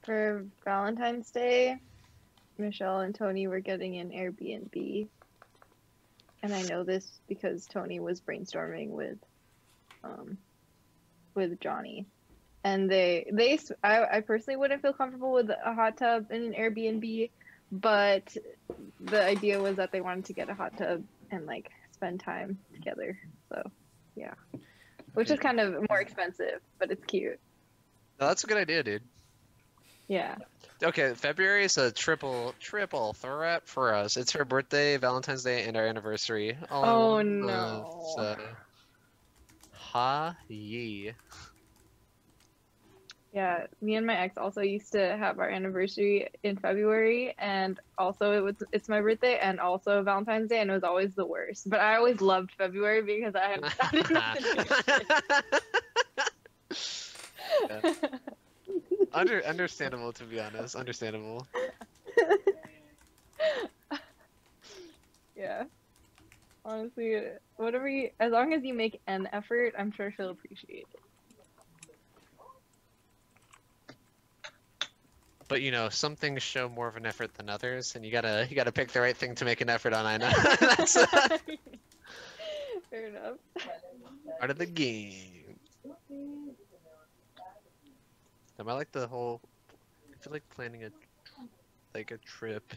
For Valentine's Day, Michelle and Tony were getting an Airbnb. And I know this because Tony was brainstorming with Johnny. And I personally wouldn't feel comfortable with a hot tub in an Airbnb, but the idea was that they wanted to get a hot tub and like spend time together. So, yeah. Which is kind of more expensive, but it's cute. No, that's a good idea, dude. Yeah. Okay, February is a triple threat for us. It's her birthday, Valentine's Day, and our anniversary. All in one month, No. so. Ha yee. Yeah, me and my ex also used to have our anniversary in February, and also it's my birthday and also Valentine's Day, and it was always the worst. But I always loved February because I didn't have to do shit. Yeah. Understandable, to be honest. Understandable. Yeah. Honestly, as long as you make an effort, I'm sure she'll appreciate it. But you know, some things show more of an effort than others, and you gotta pick the right thing to make an effort on. I know. That's fair enough. part of the game. I like the whole. I feel like planning a trip,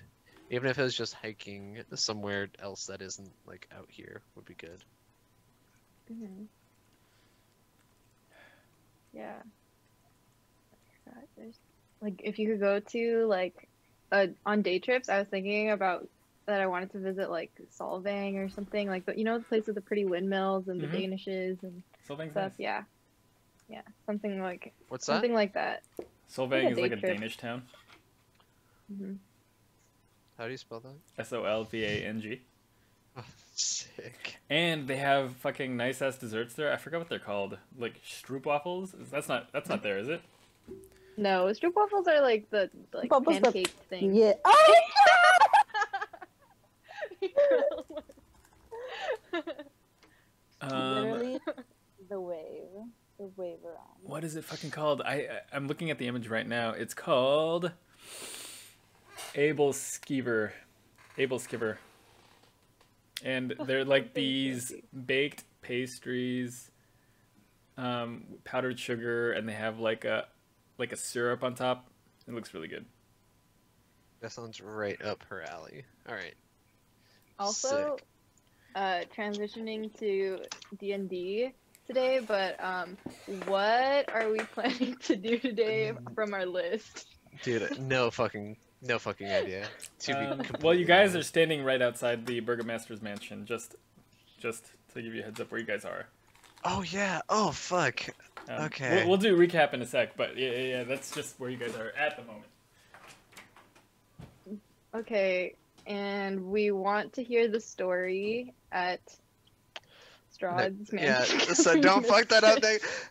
even if it was just hiking somewhere else that isn't like out here, would be good. Yeah. God, there's like if you could go to like on day trips, I was thinking about that I wanted to visit like Solvang or something like the place with the pretty windmills and the Danishes and Solvang's stuff. nice. Yeah, something like Something like that. Solvang is like a Danish town. How do you spell that? Solvang. Oh, sick. And they have fucking nice ass desserts there. I forgot what they're called. Like stroopwafels. That's not there, is it? No, stroopwafels are like the pancake thing. Yeah. Oh literally the wave around. What is it fucking called? I'm looking at the image right now. It's called Able Skiver. And they're like these baked pastries, powdered sugar, and they have like a syrup on top. It looks really good. That sounds right up her alley. All right. Also, transitioning to D&D today, but what are we planning to do today from our list? Dude, no fucking idea. Well, you guys are standing right outside the Burgomaster's mansion. Just to give you a heads up where you guys are. Oh yeah. Oh fuck. Okay. We'll do a recap in a sec, but yeah, that's just where you guys are at the moment. Okay, and we want to hear the story at Strahd's mansion. Yeah, so don't fuck that up.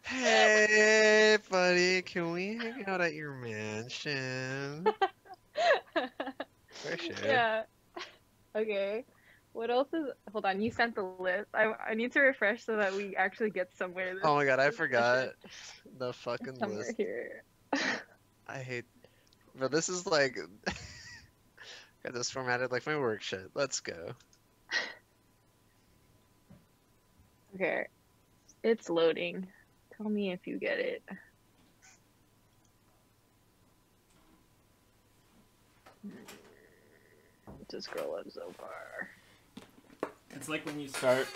Hey, buddy, can we hang out at your mansion? For sure. Yeah. Okay. What else is? Hold on, you sent the list. I need to refresh so that we actually get somewhere. Oh my god, I forgot the fucking somewhere list. Here. I hate, but this is like, got this formatted like my work shit. Let's go. Okay, it's loading. Tell me if you get it. Just scroll up so far. It's like when you start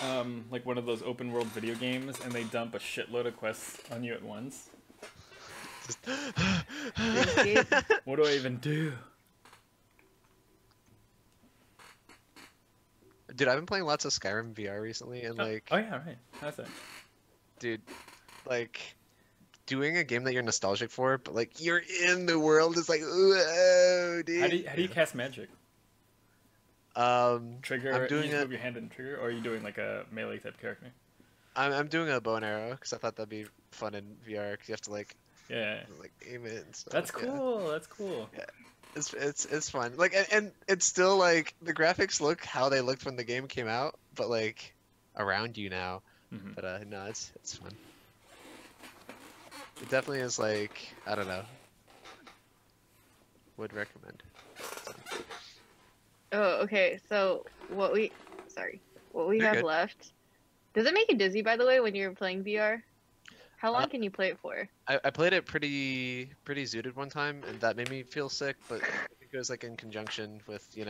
like one of those open world video games and they dump a shitload of quests on you at once. What do I even do? Dude, I've been playing lots of Skyrim VR recently, and like... Oh yeah, right. How's that? Dude, like, doing a game that you're nostalgic for, but like, you're in the world is like, whoa, dude. How do you cast magic? Trigger, I'm doing you just move your hand and trigger, or are you doing like a melee type character? I'm doing a bow and arrow, because I thought that'd be fun in VR, because you have to like... Yeah. Like, aim it and stuff. That's cool, yeah. that's cool. Yeah. It's fun. Like, and it's still like the graphics look how they looked when the game came out, but like around you now. Mm-hmm. But no, it's fun. It definitely is like, I don't know. would recommend. So, Oh, okay. So what we You're have good. left. Does it make you dizzy, by the way, when you're playing VR? How Uh, long can you play it for? I played it pretty zooted one time, and that made me feel sick. But I think it was like in conjunction with The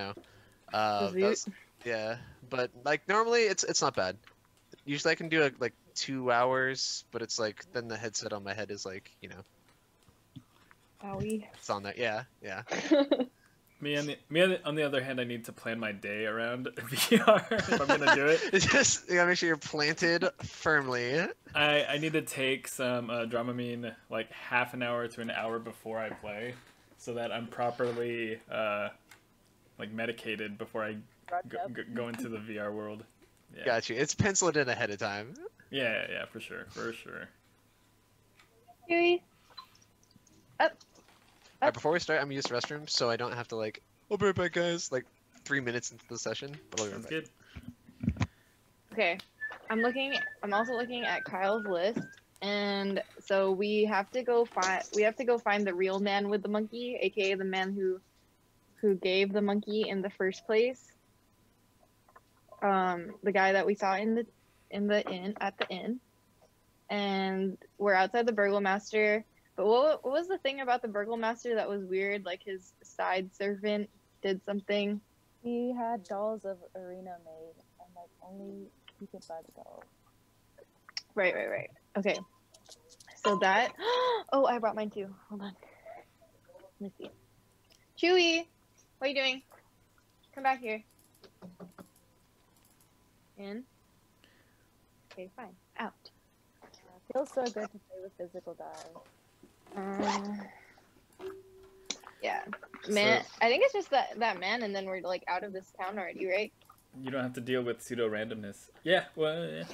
zoot? that's yeah. But like normally it's not bad. Usually I can do like 2 hours, but it's like then the headset on my head is like Owie. it's on there. Yeah, yeah. On the other hand, I need to plan my day around VR if I'm gonna do it. It's just you gotta make sure you're planted firmly. I need to take some Dramamine like half an hour to an hour before I play, so that I'm properly like medicated before I go into the VR world. Yeah. Got you. It's penciled in ahead of time. Yeah, for sure. Huey. Up. Alright, before we start, I'm gonna use the restroom so I don't have to like, I'll be right back, guys. Like 3 minutes into the session, but I'll be right Sounds back. good. Okay. I'm also looking at Kyle's list, and so we have to go find the real man with the monkey, aka the man who gave the monkey in the first place. The guy that we saw at the inn. And we're outside the Burgomaster. But what was the thing about the Burgomaster that was weird? Like his side servant did something. He had dolls of Ireena made, and like only he could buy the dolls. Right. Okay. So that. Oh, I brought mine too. Hold on. Let me see. Chewy, what are you doing? Come back here. In. Okay, fine. Out. It feels so good to play with physical dolls. Yeah, man. I think it's just that man, and then we're like out of this town already, right? You don't have to deal with pseudo randomness. Yeah, well, yeah.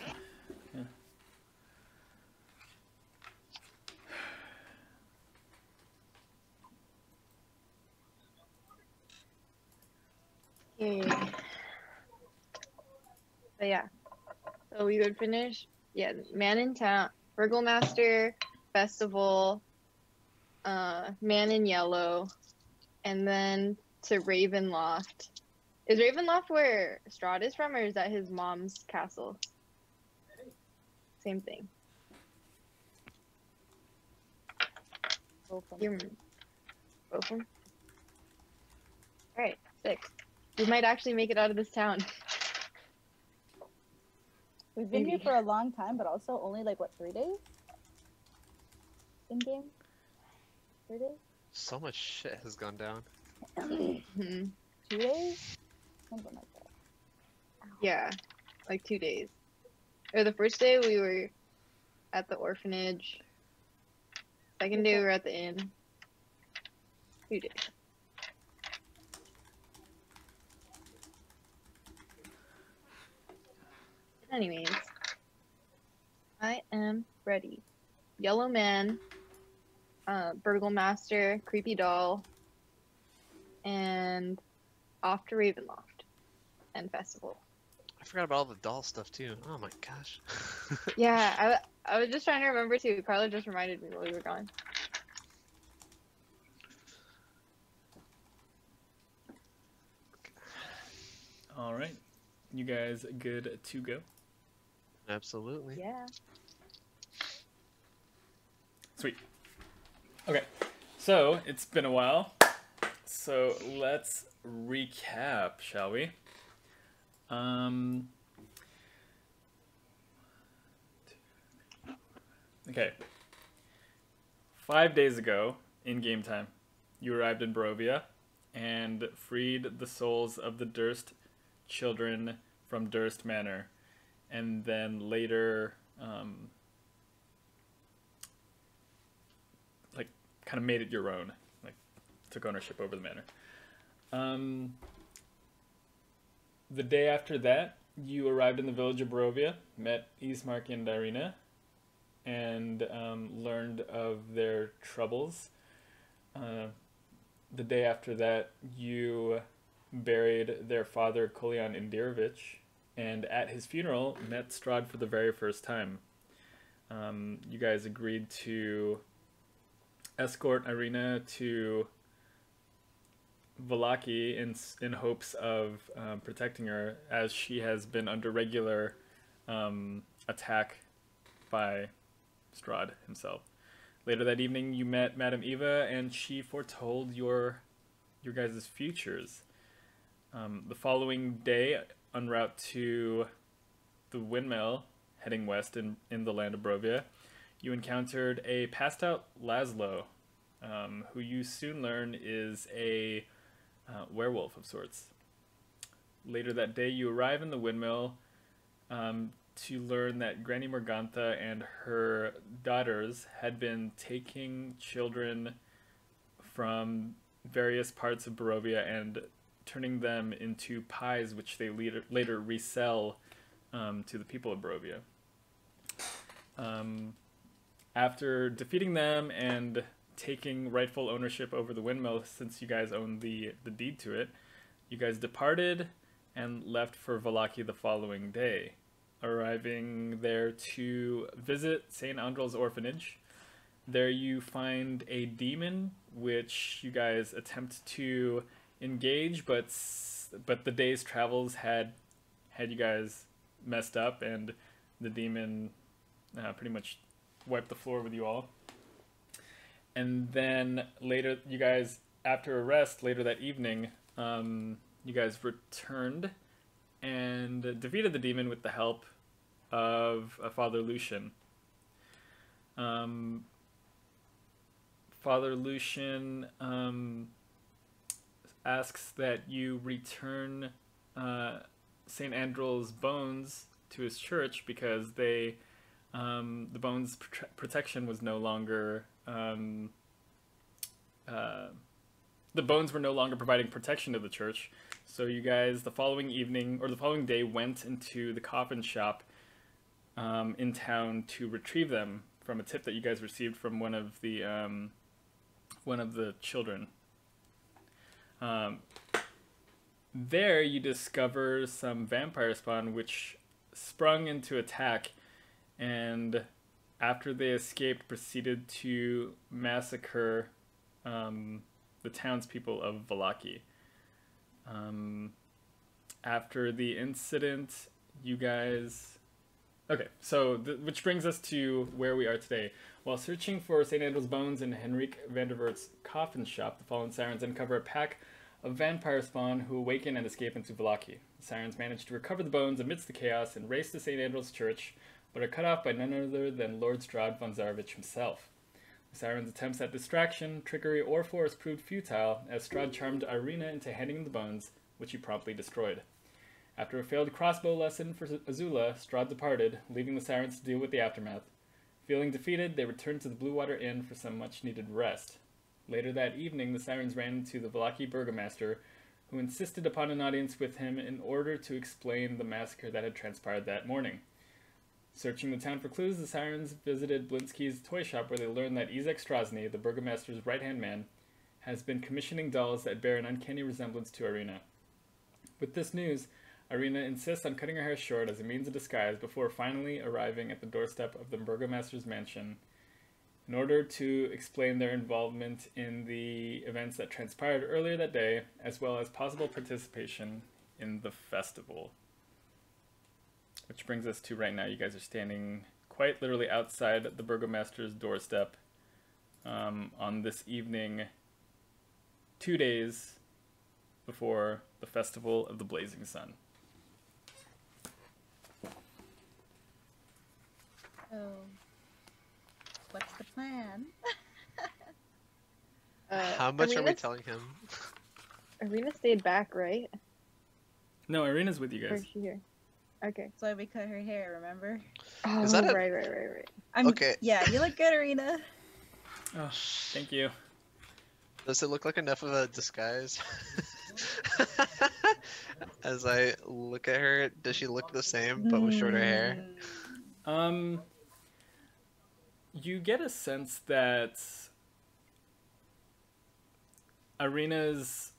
Okay. But yeah, so we would finish. Yeah, man in town, Burgomaster, festival, man in yellow, and then to Ravenloft. Is Ravenloft where Strahd is from, or is that his mom's castle? Same thing. Both of them. Both of them? Alright, 6. We might actually make it out of this town. We've been here Maybe. for a long time, but also only like what, 3 days? In game? 3 days? So much shit has gone down. Mhm. 2 days? Something like that. Yeah, like 2 days. Or the first day we were at the orphanage. Second day we were at the inn. 2 days. Anyways, I am ready. Yellow man, Burgomaster, creepy doll, and off to Ravenloft and festival. I forgot about all the doll stuff too. Oh my gosh. Yeah, I was just trying to remember too. Carla just reminded me while we were gone. All right, you guys good to go? Absolutely. Yeah. Sweet. Okay, so it's been a while. So let's recap, shall we? Okay. 5 days ago, in game time, you arrived in Barovia and freed the souls of the Durst children from Durst Manor, and then later, like, kind of made it your own, like, took ownership over the manor. The day after that, you arrived in the village of Barovia, met Ismark and Ireena, and learned of their troubles. The day after that, you buried their father, Kolyan Indirovich, and at his funeral, met Strahd for the very first time. You guys agreed to escort Ireena to Vallaki in hopes of protecting her, as she has been under regular attack by Strahd himself. Later that evening, you met Madame Eva, and she foretold your guys' futures. The following day, en route to the windmill, heading west in the land of Brovia, you encountered a passed-out Laszlo, who you soon learn is a werewolf of sorts. Later that day, you arrive in the windmill to learn that Granny Morgantha and her daughters had been taking children from various parts of Barovia and turning them into pies, which they later resell to the people of Barovia. After defeating them and taking rightful ownership over the windmill, since you guys owned the deed to it, you guys departed and left for Vallaki the following day, arriving there to visit St. Andrel's orphanage. There you find a demon, which you guys attempt to engage, but the day's travels had you guys messed up, and the demon pretty much wiped the floor with you all. And then later, you guys, after a rest later that evening, you guys returned and defeated the demon with the help of Father Lucian. Father Lucian asks that you return St. Andrel's bones to his church, because the bones protection was no longer the bones were no longer providing protection to the church. So you guys, the following evening or the following day, went into the coffin shop in town to retrieve them from a tip that you guys received from one of the children. There you discover some vampire spawn which sprung into attack, and after they escaped, proceeded to massacre the townspeople of Vallaki. After the incident, you guys... Okay, so which brings us to where we are today. While searching for St. Andrew's bones in Henrik Vandervert's coffin shop, the Fallen Sirens uncover a pack of vampire spawn who awaken and escape into Vallaki. The Sirens manage to recover the bones amidst the chaos and race to St. Andrew's church, but are cut off by none other than Lord Strahd von Zarevich himself. The Sirens' attempts at distraction, trickery, or force proved futile, as Strahd charmed Ireena into handing him the bones, which he promptly destroyed. After a failed crossbow lesson for Azula, Strahd departed, leaving the Sirens to deal with the aftermath. Feeling defeated, they returned to the Blue Water Inn for some much-needed rest. Later that evening, the Sirens ran into the Vallaki Burgomaster, who insisted upon an audience with him in order to explain the massacre that had transpired that morning. Searching the town for clues, the Sirens visited Blinsky's toy shop, where they learned that Izek Strasny, the Burgomaster's right-hand man, has been commissioning dolls that bear an uncanny resemblance to Ireena. With this news, Ireena insists on cutting her hair short as a means of disguise before finally arriving at the doorstep of the Burgomaster's mansion in order to explain their involvement in the events that transpired earlier that day, as well as possible participation in the festival. Which brings us to right now. You guys are standing quite literally outside the Burgomaster's doorstep on this evening, 2 days before the Festival of the Blazing Sun. So, what's the plan? How much are we Ireena- telling him? Ireena stayed back, right? No, Ireena's with you Or guys. is she here? Okay. So we cut her hair, remember? Oh, Is that a- right. Okay. Yeah, you look good, Ireena. Oh, thank you. Does it look like enough of a disguise? As I look at her, does she look the same but with shorter hair? You get a sense that Ireena's...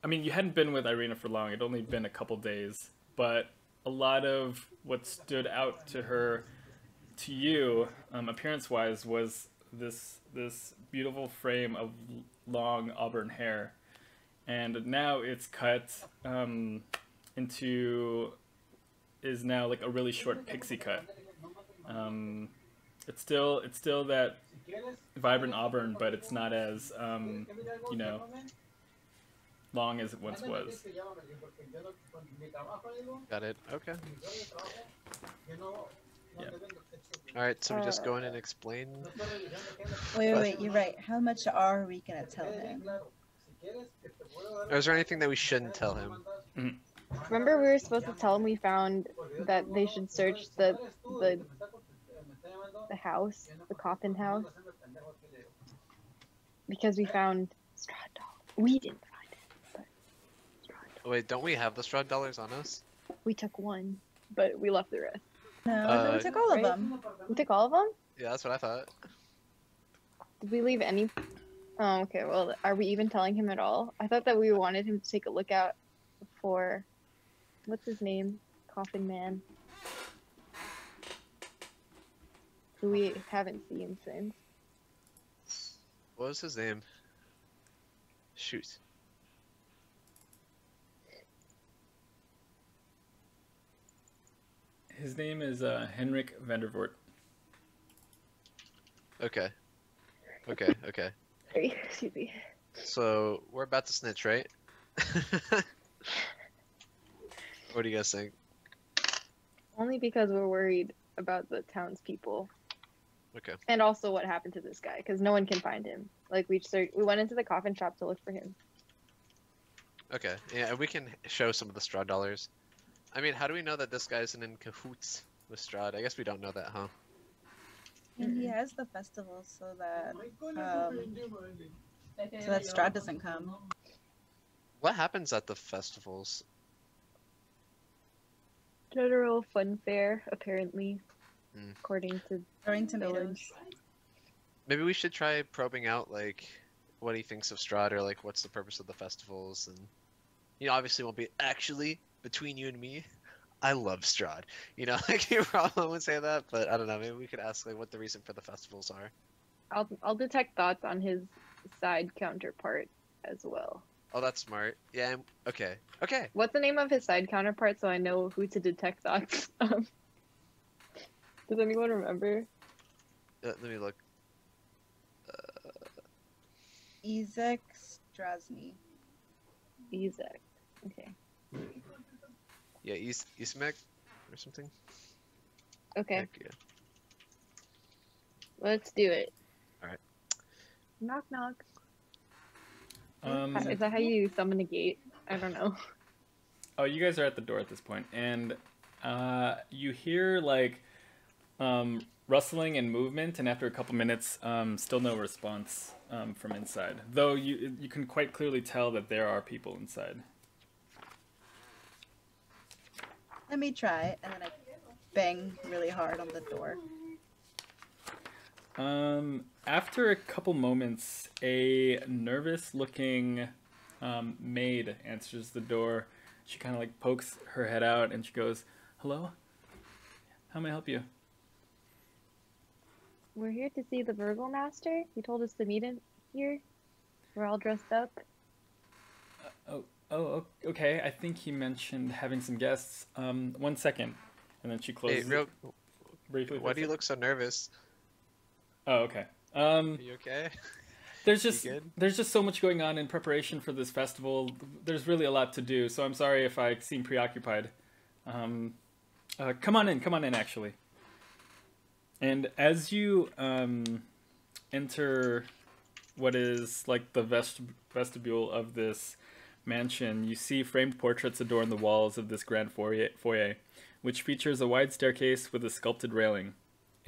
I mean, you hadn't been with Ireena for long. It'd only been a couple days. But a lot of what stood out to her, to you, appearance-wise, was this beautiful frame of long auburn hair. and now it's cut into is now like a really short pixie cut. It's still that vibrant auburn, but it's not as you know, long as it once was. Got it. Okay. Yeah. All right. So we just go in and explain. Wait, you're right. How much are we gonna tell him? Or is there anything that we shouldn't tell him? Remember we were supposed to tell him we found that they should search the house, the coffin house, because we found Strahd doll. We didn't find it, but Strahd doll. Wait, don't we have the Strahd dollars on us? We took one, but we left the rest. No, we took all of them. We took all of them? Yeah, that's what I thought. Did we leave any? Oh, okay. Well, are we even telling him at all? I thought that we wanted him to take a look out for, what's his name? Coffin Man. Who we haven't seen since. What was his name? Shoot. His name is Henrik Vandervoort. Okay. Okay. Okay. Sorry, excuse me. So we're about to snitch, right? What do you guys think? Only because we're worried about the townspeople. Okay. And also what happened to this guy, because no one can find him. Like, we went into the coffin shop to look for him. Okay. Yeah, and we can show some of the Strahd dollars. I mean, how do we know that this guy isn't in cahoots with Strahd? I guess we don't know that, huh? And he has the festival so that Strahd doesn't come. What happens at the festivals? General fun fair, apparently. According to Throwing tomatoes. Maybe we should try probing out, like, what he thinks of Strahd, or, like, what's the purpose of the festivals, and, you know, obviously it won't be, actually, between you and me, I love Strahd. You know, like, you probably would say that, but I don't know, maybe we could ask, like, what the reason for the festivals are. I'll detect thoughts on his side counterpart as well. Oh, that's smart. Yeah, okay. Okay. What's the name of his side counterpart so I know who to detect thoughts? Does anyone remember? Let me look. Izek Strasny. Izek. Okay. Yeah, Ismek or something. Okay. Heck yeah. Let's do it. Alright. Knock knock. Um, Is that how you summon a gate? I don't know. Oh, you guys are at the door at this point, and you hear like rustling and movement, and after a couple minutes, still no response from inside. Though you can quite clearly tell that there are people inside. Let me try, and then I bang really hard on the door. After a couple moments, a nervous-looking maid answers the door. She kind of like pokes her head out, and she goes, "Hello? How may I help you?" We're here to see the Burgomaster. He told us to meet him here. We're all dressed up. Okay. I think he mentioned having some guests. 1 second, and then she closes. Hey, briefly. why do you look so nervous? Oh, okay. Are you okay? There's just so much going on in preparation for this festival. There's really a lot to do, so I'm sorry if I seem preoccupied. Come on in, actually. And as you enter what is like the vestibule of this mansion, you see framed portraits adorn the walls of this grand foyer, which features a wide staircase with a sculpted railing.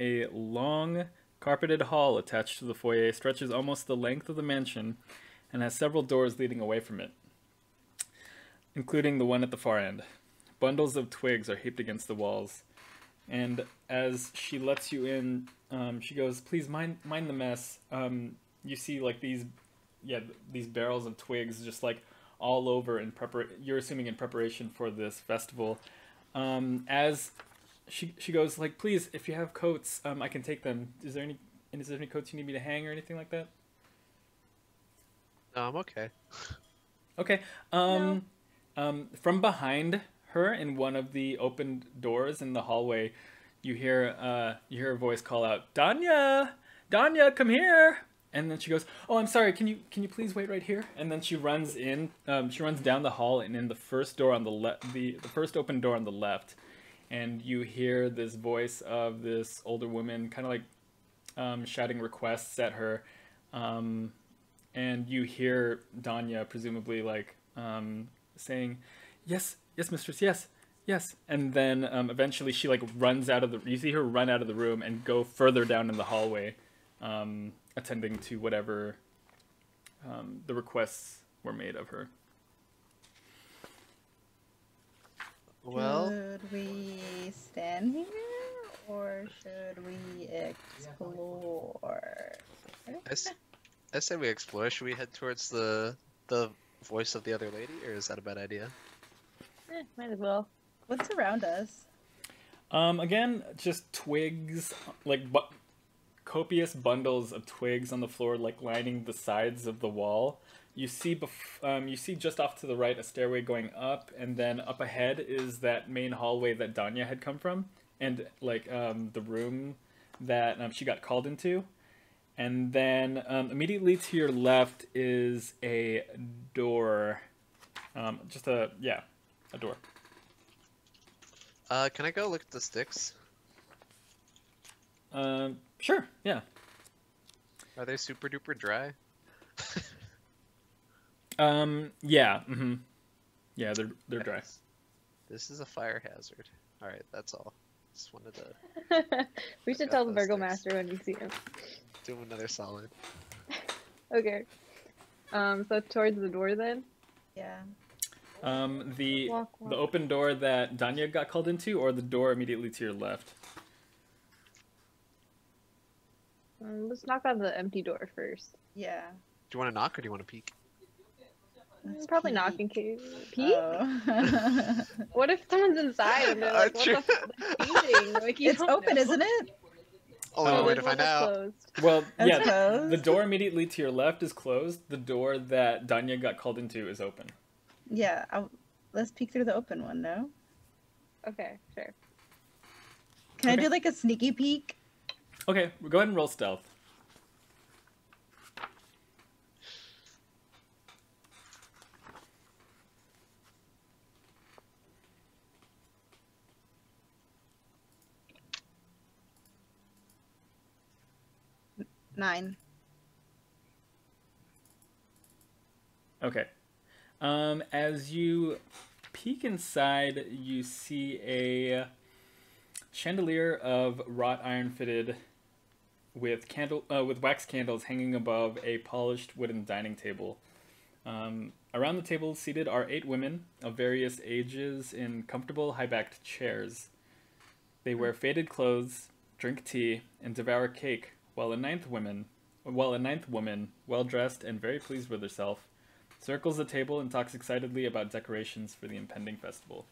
A long carpeted hall attached to the foyer stretches almost the length of the mansion and has several doors leading away from it, including the one at the far end. Bundles of twigs are heaped against the walls, and as she lets you in, she goes, "Please mind the mess." You see like these barrels of twigs just like all over you're assuming in preparation for this festival. As she goes like, "Please, if you have coats, I can take them. Is there any coats you need me to hang or anything like that?" No, I'm okay. Okay. From behind her, in one of the opened doors in the hallway, you hear a voice call out, "Danya, Danya, come here!" And then she goes, "Oh, I'm sorry. Can you please wait right here?" And then she runs in. She runs down the hall and in the first door on the left, the first open door on the left, and you hear this voice of this older woman, kind of like shouting requests at her, and you hear Danya presumably like saying, "Yes, yes, mistress, yes." Yes, and then eventually she like runs out of the. You see her run out of the room and go further down in the hallway, attending to whatever the requests were made of her. Well, should we stand here or should we explore? I say we explore. Should we head towards the voice of the other lady, or is that a bad idea? Might as well. What's around us? Again, just twigs, like copious bundles of twigs on the floor, like lining the sides of the wall. You see, you see just off to the right a stairway going up, and then up ahead is that main hallway that Danya had come from, and like the room that she got called into. And then immediately to your left is a door, just a door. Can I go look at the sticks? Sure, yeah. Are they super duper dry? Yeah, mm-hmm. Yeah, they're dry. This is a fire hazard. Alright, that's all. Just wanted to We should Got tell the those Burgomaster when we see him. do another solid. Okay. So towards the door then? Yeah. The Walk. the open door that Danya got called into, or the door immediately to your left? Let's knock on the empty door first. Yeah. Do you want to knock or do you want to peek? Let's Probably peek. knock in case. Peek? Oh. What if someone's inside and they're like, what the f*** is like, you It's don't open, know. isn't it? Only Oh, one way the to find door is out. closed. Well, That's yeah, closed. the door immediately to your left is closed. The door that Danya got called into is open. Yeah. Let's peek through the open one, no? Okay, sure. Can Okay. I do like a sneaky peek? Okay, go ahead and roll stealth. Nine. Okay. As you peek inside, you see a chandelier of wrought iron fitted with wax candles hanging above a polished wooden dining table. Around the table seated are 8 women of various ages in comfortable high-backed chairs. They wear faded clothes, drink tea, and devour cake, while a ninth woman, well-dressed and very pleased with herself, circles the table and talks excitedly about decorations for the impending festival.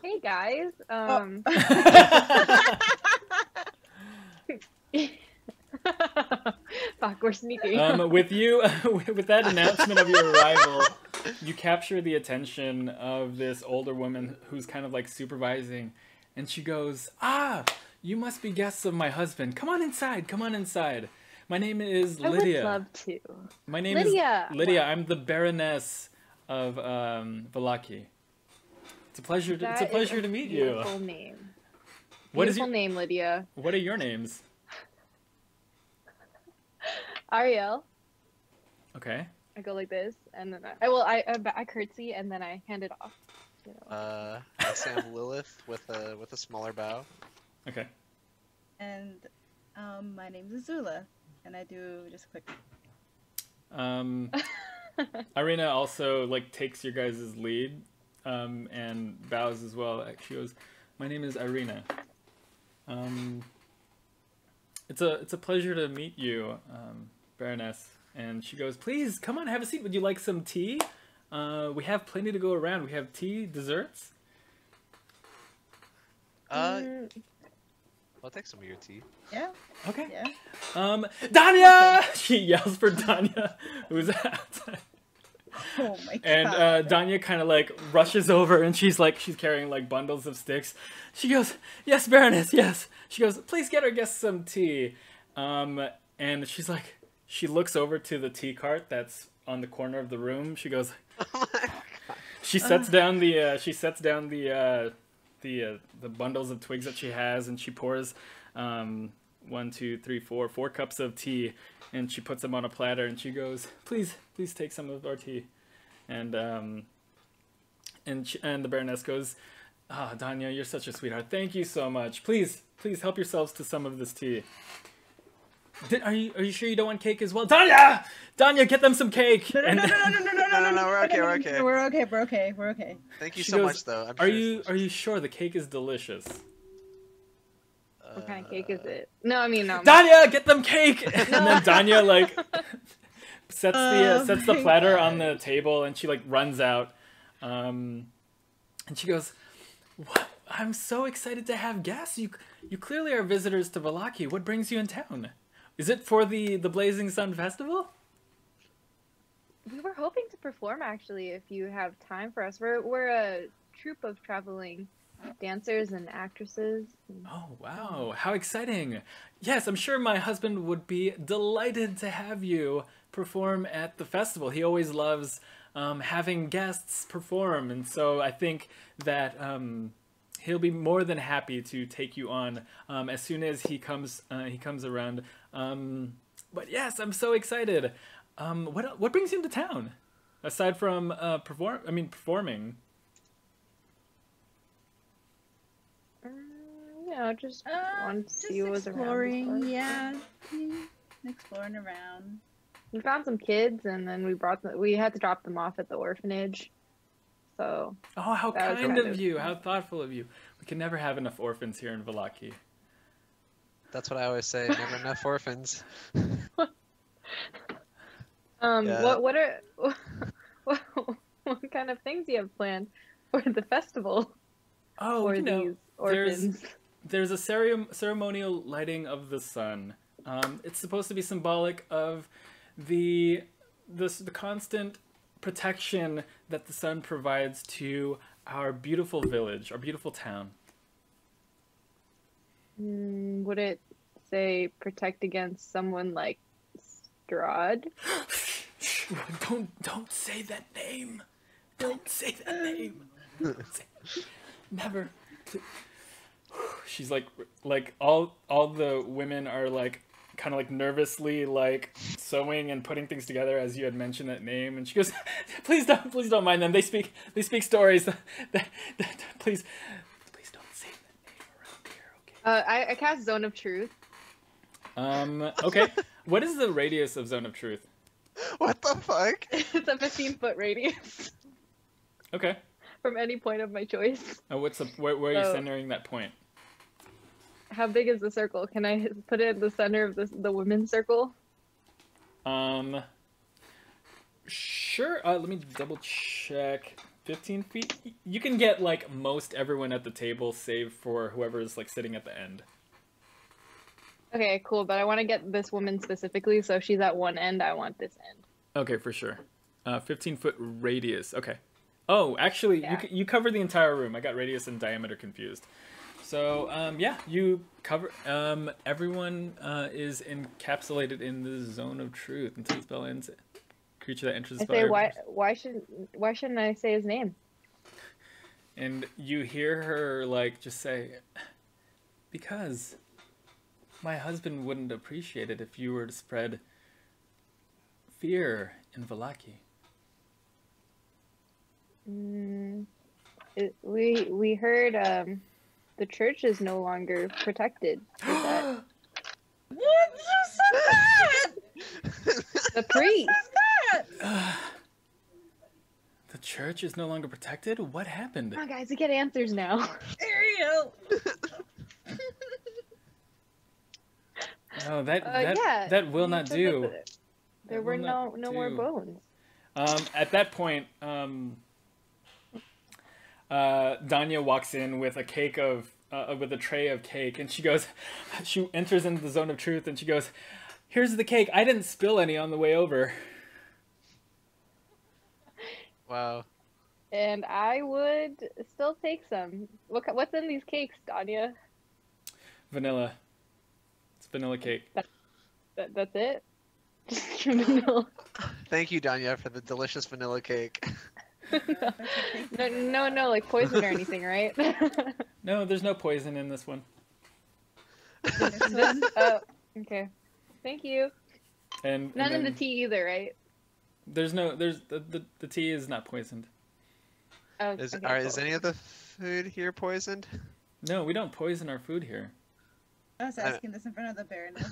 Hey guys. Fuck, we're sneaking. With that announcement of your arrival, you capture the attention of this older woman who's kind of like supervising, and she goes, "Ah, you must be guests of my husband. Come on inside. Come on inside. My name is Lydia. I would love to. My name Lydia. is Lydia. I'm the Baronness of Vallaki. It's a pleasure. It's a pleasure to meet you. Beautiful name. What is Beautiful your name, Lydia. What are your names? Arielle. Okay. I go like this, and then I curtsy, and then I hand it off. You know. I say I'm Lilith with a smaller bow. Okay. And my name's Azula, and I do just a quick. Ireena also like takes your guys' lead, and bows as well. She goes, "My name is Ireena. It's a pleasure to meet you, Baroness." And she goes, "Please come on, have a seat. Would you like some tea? We have plenty to go around. We have tea, desserts." I'll take some of your tea. Yeah. Okay. Yeah. Danya! She yells for Danya, who's outside. Oh my god. And Danya kind of like rushes over, and she's carrying like bundles of sticks. She goes, "Yes, Baroness, yes." She goes, "Please get our guests some tea." And she's like, she looks over to the tea cart that's on the corner of the room. She goes, she sets down the bundles of twigs that she has, and she pours 1, 2, 3, 4 cups of tea, and she puts them on a platter, and she goes, please take some of our tea. And the Baroness goes, "Ah, Danya, you're such a sweetheart. Thank you so much. Please help yourselves to some of this tea." Are you sure you don't want cake as well? Danya, get them some cake. No, We're okay. We're okay. Thank you She so goes, much, though. Are you sure the cake is delicious? What kind of cake is it? No, I mean, no. Danya, get them cake! And then Danya like sets the platter on the table, and she like runs out, and she goes, "What? I'm so excited to have guests. You clearly are visitors to Vallaki. What brings you in town? Is it for the Blazing Sun Festival?" We were hoping to perform, actually, if you have time for us. We're a troupe of traveling dancers and actresses. Oh, wow. How exciting. Yes, I'm sure my husband would be delighted to have you perform at the festival. He always loves having guests perform, and so I think that he'll be more than happy to take you on as soon as he comes around. But yes, I'm so excited. What brings you into town aside from performing? Just want to see what was exploring, around. yeah. Exploring around. We found some kids, and then we had to drop them off at the orphanage. So. Oh, how kind of you! How thoughtful of you. We can never have enough orphans here in Vallaki. That's what I always say. Never enough orphans. Yeah. What kind of things do you have planned for the festival? Oh, for these orphans? There's a ceremonial lighting of the sun. It's supposed to be symbolic of the constant protection that the sun provides to our beautiful village, our beautiful town. Would it say protect against someone like Strahd? Don't say that name. Don't say that name. Never. She's like all the women are like kind of like nervously like sewing and putting things together as you had mentioned that name, and she goes, please don't mind them. They speak stories. Please don't say that name around here, okay? I cast Zone of Truth. Okay. What is the radius of Zone of Truth? What the fuck? It's a 15-foot radius. Okay. From any point of my choice. Where are you centering that point? How big is the circle? Can I put it in the center of the women's circle? Sure. Let me double check. 15 feet? You can get like most everyone at the table, save for whoever's like sitting at the end. Okay, cool. But I want to get this woman specifically, so if she's at one end, I want this end. Okay, for sure. 15-foot radius. Okay. Oh, actually, yeah. You cover the entire room. I got radius and diameter confused. So, yeah, you cover... everyone is encapsulated in the Zone of Truth until the spell ends. Creature that enters the spell... Why shouldn't I say his name? And you hear her, like, just say, because my husband wouldn't appreciate it if you were to spread fear in Vallaki. We heard the church is no longer protected. Is that... What? You said that? The priest. The church is no longer protected? What happened? Come on, guys, we get answers now. Arielle. No, that will not do. There were no more bones. At that point, Danya walks in with a cake of with a tray of cake, and she goes, she enters into the zone of truth, and she goes, "Here's the cake. I didn't spill any on the way over." Wow. And I would still take some. What's in these cakes, Danya? Vanilla. It's vanilla cake. That's it? Just vanilla. Thank you, Danya, for the delicious vanilla cake. No, like poison or anything, right? No, there's no poison in this one. Oh, okay. Thank you. And None in then the tea either, right? there's the tea is not poisoned. Oh, Is okay, is cool. any of the food here poisoned? No, we don't poison our food here. I was asking this in front of the Baroness.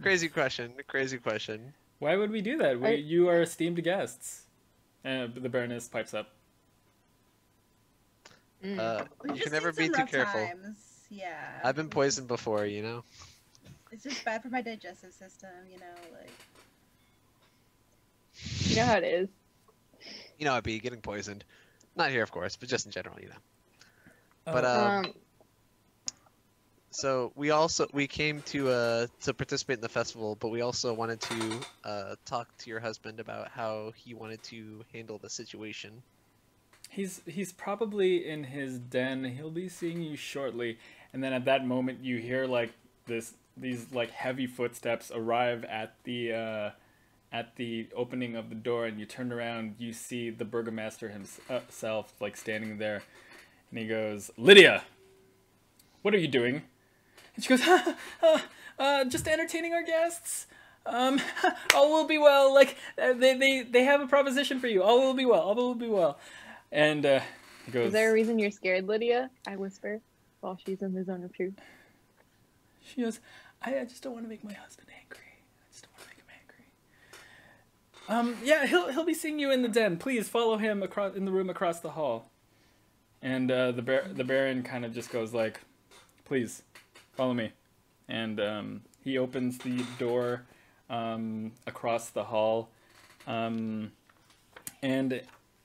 Crazy question. Crazy question. Why would we do that? You are esteemed guests. The Baroness pipes up. We've You just can never seen be some too rough careful. times. Yeah. I've been poisoned before, you know. It's just bad for my digestive system, you know, like. You know how it is. You know, I'd be getting poisoned. Not here, of course, but just in general, you know. But Um, so we came to participate in the festival, but we also wanted to talk to your husband about how he wanted to handle the situation. He's probably in his den. He'll be seeing you shortly. And then at that moment, you hear like these like heavy footsteps arrive at the opening of the door, and you turn around. You see the Burgomaster himself like standing there, and he goes, "Lydia, what are you doing?" And she goes, "Just entertaining our guests. All will be well. Like they have a proposition for you. All will be well. All will be well." And he goes, is there a reason you're scared, Lydia? I whisper while she's in the zone of truth. She goes, I just don't want to make my husband angry. I just don't want to make him angry. Yeah, he'll be seeing you in the den. Please follow him across in the room across the hall. And the Baron kind of just goes like, "Please, follow me." And he opens the door across the hall, and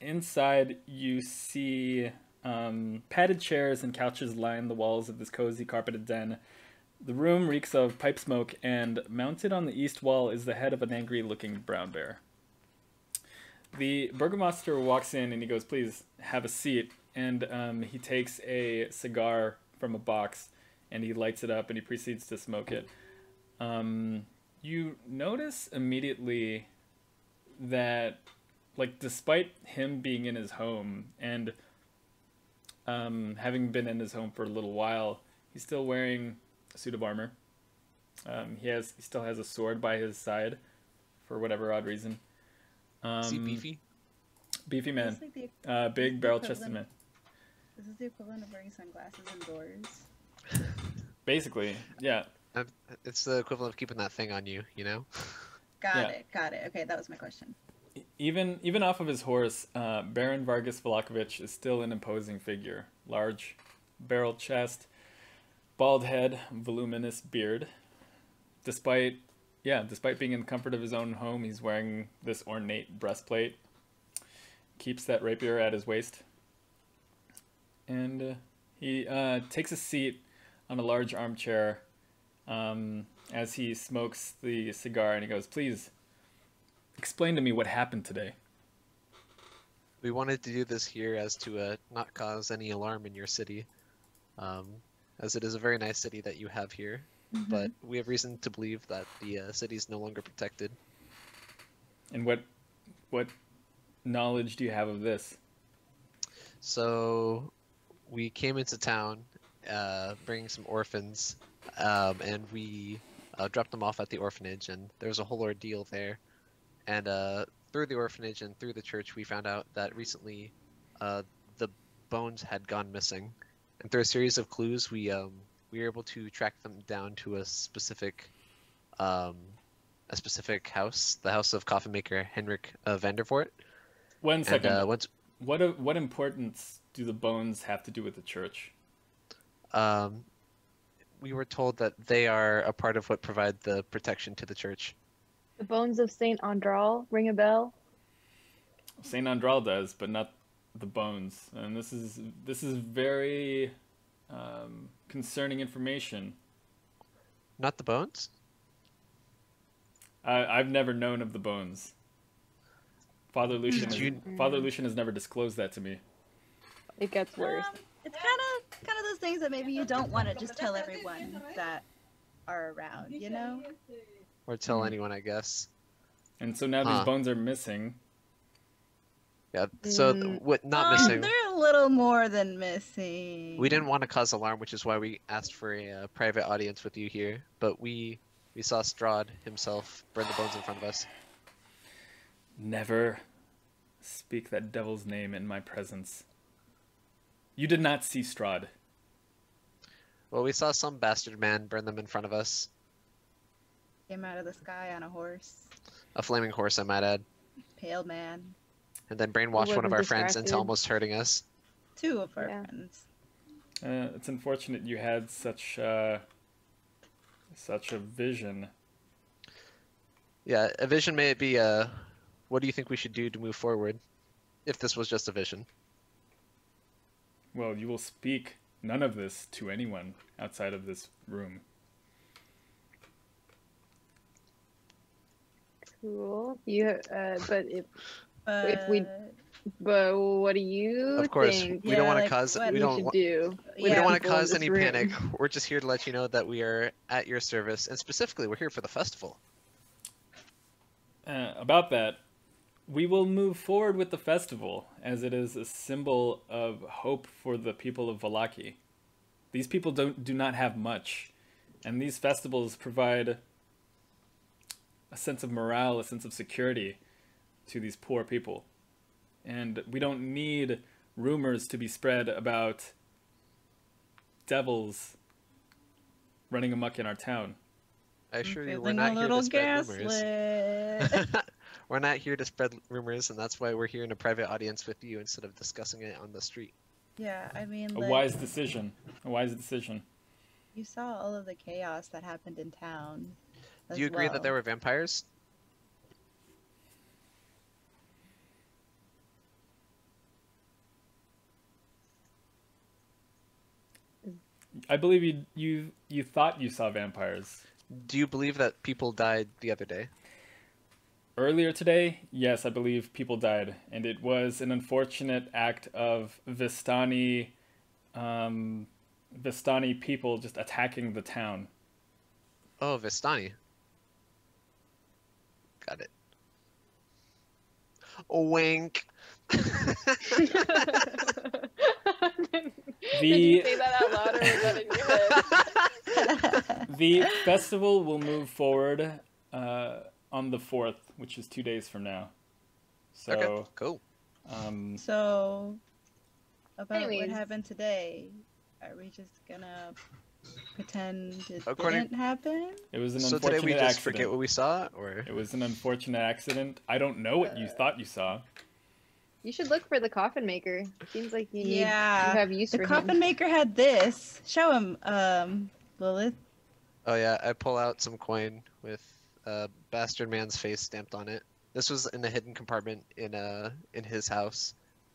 inside you see padded chairs and couches line the walls of this cozy carpeted den. The room reeks of pipe smoke, and mounted on the east wall is the head of an angry-looking brown bear. The Burgomaster walks in and he goes, "Please, have a seat." And he takes a cigar from a box and he lights it up and he proceeds to smoke it. You notice immediately that, like, despite him being in his home and having been in his home for a little while, he's still wearing a suit of armor. He still has a sword by his side for whatever odd reason. Is he beefy? Beefy man. Is this like Big barrel-chested man. This is the equivalent of wearing sunglasses indoors. Basically, yeah. It's the equivalent of keeping that thing on you, you know? Got it. Okay, that was my question. Even off of his horse, Baron Vargas Vallakovich is still an imposing figure. Large, barrel chest, bald head, voluminous beard. Despite being in the comfort of his own home, he's wearing this ornate breastplate. Keeps that rapier at his waist. And he takes a seat on a large armchair as he smokes the cigar, and he goes, "Please, explain to me what happened today." We wanted to do this here as to not cause any alarm in your city, as it is a very nice city that you have here. Mm-hmm. But we have reason to believe that the city is no longer protected. And what knowledge do you have of this? So we came into town bringing some orphans, and we dropped them off at the orphanage, and there was a whole ordeal there. And through the orphanage and through the church, we found out that recently the bones had gone missing. And through a series of clues, we were able to track them down to a specific house, the house of coffin maker Henrik Vandervoort. 1 second. And, what importance do the bones have to do with the church? We were told that they are a part of what provide the protection to the church. The bones of Saint Andral ring a bell. Saint Andral does, but not the bones. And this is very concerning information. Not the bones? I've never known of the bones. Father Lucian has never disclosed that to me. It gets worse. It's kind of those things that maybe you don't want to just tell everyone that are around, you know? Or tell anyone, I guess. And so now these bones are missing. Yeah, so not missing. They're a little more than missing. We didn't want to cause alarm, which is why we asked for a private audience with you here. But we saw Strahd himself burn the bones in front of us. Never speak that devil's name in my presence. You did not see Strahd. Well, we saw some bastard man burn them in front of us. Came out of the sky on a horse. A flaming horse, I might add. Pale man. And then brainwashed one of our friends into almost hurting us. 2 of our friends. It's unfortunate you had such a vision. Yeah, a vision may be what do you think we should do to move forward? If this was just a vision. Well, you will speak none of this to anyone outside of this room. Cool. But what do you Of course, think? we don't want to cause We don't want to cause any panic. We're just here to let you know that we are at your service, and specifically, we're here for the festival. About that, we will move forward with the festival, as it is a symbol of hope for the people of Vallaki. These people do not have much, and these festivals provide a sense of morale, a sense of security to these poor people. And we don't need rumors to be spread about devils running amok in our town. I assure you, we're not here to spread rumors. We're not here to spread rumors, and that's why we're here in a private audience with you instead of discussing it on the street. Yeah, I mean, a wise decision. A wise decision. You saw all of the chaos that happened in town. Do you agree that there were vampires? I believe you thought you saw vampires. Do you believe that people died the other day? Earlier today, yes, I believe people died, and it was an unfortunate act of Vistani people just attacking the town. Oh, Vistani. Got it. Wink. Did you say that out loud, or was that in your head? The festival will move forward on the 4th, which is 2 days from now. So, okay, cool. So, about what happened today, are we just gonna pretend it didn't happen? It was an so unfortunate today we just accident. forget what we saw, or it was an unfortunate accident. I don't know what you thought you saw. You should look for the coffin maker. Seems like you have use for him. The coffin maker had this. Show him, Lilith. Oh yeah, I pull out some coin with bastard man's face stamped on it. This was in a hidden compartment in his house.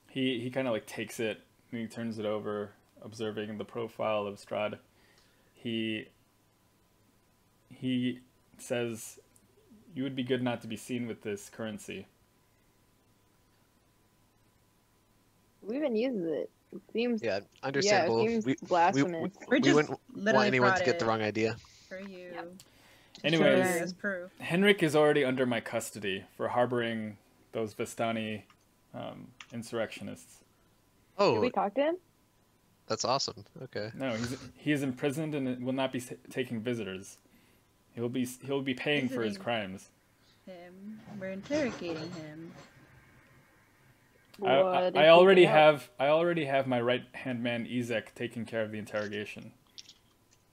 He kind of like takes it and he turns it over, observing the profile of Strahd. He says, "You would be good not to be seen with this currency." We even uses it. It seems understandable. Yeah, it seems blasphemous. We wouldn't want anyone to get the wrong idea. For you. Yep. Anyways, Henrik is already under my custody for harboring those Vistani insurrectionists. Oh, did we talk to him? That's awesome. Okay. No, he is imprisoned and will not be taking visitors. He'll be paying for his crimes. We're interrogating him. I already have my right hand man Izek taking care of the interrogation.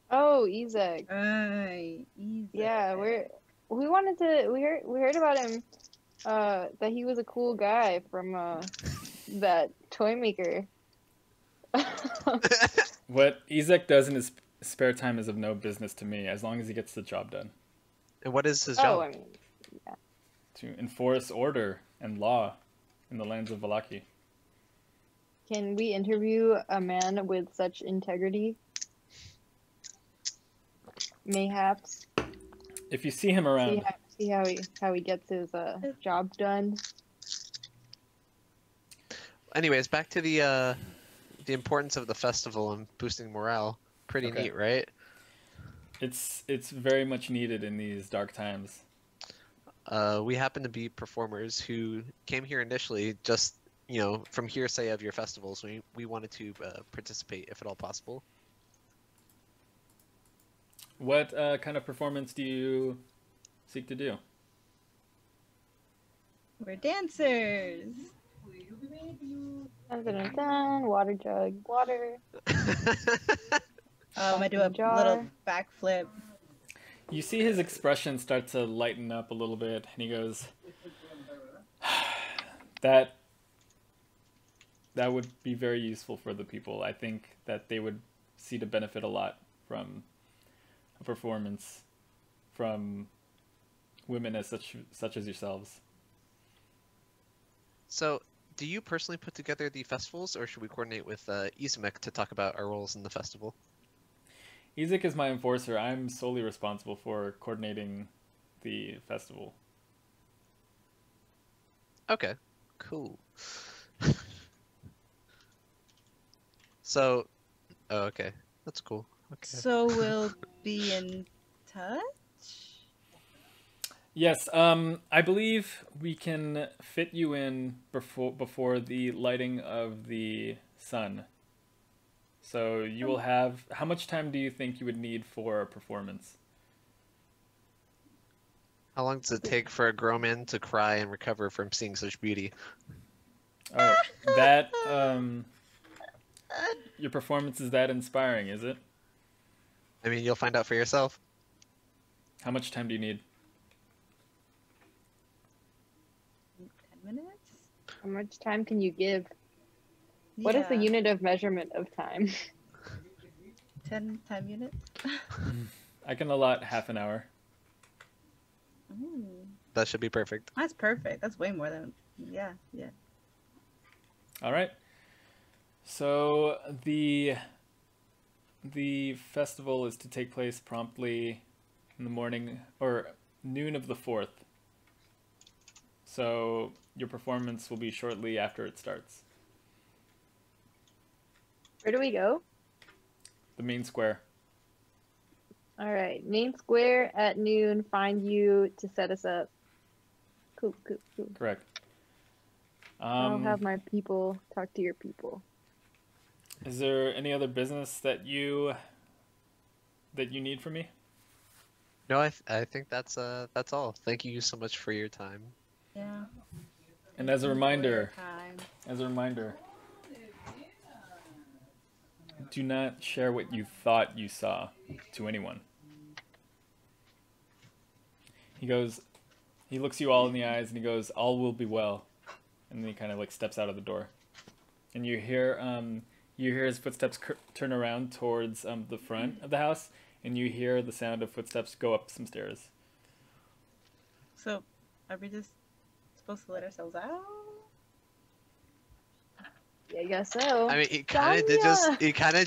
Oh, Izek. Izek. Yeah, we heard about him. That he was a cool guy from that toy maker. What Izek does in his spare time is of no business to me, as long as he gets the job done. And what is his job? I mean, yeah. To enforce order and law in the lands of Vallaki. Can we interview a man with such integrity? Mayhaps. If you see him around, See how he gets his job done. Anyways, back to the importance of the festival and boosting morale. Pretty Okay. neat, right? it's very much needed in these dark times. We happen to be performers who came here initially just, from hearsay of your festivals. We wanted to participate if at all possible. What kind of performance do you seek to do? We're dancers. Dun, dun, dun, dun, water jug, water. I'm gonna do a Jar. little backflip. You see his expression start to lighten up a little bit, and he goes, that would be very useful for the people. I think that they would see to benefit a lot from a performance from women as such as yourselves. So, do you personally put together the festivals, or should we coordinate with Izek to talk about our roles in the festival? Izek is my enforcer. I'm solely responsible for coordinating the festival. Okay, cool. So, oh, okay, that's cool. Okay. So we'll be in touch? Yes, I believe we can fit you in before the lighting of the sun. So you will have... How much time do you think you would need for a performance? How long does it take for a grown man to cry and recover from seeing such beauty? Oh, that... Your performance is that inspiring, is it? I mean, you'll find out for yourself. How much time do you need? 10 minutes? How much time can you give? What is the Yeah. unit of measurement of time? 10 time units? I can allot half an hour. Ooh, That should be perfect. that's perfect. That's way more than... Yeah. All right. So the festival is to take place promptly in the morning or noon of the 4th. So your performance will be shortly after it starts. Where do we go? The main square. All right, main square at noon. Find you to set us up. Cool. Correct. I'll have my people talk to your people. Is there any other business that you need from me? No, I think that's all. Thank you so much for your time. Yeah. And as a reminder, Time. do not share what you thought you saw to anyone. He looks you all in the eyes and he goes, "All will be well." And then he kind of like steps out of the door. And you hear his footsteps turn around towards the front of the house, and you hear the sound of footsteps go up some stairs. So, are we just supposed to let ourselves out? Yeah, I guess so. I mean, he kind of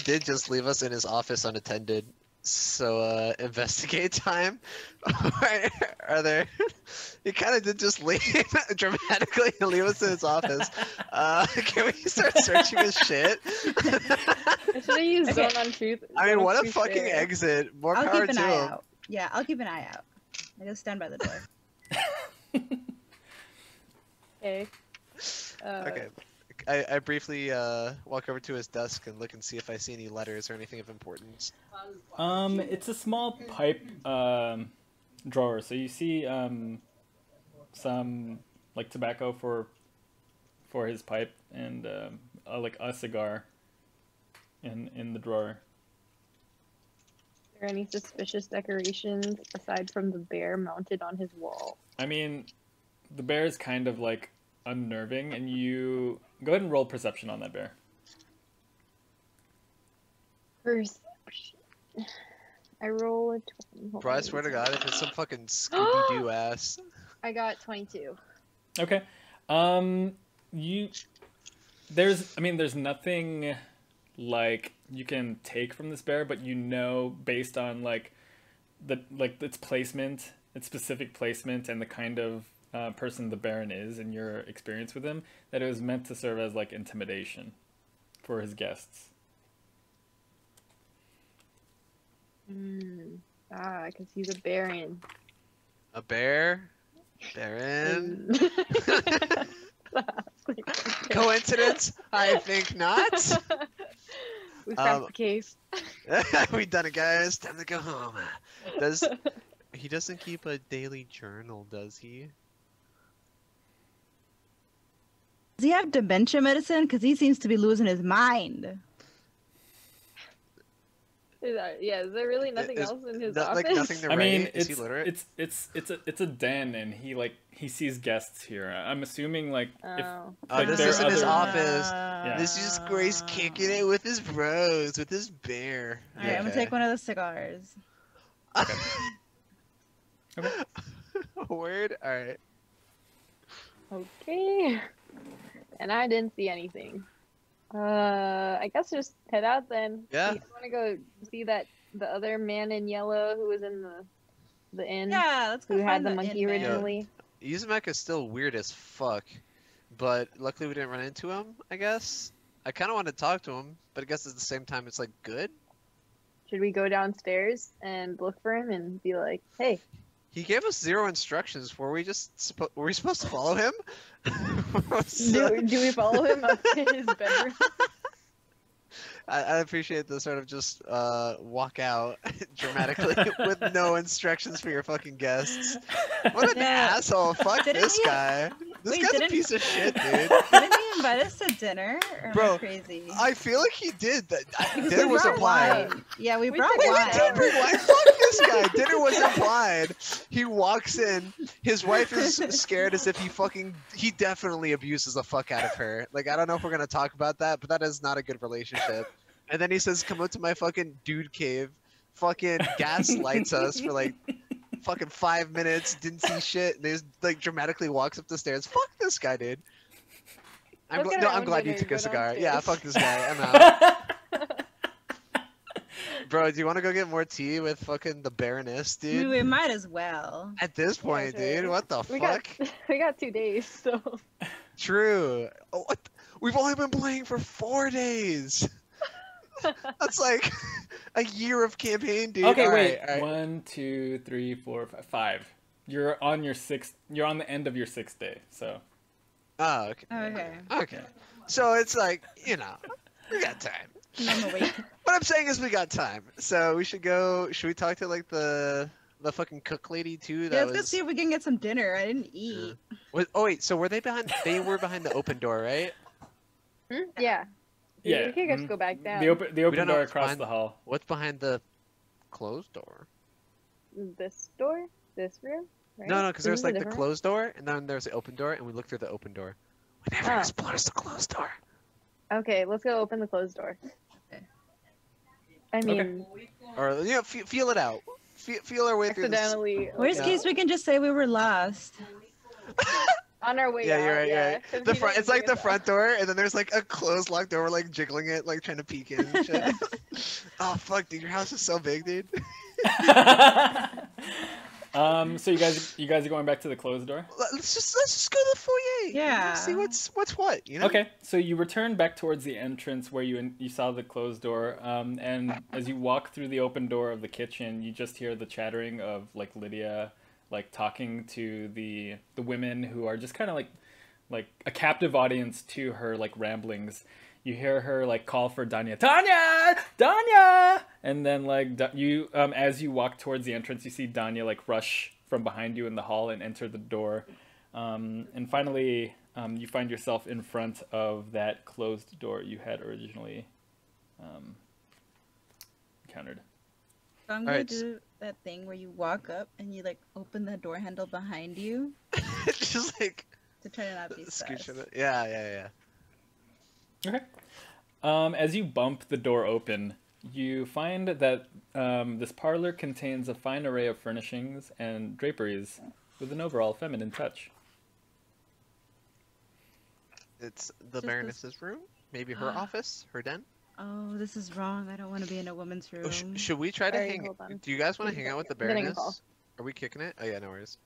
did just leave us in his office unattended. So, investigate time. Are there? He kind of did just leave dramatically and leave us in his office. Can we start searching his shit? I should have used Okay. Zone on Truth. I mean, Zone of what a Truth fucking there. exit. More I'll power keep an to eye him. out. Yeah, I'll keep an eye out. I just stand by the door. Okay. Okay. I briefly walk over to his desk and look and see if I see any letters or anything of importance. It's a small pipe drawer. So you see some like tobacco for his pipe and like a cigar in the drawer. Are there any suspicious decorations aside from the bear mounted on his wall? I mean, the bear is kind of like unnerving, and you go ahead and roll perception on that bear. Perception. I roll a 20. Hold Bro, I on, swear to let me God, if it's some fucking Scooby-Doo ass. I got 22. Okay. there's nothing like you can take from this bear, but you know based on like its placement, its specific placement, and the kind of person the Baron is and your experience with him, that it was meant to serve as like intimidation for his guests. Because he's a baron. A bear? Baron? Coincidence? I think not. We cracked the case. We done it, guys. Time to go home. He doesn't keep a daily journal, does he? Does he have dementia medicine? Because he seems to be losing his mind. Is there really nothing else in his office? Like nothing to write? I mean, Is he literate? it's a den, and he sees guests here. I'm assuming like this there is are in his other- office. Yeah. This is Grace kicking it with his bros, with his bear. All right, I'm gonna take one of the cigars. Okay. Word. All right. Okay. And I didn't see anything. I guess just head out then. Yeah. You want to go see the other man in yellow who was in the inn? Yeah, let's go Who had find the inn monkey man. originally? Yuzumek is still weird as fuck, but luckily we didn't run into him, I guess. I kind of want to talk to him, but I guess at the same time it's like good. Should we go downstairs and look for him and be like, hey? He gave us 0 instructions. Were we supposed to follow him? Do we follow him up to his bedroom? I appreciate the sort of just walk out dramatically with no instructions for your fucking guests. What an asshole! Fuck this guy. This guy's a piece of shit, dude. Didn't he invite us to dinner? Or Bro, am I crazy? I feel like he did. Dinner was implied. Yeah, we brought Wait, wine. we did bring wine. Fuck this guy. Dinner was implied. He walks in. His wife is scared as if he definitely abuses the fuck out of her. Like, I don't know if we're gonna talk about that, but that is not a good relationship. And then he says, "Come up to my fucking dude cave." Fucking gaslights us for like fucking 5 minutes. Didn't see shit. And he just like dramatically walks up the stairs. Fuck this guy, dude. I'm glad you took a cigar. Yeah, fuck this guy. I'm out. Bro, do you want to go get more tea with fucking the Baronness, I mean, dude? we might as well. At this point, sure. dude, what the fuck? We got 2 days, so. True. Oh, what? We've only been playing for 4 days. That's like a year of campaign, dude. Okay, all wait. Right. 1, 2, 3, 4, 5. 5. You're on your 6th. You're on the end of your 6th day. So. Oh, okay. Okay. So it's like, we got time. I'm awake. What I'm saying is we got time. So we should go. Should we talk to like the fucking cook lady too? Yeah, let's go see if we can get some dinner. I didn't eat. Wait. So were they behind? They were behind the open door, right? Yeah. Yeah. We can just go back down. The open don't know door what's across behind- the hall. What's behind the closed door? This door? This room? Right? No, because there's Isn't it like the different? closed door, and then there's the open door, and we look through the open door. We never explores the closed door. Okay, let's go open the closed door. Okay. I mean, Or feel it out. Feel our way through this. accidentally. Worst case, we can just say we were lost. On our way Yeah, out. you're right. Yeah. You're 'Cause right. The he front. didn't It's like bring the us front door, and then there's like a closed locked door. We're like jiggling it, like trying to peek in. And shit. Oh fuck, dude, your house is so big, dude. So you guys are going back to the closed door? Let's just go to the foyer. Yeah. See what's what. Okay, so you return back towards the entrance where you saw the closed door, and as you walk through the open door of the kitchen, you just hear the chattering of like Lydia, like talking to the women who are just kind of like a captive audience to her like ramblings. You hear her like call for DANYA, DANYA, and then like you as you walk towards the entrance, you see DANYA like rush from behind you in the hall and enter the door, and finally you find yourself in front of that closed door you had originally encountered. So I'm gonna do that thing where you walk up and you like open the door handle behind you. Just like to try to not be sus. Yeah. Okay. As you bump the door open, you find that this parlor contains a fine array of furnishings and draperies with an overall feminine touch. It's the Just Baroness's room. Maybe her office, her den. Oh, this is wrong. I don't want to be in a woman's room. Oh, should we try to Alright, hang? hold on. Do you guys want to Give me hang a out with the second. Getting a call. Baroness? Are we kicking it? Oh yeah, no worries.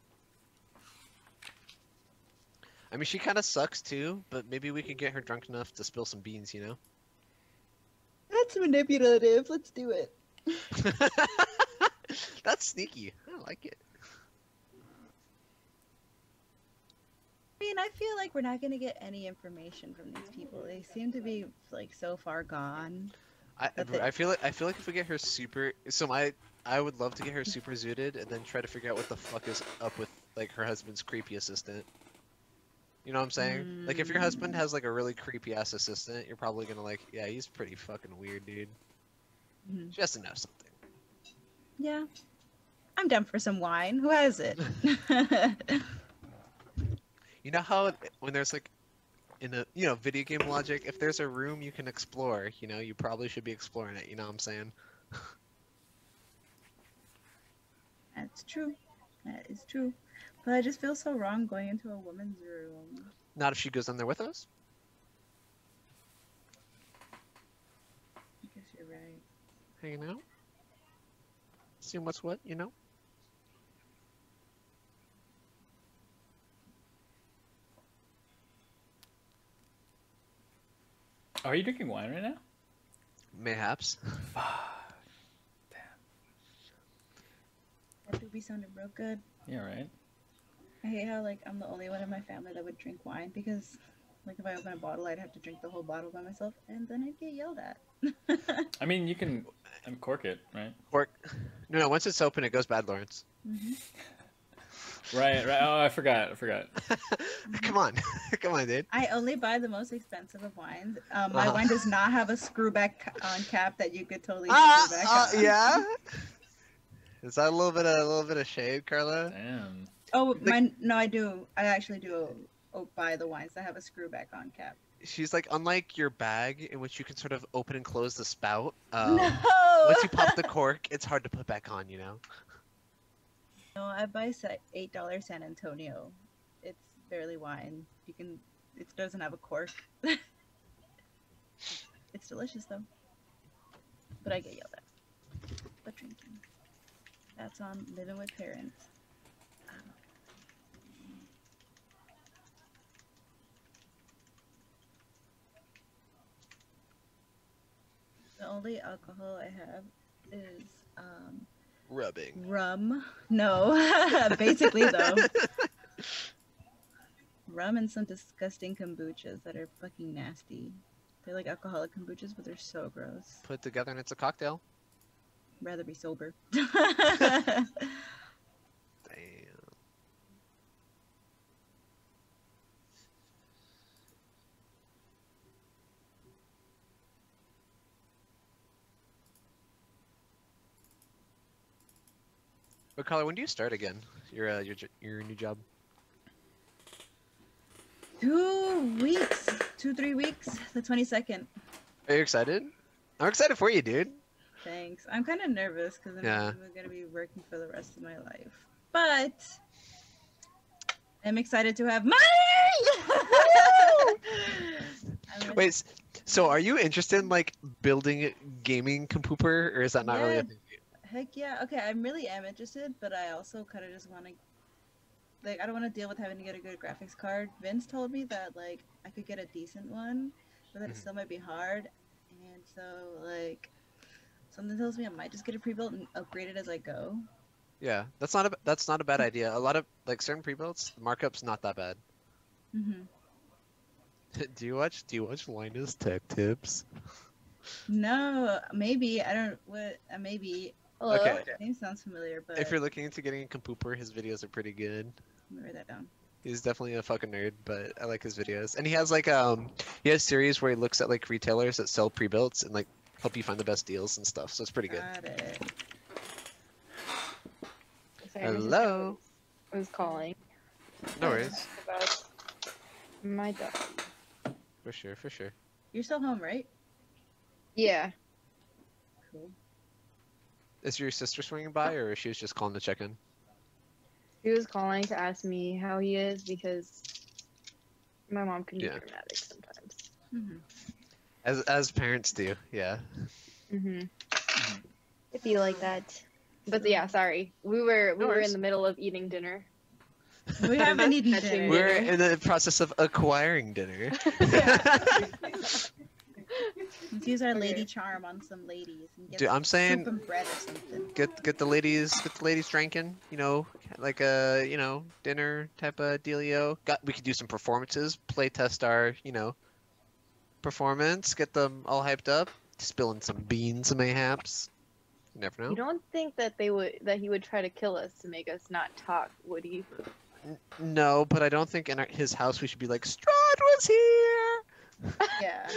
I mean, she kind of sucks too, but maybe we could get her drunk enough to spill some beans, you know? That's manipulative. Let's do it. That's sneaky. I like it. I mean, I feel like we're not going to get any information from these people. They seem to be like so far gone. I feel like if we get her super, I would love to get her super zooted and then try to figure out what the fuck is up with like her husband's creepy assistant. You know what I'm saying? Like if your husband has like a really creepy ass assistant, you're probably gonna like, yeah, he's pretty fucking weird, dude. She has to know something. Yeah. I'm down for some wine. Who has it? You know how when there's like in a video game logic, if there's a room you can explore, you probably should be exploring it, you know what I'm saying? That's true. That is true. But I just feel so wrong going into a woman's room. Not if she goes in there with us. I guess you're right. Hanging out. Seeing what's what, you know? Are you drinking wine right now? Mayhaps. That doobie sounded real good. Yeah, right. I hate how like I'm the only one in my family that would drink wine because like if I open a bottle I'd have to drink the whole bottle by myself and then I'd get yelled at. I mean, you can cork it, right? Cork. No, once it's open, it goes bad, Lawrence. Right. Oh, I forgot. Come on. Come on, dude. I only buy the most expensive of wines. My wine does not have a screw back on cap that you could totally screw back on. Yeah? Is that a little bit of shade, Carla? Damn. Oh, no, I do. I actually do buy the wines that have a screw back on cap. She's like, unlike your bag, in which you can sort of open and close the spout. No! Once you pop the cork, it's hard to put back on, you know? No, I buy $8 San Antonio. It's barely wine. It doesn't have a cork. It's delicious though. But I get yelled at. But drinking. That's on living with parents. The only alcohol I have is Rubbing. rum. No, basically though. Rum and some disgusting kombuchas that are fucking nasty. They're like alcoholic kombuchas, but they're so gross. Put it together and it's a cocktail. Rather be sober. Damn. But Carla, when do you start again? Your new job? 2 weeks. 2-3 weeks. The 22nd. Are you excited? I'm excited for you, dude. Thanks. I'm kind of nervous because I'm Yeah. going to be working for the rest of my life. But I'm excited to have money! Wait, so are you interested in like building gaming computer, or is that not really a thing? Heck yeah. Okay, I really am interested, but I also kind of just want to, like, I don't want to deal with having to get a good graphics card. Vince told me that, like, I could get a decent one, but that it still might be hard. And so, like, something tells me I might just get it pre-built and upgrade it as I go. Yeah, that's not a bad idea. A lot of like certain pre-builds, the markup's not that bad. Do you watch Linus Tech Tips? No, maybe. I don't, maybe. Hello? Okay. Name sounds familiar, but If you're looking into getting a computer, his videos are pretty good. let me write that down. He's definitely a fucking nerd, but I like his videos. And he has like he has series where he looks at like retailers that sell pre-builts and like help you find the best deals and stuff. So it's pretty good. Got it. Sorry, my sister Hello. was calling. No worries. About my dog. For sure. You're still home, right? Yeah. Cool. Is your sister swinging by, or she was just calling to check in? He was calling to ask me how he is because My mom can be Yeah. dramatic sometimes. As parents do, yeah. It'd be like that. But yeah, sorry. We were worries. in the middle of eating dinner. We haven't eaten Fetching dinner. We're dinner. in the process of acquiring dinner. Let's use our Okay. lady charm on some ladies and get Dude, some I'm saying soup and bread or something. get the ladies drinking, you know, like a dinner type of dealio. We could do some performances, play test our performance, get them all hyped up, spilling some beans mayhaps. You never know. You don't think that he would try to kill us to make us not talk, would he? No, but I don't think in his house we should be like, Strahd was here! Yeah.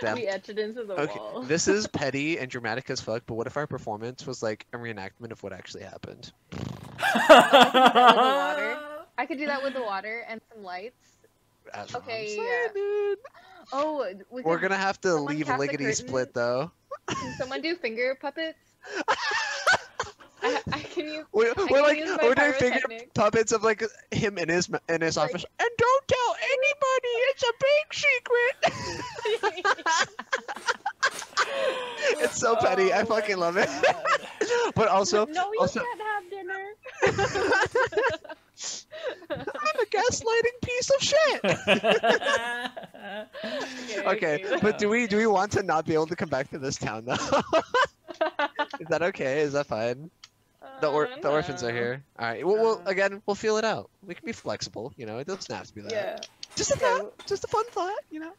Damn. We etch it into the wall. This is petty and dramatic as fuck, but what if our performance was like a reenactment of what actually happened? I could do that with the water and some lights. That's what I'm Okay, saying, yeah. dude. Oh, We're gonna have to someone leave tap the lickety curtain? split though. Can someone do finger puppets? I can use. We're can like use my we're doing finger pyrotechnics. puppets of like him in his office. And don't tell anybody, it's a big secret. It's so petty. I fucking love it. But also, No, you also, can't have dinner. I'm a gaslighting piece of shit. Okay, but do we want to not be able to come back to this town though? Is that okay? Is that fine? The orphans are here. All right. We'll feel it out. We can be flexible. You know, it doesn't have to be that. Yeah. Just a thought. Just a fun thought. You know.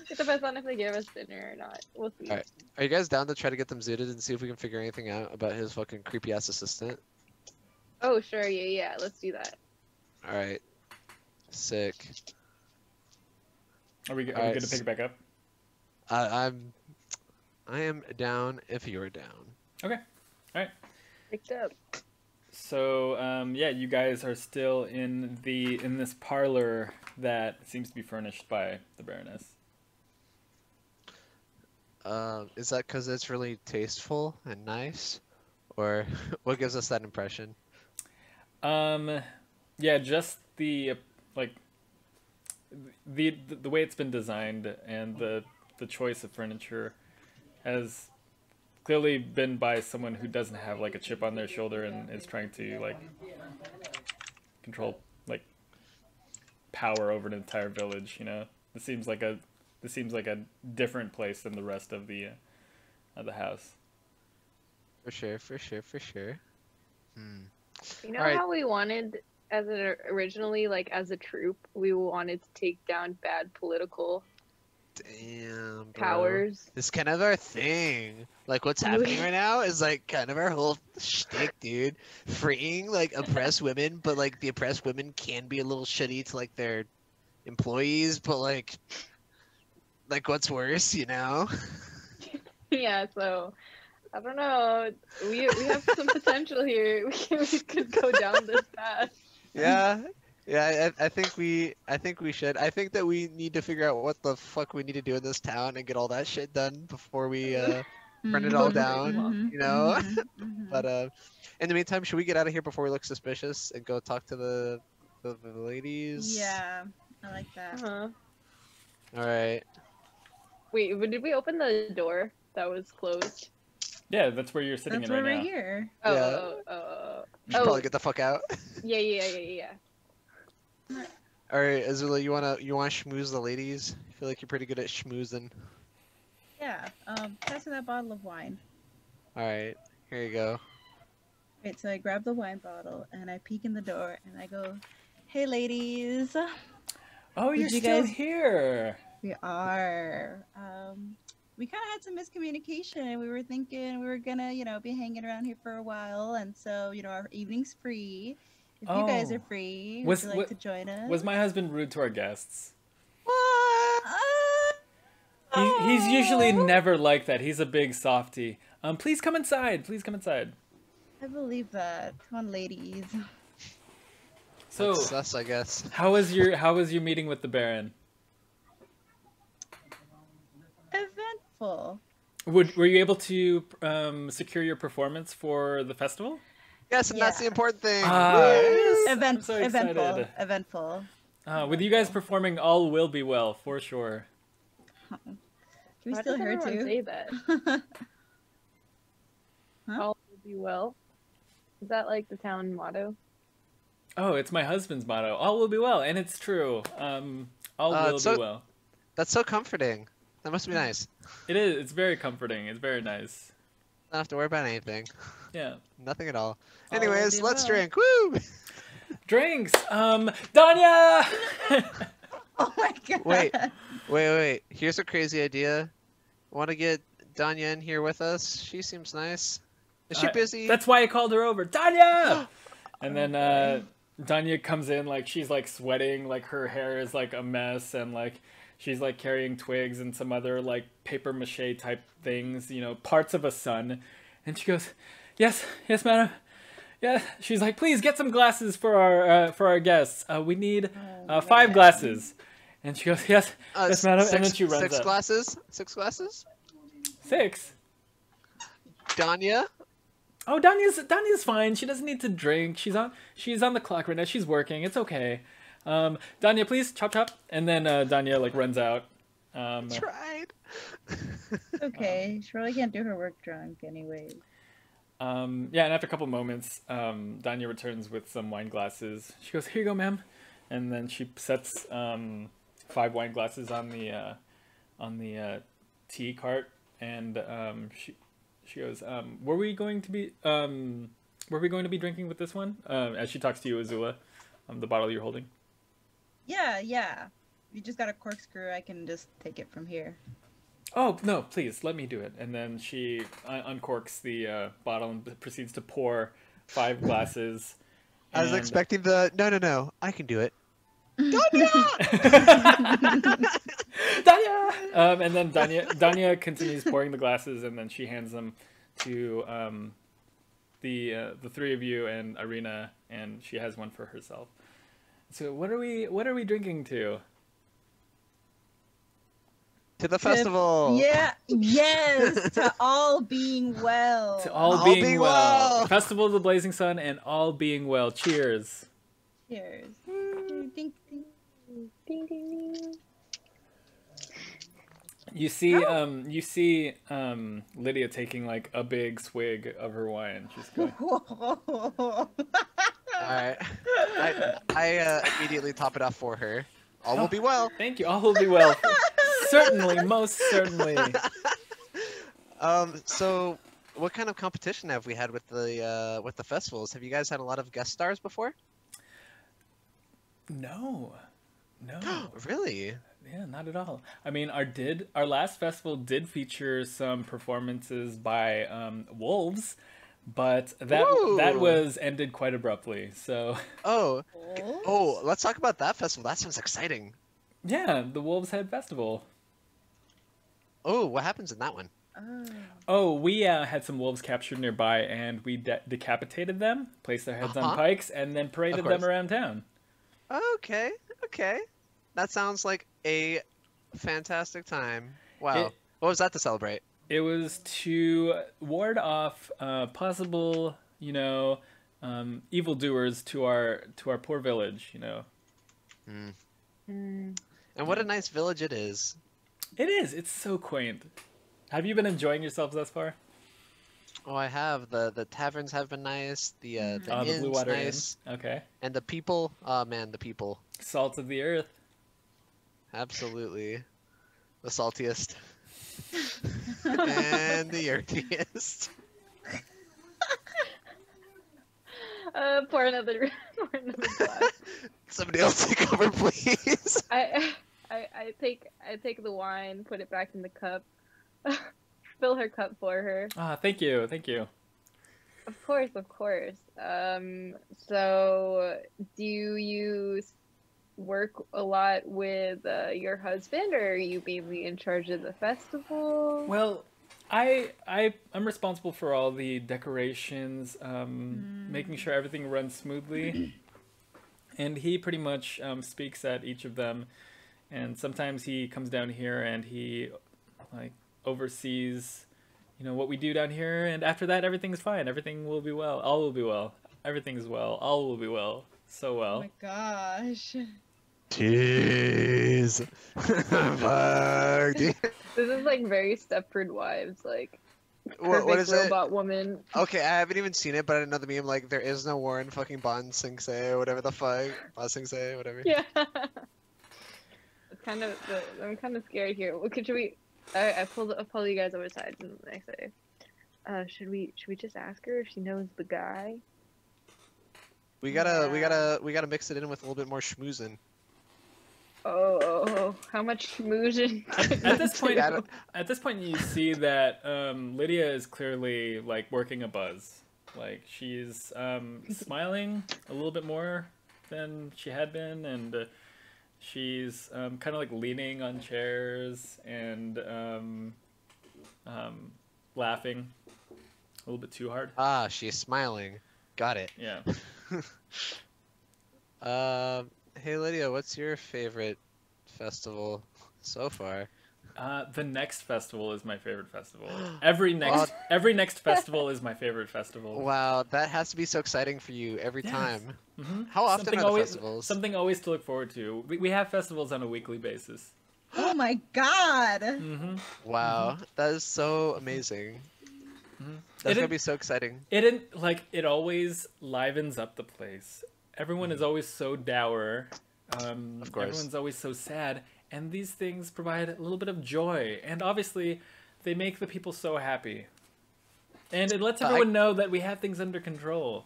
It depends on if they give us dinner or not. We'll see. All right. Are you guys down to try to get them zooted and see if we can figure anything out about his fucking creepy ass assistant? Oh sure, yeah. Let's do that. All right. Sick. Are we Alright, good to pick it back up? I am down if you're down. Okay. All right. Picked up. So yeah, you guys are still in this parlor that seems to be furnished by the Baroness. Is that because it's really tasteful and nice, or what gives us that impression? Yeah, just the the way it's been designed and the choice of furniture has clearly been by someone who doesn't have like a chip on their shoulder and is trying to like control like power over an entire village. You know, this seems like a different place than the rest of the house. For sure. You know Alright. how we wanted, originally, like as a troop, we wanted to take down bad political Damn, bro. powers. It's kind of our thing. Like, what's happening right now is like kind of our whole shtick, dude. Freeing like oppressed women, but like the oppressed women can be a little shitty to like their employees, but like what's worse, you know? Yeah, so I don't know. We have some potential here. We could go down this path. Yeah. I think we should. I think that we need to figure out what the fuck we need to do in this town and get all that shit done before we burn it all down, you know? But in the meantime, should we get out of here before we look suspicious and go talk to the ladies? Yeah, I like that. Uh-huh. All right. Wait, but did we open the door that was closed? Yeah, that's where you're sitting That's in why right we're now. here. Oh, You should probably get the fuck out. Yeah. All right, Azula, you wanna schmooze the ladies? I feel like you're pretty good at schmoozing. Yeah. Pass me that bottle of wine. All right, here you go. Right, so I grab the wine bottle and I peek in the door and I go, "Hey, ladies." Oh, you're Did you still guys- here. We are. We kind of had some miscommunication. We were thinking we were gonna, be hanging around here for a while, and so, our evening's free. If you guys Oh. are free, Was- would you like to join us? Was my husband rude to our guests? Uh, He's usually never like that. He's a big softie. Please come inside. Please come inside. I believe that. Come on, ladies. So, That's us, I guess. how was your meeting with the Baron? Eventful. Were you able to secure your performance for the festival? Yes, and that's the Yeah. important thing. Yes. I'm Event, so eventful, excited. eventful. With you guys performing, all will be well for sure. Can we Why steal does her everyone too? say that? Huh? All will be well. Is that like the town motto? Oh, it's my husband's motto. All will be well, and it's true. All will so- be well. That's so comforting. That must be nice. It is. It's very comforting. It's very nice. Don't have to worry about anything. Yeah. Nothing at all. All will Anyways, be let's well. drink. Woo! Drinks. Danya. Oh my god. Wait. Here's a crazy idea. Want to get DANYA in here with us? She seems nice. Is she busy? That's why I called her over. Danya. And then Danya comes in like she's like sweating, like her hair is like a mess, and like she's like carrying twigs and some other like paper mache type things, you know, parts of a sun. And she goes, "Yes, madam. Yeah." She's like, "Please get some glasses for our guests. We need 5 glasses." And she goes, "Yes, yes, madam." And then she runs six up. glasses? 6 glasses? 6. DANYA? Oh, Danya's fine. She doesn't need to drink. She's on the clock right now. She's working. It's okay. Danya, please chop. And then Danya like runs out. Tried. Okay, she probably can't do her work drunk anyways. Yeah, and after a couple moments, Danya returns with some wine glasses. She goes, "Here you go, ma'am," and then she sets 5 wine glasses on the tea cart, and she goes, "Were we going to be drinking with this one?" As she talks to you, Azula, the bottle you're holding. Yeah. You just got a corkscrew. I can just take it from here. Oh, no, please, let me do it. And then she uncorks the bottle and proceeds to pour 5 glasses. I was and- expecting no, I can do it. Danya! And then Danya continues pouring the glasses, and then she hands them to the 3 of you and Ireena, and she has one for herself. So what are we drinking to? To the festival. Yeah, yes, to all being well. To all being well. Festival of the Blazing Sun and all being well. Cheers. Cheers. Ding, ding. Ding, ding, ding. You see Lydia taking like a big swig of her wine. She's going, All right. I immediately top it off for her. All will be well. "Thank you. All will be well." Certainly, most certainly. So what kind of competition have we had with the festivals? Have you guys had a lot of guest stars before? No. Really? Yeah, not at all. I mean, our last festival did feature some performances by wolves, but that Ooh. was ended quite abruptly. So Oh, let's talk about that festival. That sounds exciting. yeah, the Wolves Head Festival. Oh, what happens in that one? Oh, we had some wolves captured nearby, and we decapitated them, placed their heads on pikes, and then paraded them around town. Okay. That sounds like a fantastic time. Wow. What was that to celebrate? It was to ward off possible, evildoers to our poor village. And what a nice village it is. It is. It's so quaint. Have you been enjoying yourselves thus far? Oh, I have. The taverns have been nice. The inn's Blue Water nice. Inn. Okay. And the people. Oh man, the people. Salt of the earth. Absolutely. The saltiest. And the earthiest. Pour another glass. Somebody else take over, please. I take the wine, put it back in the cup, fill her cup for her. Ah, thank you. Of course. So do you work a lot with your husband, or are you mainly in charge of the festival? Well, I'm responsible for all the decorations, making sure everything runs smoothly, and he pretty much speaks at each of them. And sometimes he comes down here and he oversees, you know, what we do down here, and after that, everything's fine. Everything will be well. All will be well. Everything's well. All will be well. So Oh well. my gosh. Jeez. Fuck, dude. This is like very Stepford Wives, like What perfect is it? robot woman. Okay, I haven't even seen it, but I know the meme, like, there is no war in fucking Bon Sing Se, or whatever the fuck. Bon Sing Se, whatever. Yeah. It's kind of. I'm kind of scared here. Should we? I pull you guys over the side and I say, should we just ask her if she knows the guy? We gotta mix it in with a little bit more schmoozing. Oh, how much schmoozing? At this point, you see that Lydia is clearly like working a buzz. Like she's smiling a little bit more than she had been, and she's kind of like leaning on chairs and laughing a little bit too hard. Ah, she's smiling. Got it. Yeah. Hey Lydia, what's your favorite festival so far? The next festival is my favorite festival. Every next festival is my favorite festival. Wow, that has to be so exciting for you every Yes. time. Mm-hmm. How often are the festivals? Something always to look forward to. We have festivals on a weekly basis. Oh my god. Mm-hmm. Wow, that is so amazing. Mm-hmm. That's gonna be so exciting. It always livens up the place. Everyone is always so dour. Of course. Everyone's always so sad, and these things provide a little bit of joy, and obviously they make the people so happy. And it lets everyone know that we have things under control.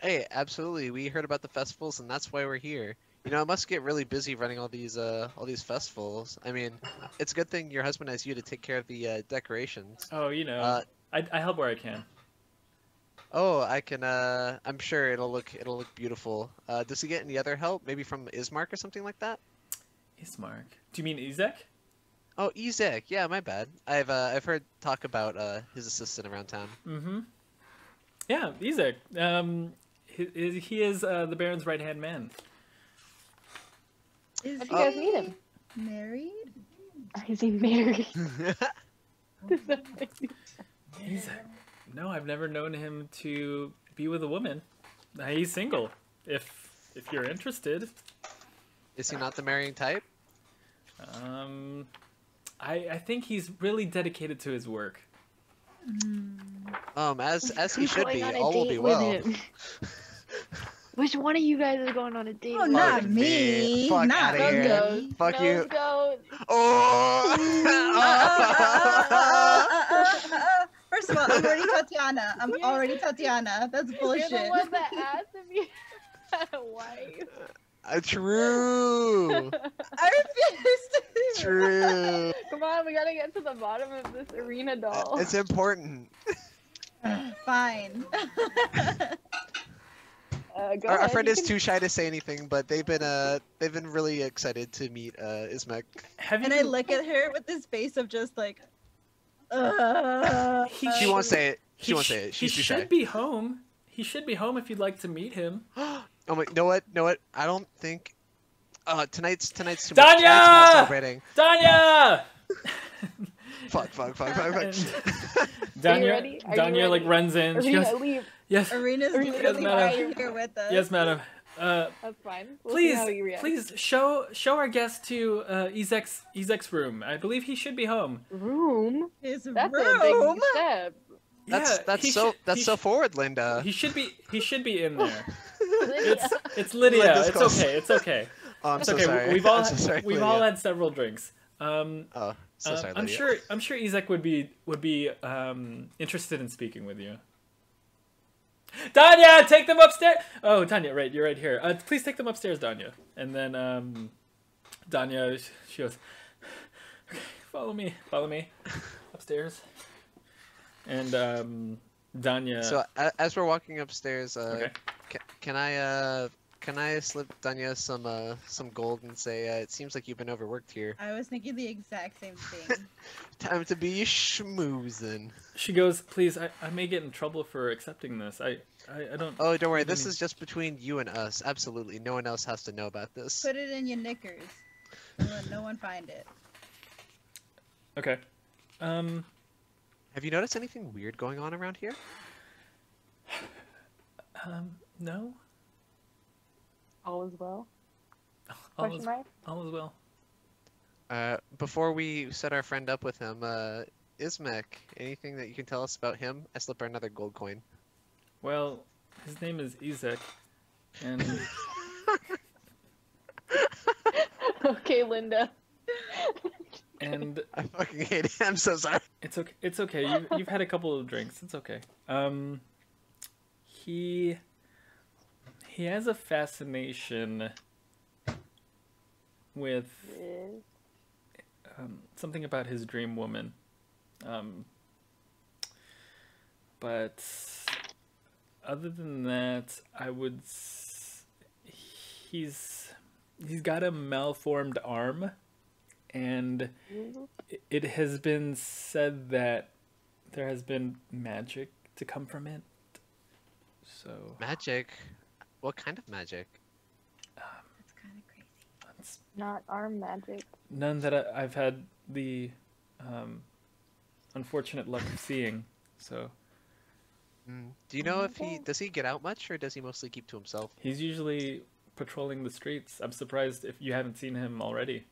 Hey, absolutely. We heard about the festivals, and that's why we're here. You know, it must get really busy running all these festivals. I mean, it's a good thing your husband has you to take care of the decorations. Oh, you know, I help where I can. Oh, I can. I'm sure it'll look beautiful. Does he get any other help? Maybe from Ismark or something like that? Ismark? Do you mean Izek? Oh, Izek. Yeah, my bad. I've heard talk about his assistant around town. Mm-hmm. Yeah, Izek. He is the Baron's right-hand man. Is How'd you guys meet him? married? Is he married? Izek. No, I've never known him to be with a woman. He's single. If you're interested. Is he not the marrying type? I think he's really dedicated to his work. As he should Going be. on a All will date be with well. him. Which one of you guys is going on a date? Oh, with? not me. Fuck Not outta here. me. Fuck no, you. Go. Oh! First of all, I'm already Tatiana. I'm already Tatiana. That's bullshit. You're the one that asked if you had a wife. True. I refused. True. Come on, we gotta get to the bottom of this Ireena doll. It's important. Fine. Go Our ahead, friend you is can- too shy to say anything, but they've been really excited to meet Ismek. Have And you? I look at her with this face of just like, She won't say it. She won't sh- say it. She's he too should shy. be home. He should be home if you'd like to meet him. Oh my! Know what? I don't think. Tonight's too much. DANYA! Tonight's not celebrating. DANYA! fuck. DANYA, ready? Are you DANYA like ready? runs in. She Ireena, goes, leave. yes, Arena's Yes, literally madam. right here with us. yes, madam. That's fine. We'll see how he reacts. Please show our guest to Izek's room. I believe he should be home. Room? His That's room. a big step. That's so forward, Linda. He should be in there. Lydia. It's Lydia. Linda's It's close. okay. It's okay. Oh, I'm It's so okay. sorry. We've I'm so sorry, all Lydia. had several drinks. Oh, so sorry, I'm Lydia. sure Izek would be interested in speaking with you. DANYA, take them upstairs. Oh, DANYA, right, you're right here. Please take them upstairs, DANYA. And then DANYA, she goes, okay, follow me upstairs. And DANYA. So as we're walking upstairs, Okay. can I slip DANYA some gold and say it seems like you've been overworked here. I was thinking the exact same thing. Time to be schmoozing. She goes, please, I may get in trouble for accepting this. I don't. Oh, don't worry. I This mean- is just between you and us. Absolutely, no one else has to know about this. Put it in your knickers. No one find it. Okay. Have you noticed anything weird going on around here? No. All is well. All Question is, mark? all is well. Before we set our friend up with him, Ismek, anything that you can tell us about him? I slipped her another gold coin. Well, his name is Izek, and Okay, Linda. and I fucking hate it. I'm so sorry. it's okay. It's okay. You've had a couple of drinks. It's okay. He has a fascination with something about his dream woman. But other than that, he's got a malformed arm, and it has been said that there has been magic to come from it. So Magic? What kind of magic? That's kind of crazy. it's Not arm magic. none that I've had the unfortunate luck of seeing. So Do you know if does he get out much, or does he mostly keep to himself? he's usually patrolling the streets. I'm surprised if you haven't seen him already.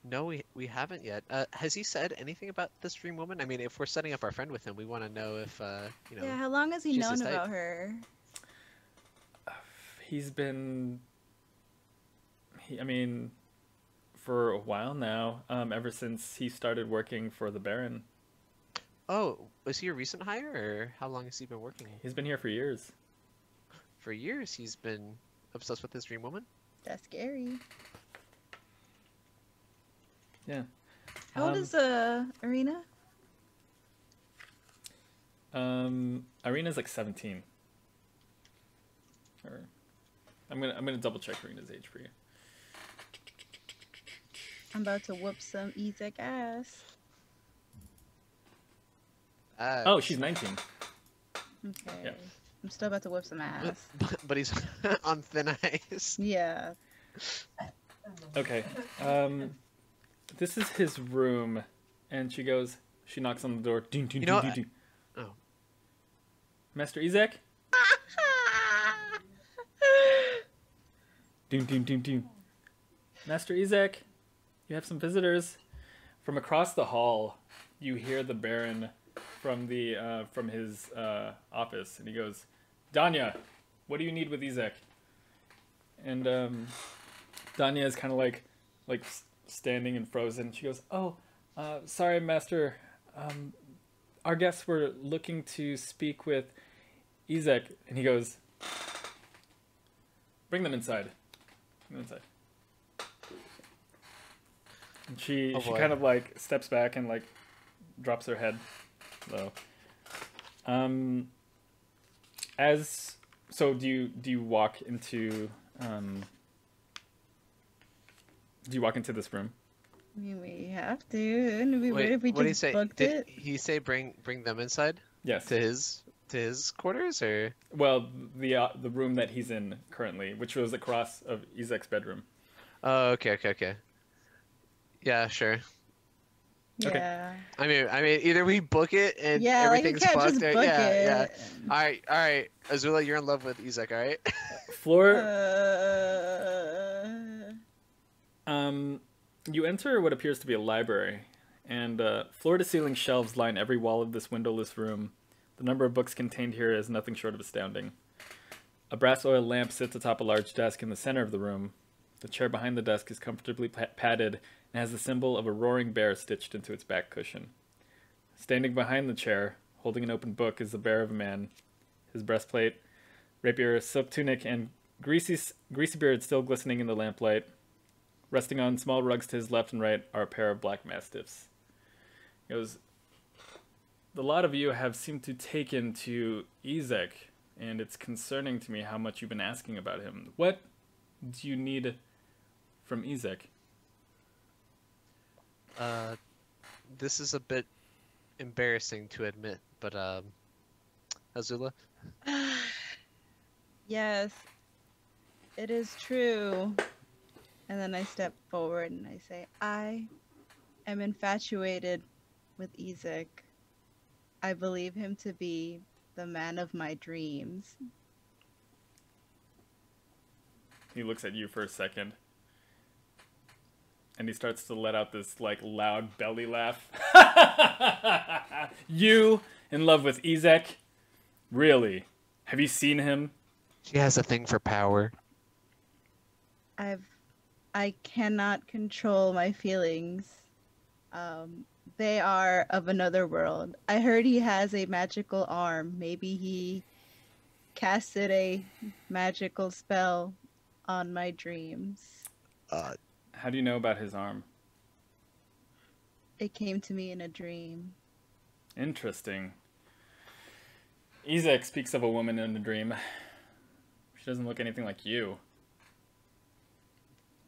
No, we haven't yet. Has he said anything about this dream woman? I mean, if we're setting up our friend with him, we want to know if you know. Yeah, how long has he she's known his type. about her? He's been, I mean, for a while now, ever since he started working for the Baron. Oh, was he a recent hire, or how long has he been working? He's been here for years. For years, he's been obsessed with this dream woman. That's scary. Yeah. How old is Ireena? Ireena's like 17. Or, I'm gonna double check Ireena's age for you. I'm about to whoop some Izek ass. Oh, she's 19. Okay. Yeah. I'm still about to whip some ass. But he's on thin ice. Yeah. Okay. This is his room, and she knocks on the door. Ding, ding, You know ding, ding, ding. Oh, Master Izek? Doom, doom, doom, doom. Master Izek, you have some visitors. From across the hall, you hear the Baron from his office, and he goes, "DANYA, what do you need with Izek?" And DANYA is kind of like standing and frozen. She goes, "Oh, sorry, Master. Our guests were looking to speak with Izek," and he goes, "Bring them inside." Inside. And she boy. kind of like steps back and like drops her head low. Do you walk into this room? I mean, we have to. It'd be weird wait. if we What did he just say? booked Did it. he say bring them inside Yes. to his quarters, or? Well, the room that he's in currently, which was across of Izek's bedroom. Oh, okay. Yeah, sure. Okay. Yeah. I mean, either we book it and Yeah, like we everything's can't fucked, just or book yeah. it. All right, Azula, you're in love with Izek, all right? Floor. You enter what appears to be a library, and floor-to-ceiling shelves line every wall of this windowless room. The number of books contained here is nothing short of astounding. A brass oil lamp sits atop a large desk in the center of the room. The chair behind the desk is comfortably padded and has the symbol of a roaring bear stitched into its back cushion. Standing behind the chair, holding an open book, is the bear of a man. His breastplate, rapier, silk tunic, and greasy beard still glistening in the lamplight. Resting on small rugs to his left and right are a pair of black mastiffs. He goes, "The lot of you have seemed to take to Izek, and it's concerning to me how much you've been asking about him. What do you need from Izek?" This is a bit embarrassing to admit, but Azula? Yes, it is true. And then I step forward and I say, I am infatuated with Izek. I believe him to be the man of my dreams. He looks at you for a second. And he starts to let out this, like, loud belly laugh. You in love with Izek? Really? Have you seen him? She has a thing for power. I cannot control my feelings. They are of another world. I heard he has a magical arm. Maybe he casted a magical spell on my dreams. How do you know about his arm? It came to me in a dream. Interesting. Izek speaks of a woman in a dream. She doesn't look anything like you.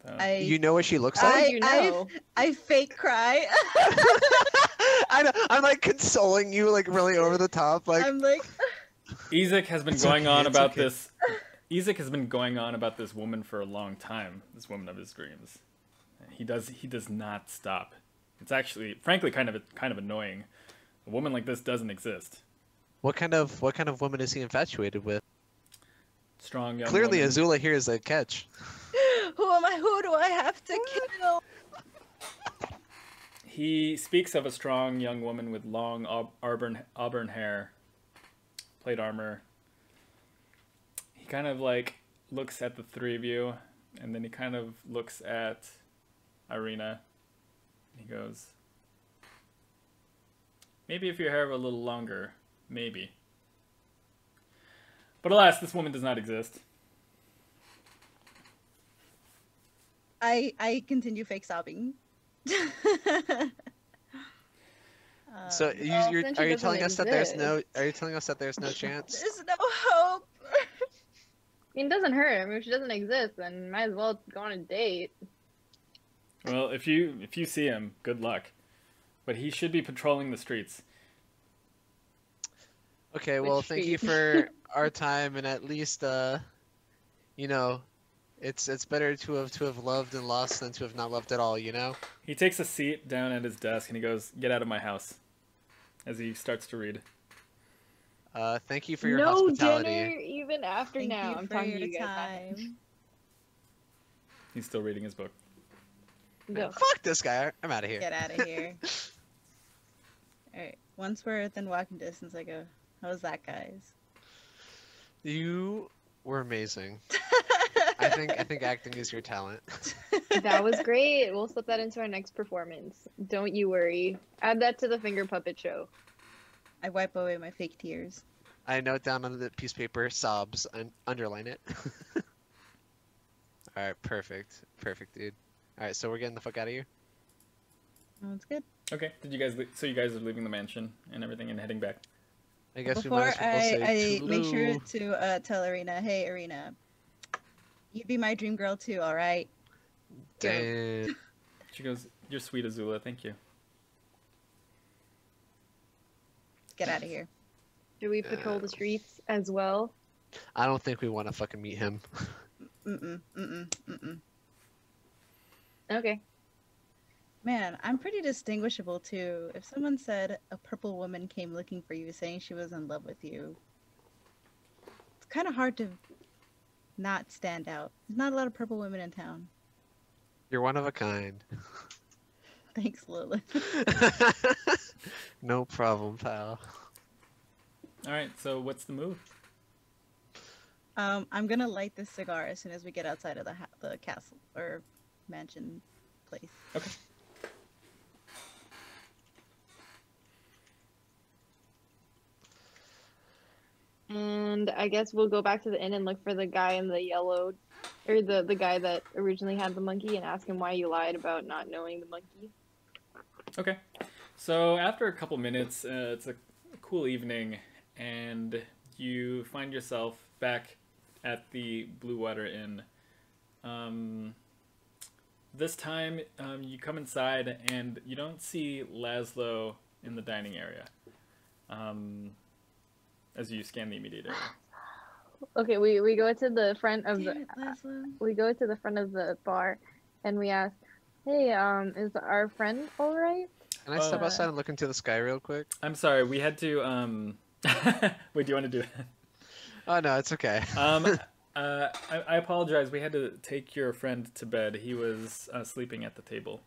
So. You know what she looks How like? would you know? I fake cry. I know, I'm like consoling you, like really over the top. Like I'm like, Izek has been It's going okay, on it's about okay. this. Izek has been going on about this woman for a long time. This woman of his dreams. He does not stop. It's actually, frankly, kind of annoying. A woman like this doesn't exist. what kind of woman is he infatuated with? Strong young. Clearly, woman. Azula here is a catch. who am I? Who do I have to kill? He speaks of a strong young woman with long auburn hair, plate armor. He kind of like looks at the three of you, and then he kind of looks at Ireena. He goes, "Maybe if your hair were a little longer, maybe. But alas, this woman does not exist." I continue fake sobbing. So well, you're, since are she you telling us doesn't that there's no? exist. Are you telling us that there's no chance? There's no hope. I mean, it doesn't hurt. I mean, if she doesn't exist, then might as well go on a date. Well, if you see him, good luck. But he should be patrolling the streets. Okay, well, Which thank you street? for our time, and at least you know, it's better to have loved and lost than to have not loved at all. You know. He takes a seat down at his desk and he goes, "Get out of my house," as he starts to read. Thank you for your No hospitality. dinner even after Thank now. you I'm for talking your to you guys. time. He's still reading his book. Go. Fuck this guy. I'm out of here. Get out of here. Alright. Once we're within walking distance, I go, how was that, guys? You were amazing. I think acting is your talent. That was great. We'll slip that into our next performance. Don't you worry. Add that to the finger puppet show. I wipe away my fake tears. I note down on the piece of paper sobs and underline it. All right, perfect, dude. All right, so we're getting the fuck out of here. Sounds good. Okay. Did you guys? So you guys are leaving the mansion and everything and heading back. I guess we Before might as well say I make sure toodaloo. to tell Ireena, hey, Ireena, you be my dream girl too, alright? Damn. She goes, "You're sweet, Azula. Thank you." Get out of here. Do we patrol the streets as well? I don't think we want to fucking meet him. Okay. Man, I'm pretty distinguishable too. If someone said a purple woman came looking for you saying she was in love with you, it's kind of hard to not stand out. There's not a lot of purple women in town. You're one of a kind. Thanks, Lilith. No problem, pal. All right. So what's the move? I'm gonna light this cigar as soon as we get outside of the castle or mansion place. Okay. And I guess we'll go back to the inn and look for the guy in the yellow, or the guy that originally had the monkey, and ask him why you lied about not knowing the monkey. Okay. So after a couple minutes, it's a cool evening, and you find yourself back at the Blue Water Inn. This time, you come inside, and you don't see Laszlo in the dining area. As you scan the immediate area. Okay, we go to the front of Damn it, Laszlo. we go to the front of the bar, and we ask, "Hey, is our friend all right?" Can I step outside and look into the sky real quick? I'm sorry, we had to Wait, do you want to do that? Oh no, it's okay. I apologize. We had to take your friend to bed. He was sleeping at the table.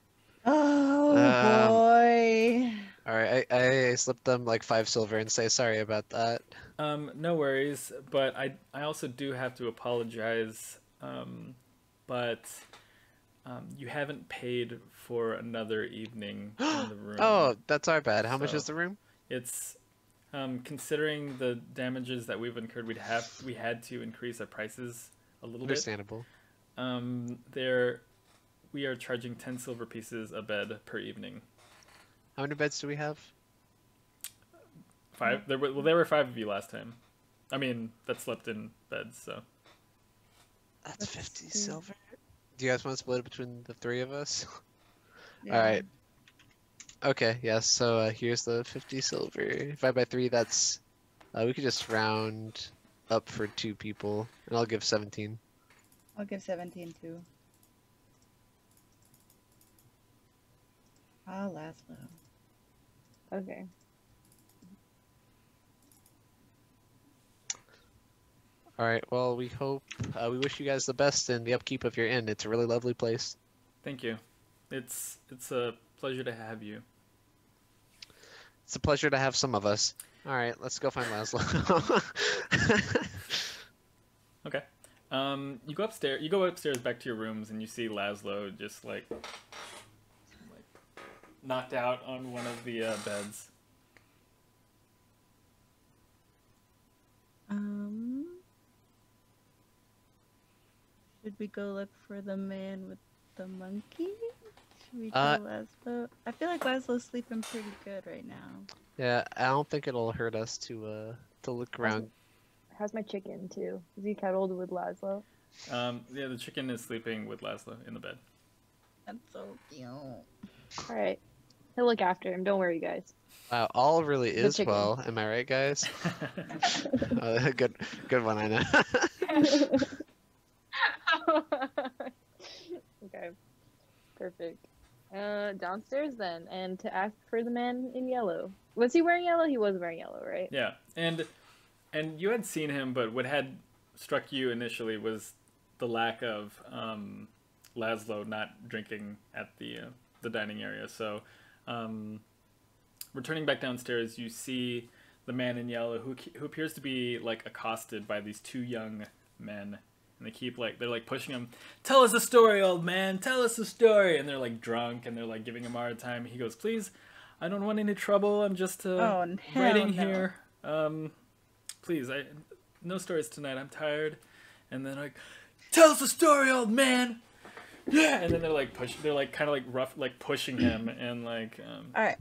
Oh boy. All right, I slipped them like 5 silver and say sorry about that. No worries, but I also do have to apologize. But you haven't paid for another evening in the room. Oh, that's our bad. How much So is the room? It's considering the damages that we've incurred, we had to increase our prices a little Understandable. bit. We are charging 10 silver pieces a bed per evening. How many beds do we have? 5. There were 5 of you last time. I mean, that slept in beds, so. That's 50 silver. Do you guys want to split it between the 3 of us? Yeah. All right. Okay, yes. So here's the 50 silver. Divided by 3, that's. We could just round up for 2 people, and I'll give 17. I'll give 17 too. Ah, Laszlo. Okay. All right. Well, we hope. We wish you guys the best in the upkeep of your inn. It's a really lovely place. Thank you. It's a pleasure to have you. It's a pleasure to have some of us. All right, let's go find Laszlo. Okay. You go upstairs. You go upstairs back to your rooms, and you see Laszlo just like knocked out on one of the beds. Should we go look for the man with the monkey? Should we tell Laszlo? I feel like Laszlo's sleeping pretty good right now. Yeah, I don't think it'll hurt us to look around. How's my chicken too? Is he cuddled with Laszlo? Yeah, the chicken is sleeping with Laszlo in the bed. That's so cute. All right. He'll look after him. Don't worry, guys. Wow, all really is chicken. well. Am I right, guys? Good one, I know. Okay. Perfect. Downstairs then, and to ask for the man in yellow. Was he wearing yellow? He was wearing yellow, right? Yeah, and you had seen him, but what had struck you initially was the lack of Laszlo not drinking at the dining area. So, returning back downstairs, you see the man in yellow who appears to be like accosted by these 2 young men. And they keep they're like pushing him. Tell us a story, old man. Tell us a story. And they're like drunk and they're like giving him a hard time. He goes, please, I don't want any trouble. I'm just writing here. Please, no stories tonight. I'm tired. And then like, tell us a story, old man. Yeah. And then they're like kind of like rough, like pushing him and like. All right,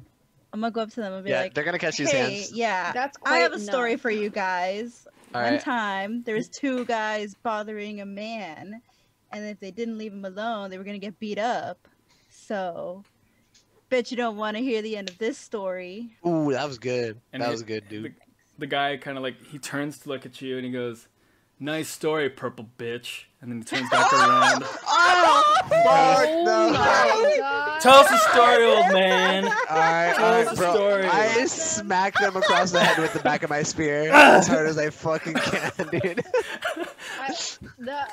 I'm gonna go up to them and be Yeah, they're gonna catch these hey, hands. yeah, That's I have a quite story enough. for you guys. All One right. time, there was 2 guys bothering a man, and if they didn't leave him alone, they were gonna get beat up. So, bet you don't want to hear the end of this story. Ooh, that was good. And That was good, dude. The guy kind of like he turns to look at you and he goes, "Nice story, purple bitch." And then he turns back around. Oh, no. my God. Tell us a story, old man. Alright, Tell us a bro. story. I smacked them across the head with the back of my spear as hard as I fucking can, dude. The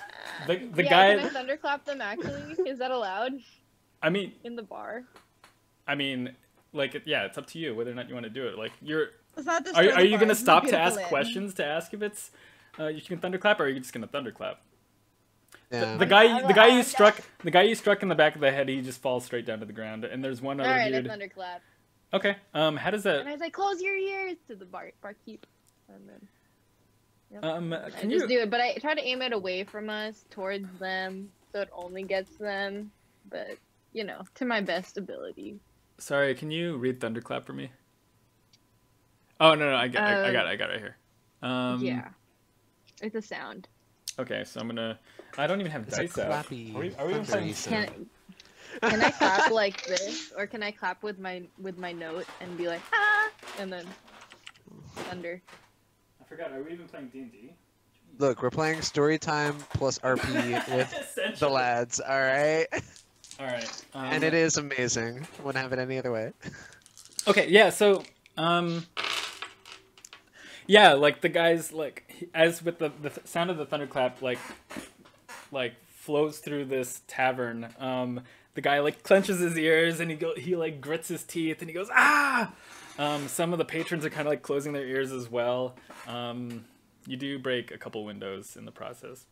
yeah, guy. Can I thunderclap them actually? Is that allowed I mean, in the bar? like, yeah, it's up to you whether or not you want to do it. Like, It's not just are you gonna gonna stop to ask questions to ask if it's you can thunderclap, or are you just gonna thunderclap? Yeah. The guy you struck in the back of the head, he just falls straight down to the ground. And there's one other All right, I dude. thunderclap. Okay. How does And that? I say, close your ears to the barkeep. And then, yep. Can I just you? do it, but I try to aim it away from us, towards them, so it only gets them. But to my best ability. Sorry, can you read thunderclap for me? Oh no, I got it right here. Yeah, it's a sound. Okay, so I'm gonna. I don't even have It's a dice out. clappy, Are we even playing? thundery sound. Can I clap like this, or can I clap with my note and be like ah, and then thunder? I forgot. Are we even playing D&D? Look, we're playing story time plus RP with the lads, alright? All right. And it is amazing. Wouldn't have it any other way. Okay, yeah, so, yeah, like, the guys, like, as with the sound of the thunderclap, like, flows through this tavern, the guy, like, clenches his ears, and he, like, grits his teeth, and he goes, ah! Some of the patrons are kind of, like, closing their ears as well. You do break a couple windows in the process.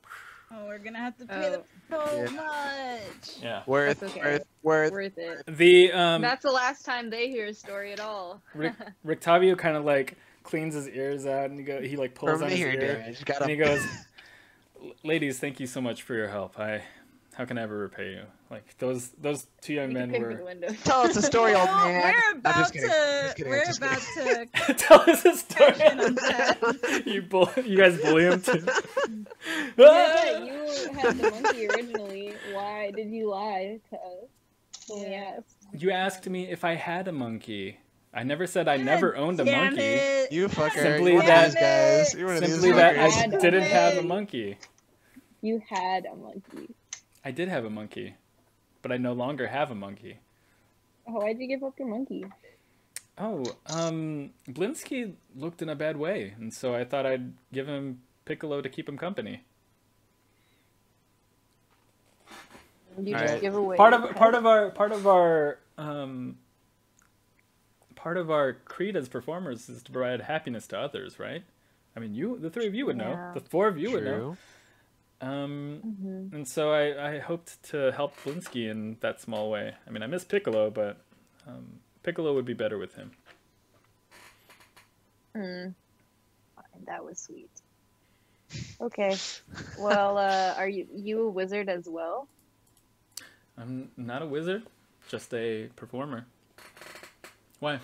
Oh, we're gonna have to pay so much. Yeah. Worth okay. worth. Worth it. The, That's the last time they hear a story at all. Rictavio kind of, like, cleans his ears out, and he like, pulls on his ear, and he goes, ladies, thank you so much for your help. How can I ever repay you? Like, those two young men were... Tell us a story, old man. We're about to Tell us a story. You guys bully him too. Yeah, you had the monkey originally. Why did you lie to us when we asked? You asked me if I had a monkey. I never said I never owned a monkey. You fucker. Simply You're that, these guys. You're one of these simply that I fuckers. didn't have a monkey. You had a monkey. I did have a monkey, but I no longer have a monkey. Oh, why'd you give up your monkey? Oh, Blinsky looked in a bad way, and so I thought I'd give him Piccolo to keep him company. You just give away. Part of our creed as performers is to provide happiness to others, right? I mean, the three of you would know. The four of you would know. And so I hoped to help Blinsky in that small way. I mean, I miss Piccolo, but Piccolo would be better with him. That was sweet. Okay. Well, are you a wizard as well? I'm not a wizard, just a performer. Why?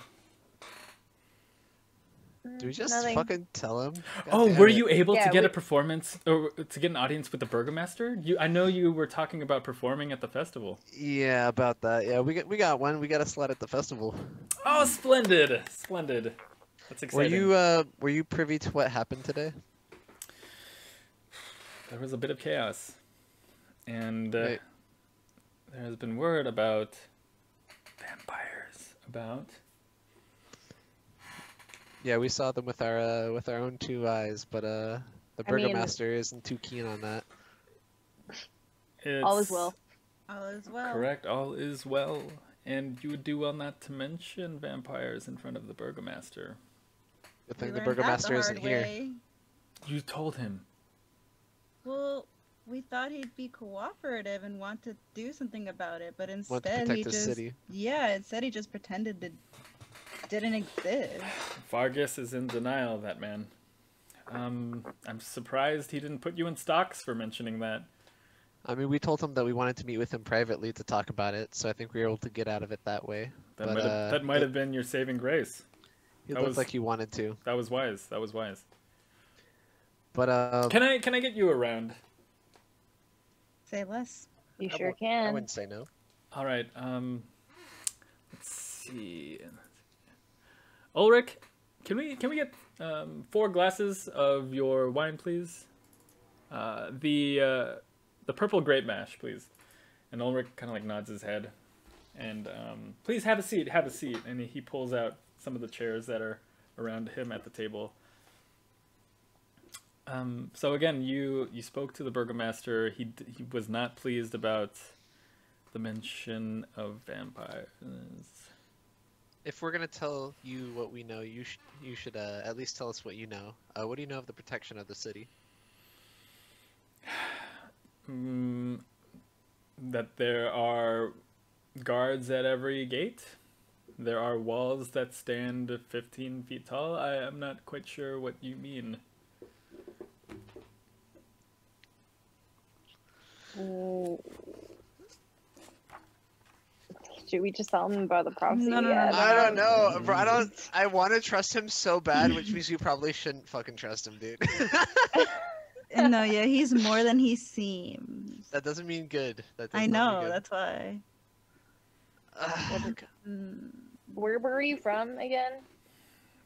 Do we just Nothing. fucking tell him? Oh, were you able to get a performance, or to get an audience with the Burgomaster? I know you were talking about performing at the festival. Yeah, about that. Yeah, we got one. We got a slot at the festival. Oh, splendid! Splendid. That's exciting. Were you privy to what happened today? There was a bit of chaos, and there has been word about vampires. Yeah, we saw them with our own two eyes, but the Burgomaster isn't too keen on that. All is well. All is well. Correct, all is well. And you would do well not to mention vampires in front of the Burgomaster. Good thing the Burgomaster isn't here. You told him. Well, we thought he'd be cooperative and want to do something about it, but Want to instead protect the city. instead he just pretended it didn't exist. Vargas is in denial of that, man. I'm surprised he didn't put you in stocks for mentioning that. I mean, we told him that we wanted to meet with him privately to talk about it, so I think we were able to get out of it that way. That might have been your saving grace. It looked like he wanted to. That was wise. That was wise. But can I get you around? Say less. You sure can. I wouldn't say no. All right. Let's see. Ulrich, can we get 4 glasses of your wine, please? The purple grape mash, please. And Ulrich kind of like nods his head. And please have a seat. Have a seat. And he pulls out some of the chairs that are around him at the table. So again, you spoke to the Burgomaster. He was not pleased about the mention of vampires. If we're gonna tell you what we know, you should at least tell us what you know. What do you know of the protection of the city? That there are guards at every gate. There are walls that stand 15 feet tall. I am not quite sure what you mean. Should we just tell him about the prophecy? No. I don't know, bro. I want to trust him so bad, which means you probably shouldn't fucking trust him, dude. No, yeah, he's more than he seems. That doesn't mean good. I know, that's why. Where are you from again?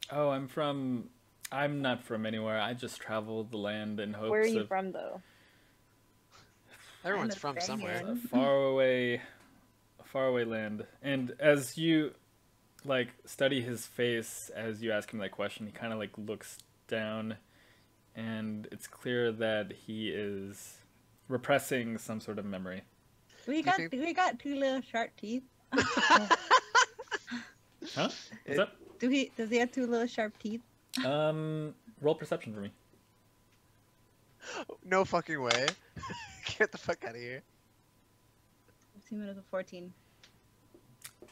Oh, I'm not from anywhere. I just traveled the land in hopes of... Where are you from, though? Everyone's from somewhere. Far away faraway land. And as you like study his face, as you ask him that question, he kind of like looks down, and it's clear that he is repressing some sort of memory. We got two little sharp teeth. Huh? What's up? Does he have two little sharp teeth? Roll perception for me. No fucking way. Get the fuck out of here. 15 minutes of 14.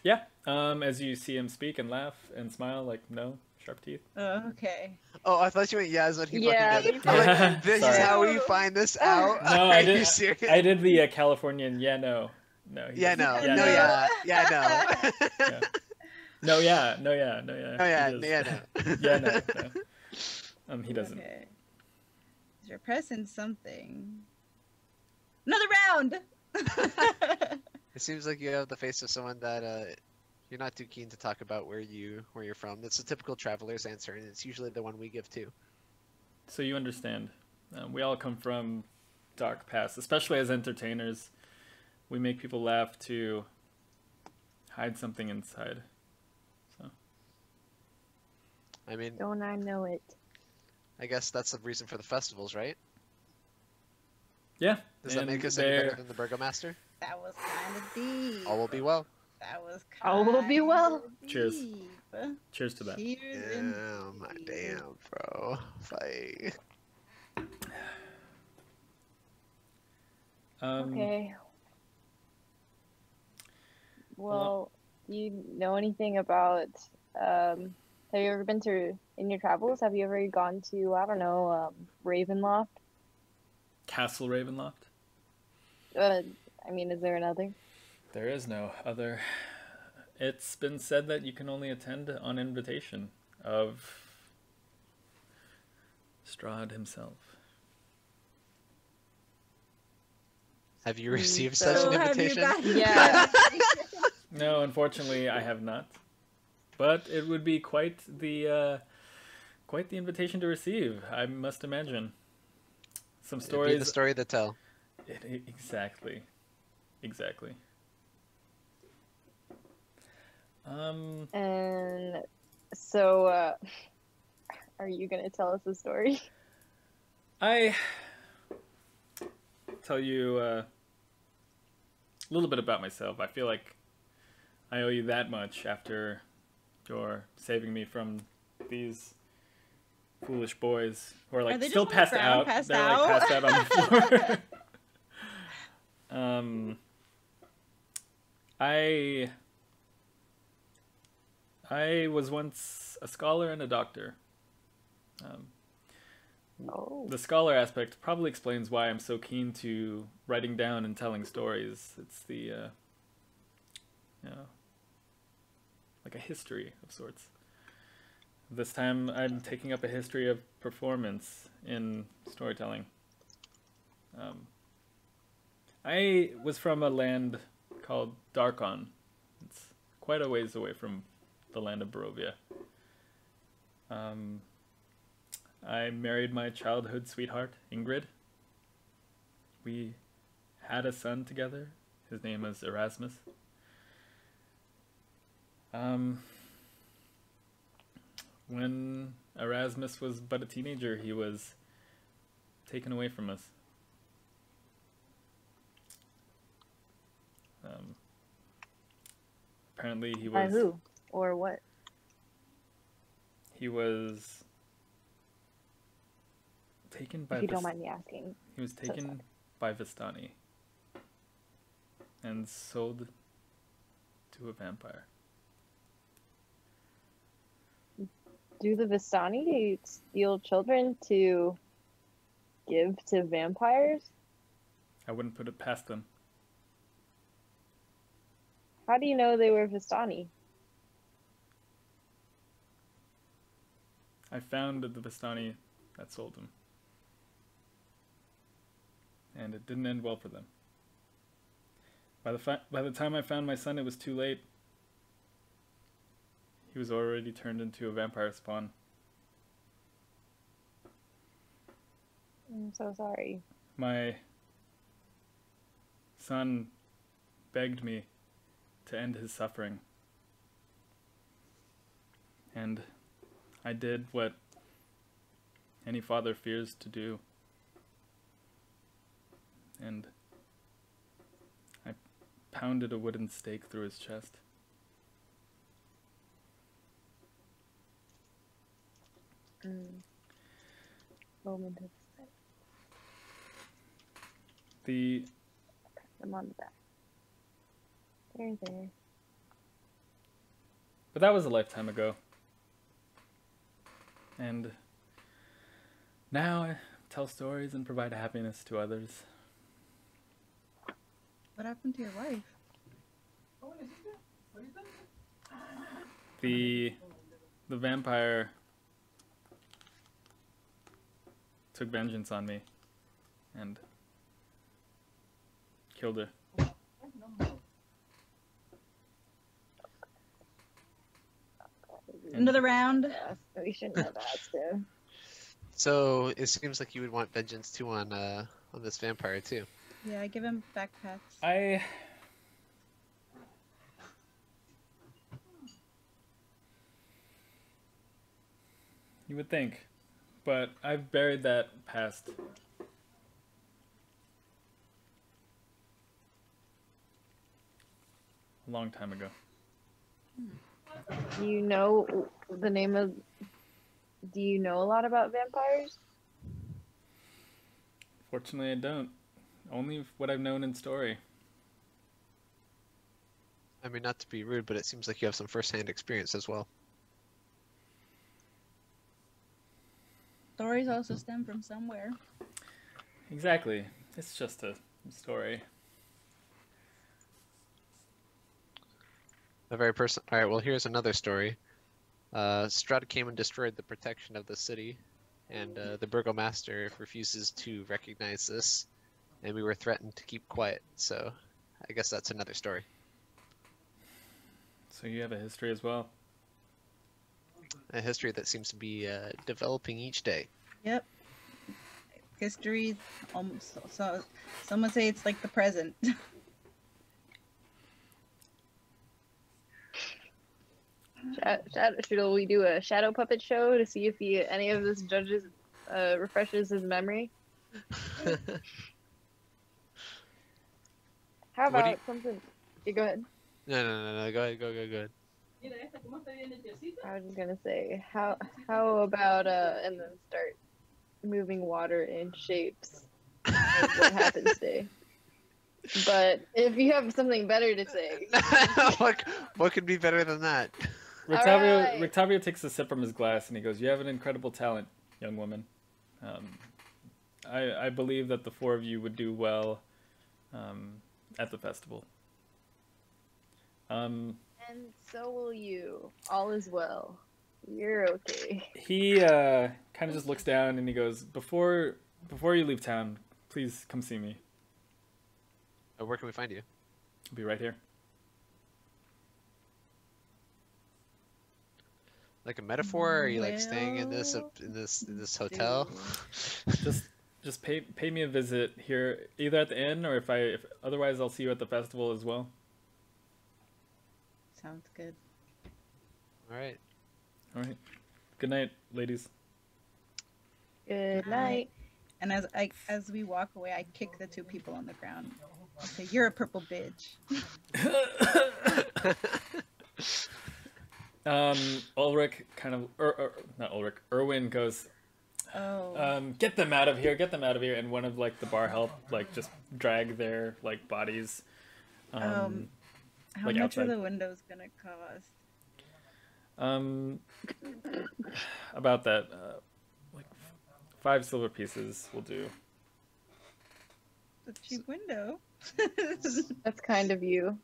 Yeah. As you see him speak and laugh and smile, like, no, sharp teeth. Oh, okay. Oh, I thought you meant yes when he Yeah, fucking did. me I'm too. like, this is Sorry. how we find this out? No, Are I you did. serious? I did the Californian. Yeah, no, no. he Yeah, doesn't- no. yeah, No, no. yeah. Yeah, no. Yeah. No, yeah, no, yeah, no, yeah. Oh, yeah. He does. Yeah, no. Yeah, no, no. He doesn't. Okay. You're pressing something. Another round! It seems like you have the face of someone that you're not too keen to talk about where you're from. That's a typical traveler's answer, and it's usually the one we give too. So you understand. We all come from dark pasts, especially as entertainers. We make people laugh to hide something inside. So. I mean, Don't I know it? I guess that's the reason for the festivals, right? Yeah. Does that and make us any better than the Burgomaster? That was kind of deep. All will be well. That was All will be well. Cheers. deep. Cheers to that. Cheers. Damn, indeed. damn, bro. Fight. Okay. Well, do you know anything about, have you ever been to, in your travels, have you ever gone to, I don't know, Ravenloft? Castle Ravenloft? I mean, is there another? There is no other. It's been said that you can only attend on invitation of Strahd himself. Have you received So such an have you invitation? got- Yeah. No, unfortunately, I have not. But it would be quite the invitation to receive, I must imagine. Some It'd be stories. the story to tell. Exactly. And so, are you gonna tell us a story? I tell you a little bit about myself. I feel like I owe you that much after your saving me from these foolish boys who are like they still just on the passed ground, out. passed They're out? like passed out on the floor. I was once a scholar and a doctor. Oh. The scholar aspect probably explains why I'm so keen to writing down and telling stories. It's the, you know, like a history of sorts. This time I'm taking up a history of performance in storytelling. I was from a land called Darkon. It's quite a ways away from the land of Barovia. I married my childhood sweetheart, Ingrid. We had a son together. His name was Erasmus. When Erasmus was but a teenager, he was taken away from us. Apparently he was... By who? Or what? He was taken by... If you don't mind me asking. He was taken sorry. by Vistani and sold to a vampire. Do the Vistani steal children to give to vampires? I wouldn't put it past them. How do you know they were Vistani? I found the Vistani that sold him. And it didn't end well for them. By the time I found my son, it was too late. He was already turned into a vampire spawn. I'm so sorry. My son begged me to end his suffering. And I did what any father fears to do. And I pounded a wooden stake through his chest. Moment of sight. I'm on the back. There. But that was a lifetime ago. And now I tell stories and provide happiness to others. What happened to your wife? The vampire took vengeance on me and killed her. Another round. Yeah, we shouldn't have asked him. So it seems like you would want vengeance too on this vampire too. Yeah, I give him backpats. You would think, but I've buried that past. A long time ago. Do you know the name of? Do you know a lot about vampires? Fortunately, I don't. Only what I've known in story. I mean, not to be rude, but it seems like you have some first-hand experience as well. Stories also stem from somewhere. Exactly. It's just a story. A very personal. All right. Well, here's another story. Strahd came and destroyed the protection of the city, and the Burgomaster refuses to recognize this, and we were threatened to keep quiet. So, I guess that's another story. So you have a history as well. A history that seems to be developing each day. Yep. History, almost. So some would say it's like the present. Should we do a shadow puppet show to see if any of this judges refreshes his memory? How What do about you- something? Yeah, go ahead. No. Go ahead. I was just gonna say, how about and then start moving water in shapes of what happens today. But if you have something better to say, what could be better than that? Alright. Rictavio takes a sip from his glass and he goes, "You have an incredible talent, young woman. I believe that the four of you would do well at the festival." and so will you. All is well. You're okay. He kind of just looks down and he goes, before you leave town, please come see me. Where can we find you? I'll be right here. Like a metaphor? Or are you like staying in this hotel? Just pay me a visit here, either at the inn or if otherwise I'll see you at the festival as well. Sounds good. All right. All right. Good night, ladies. Good night. And as we walk away, I kick the two people on the ground. I say, "You're a purple bitch." Ulrich kind of, not Ulrich, Erwin goes, Oh. get them out of here, and one of like the bar help like just drag their like bodies. How like much outside. are the windows gonna cost? About that, like 5 silver pieces will do. The cheap window. That's kind of you.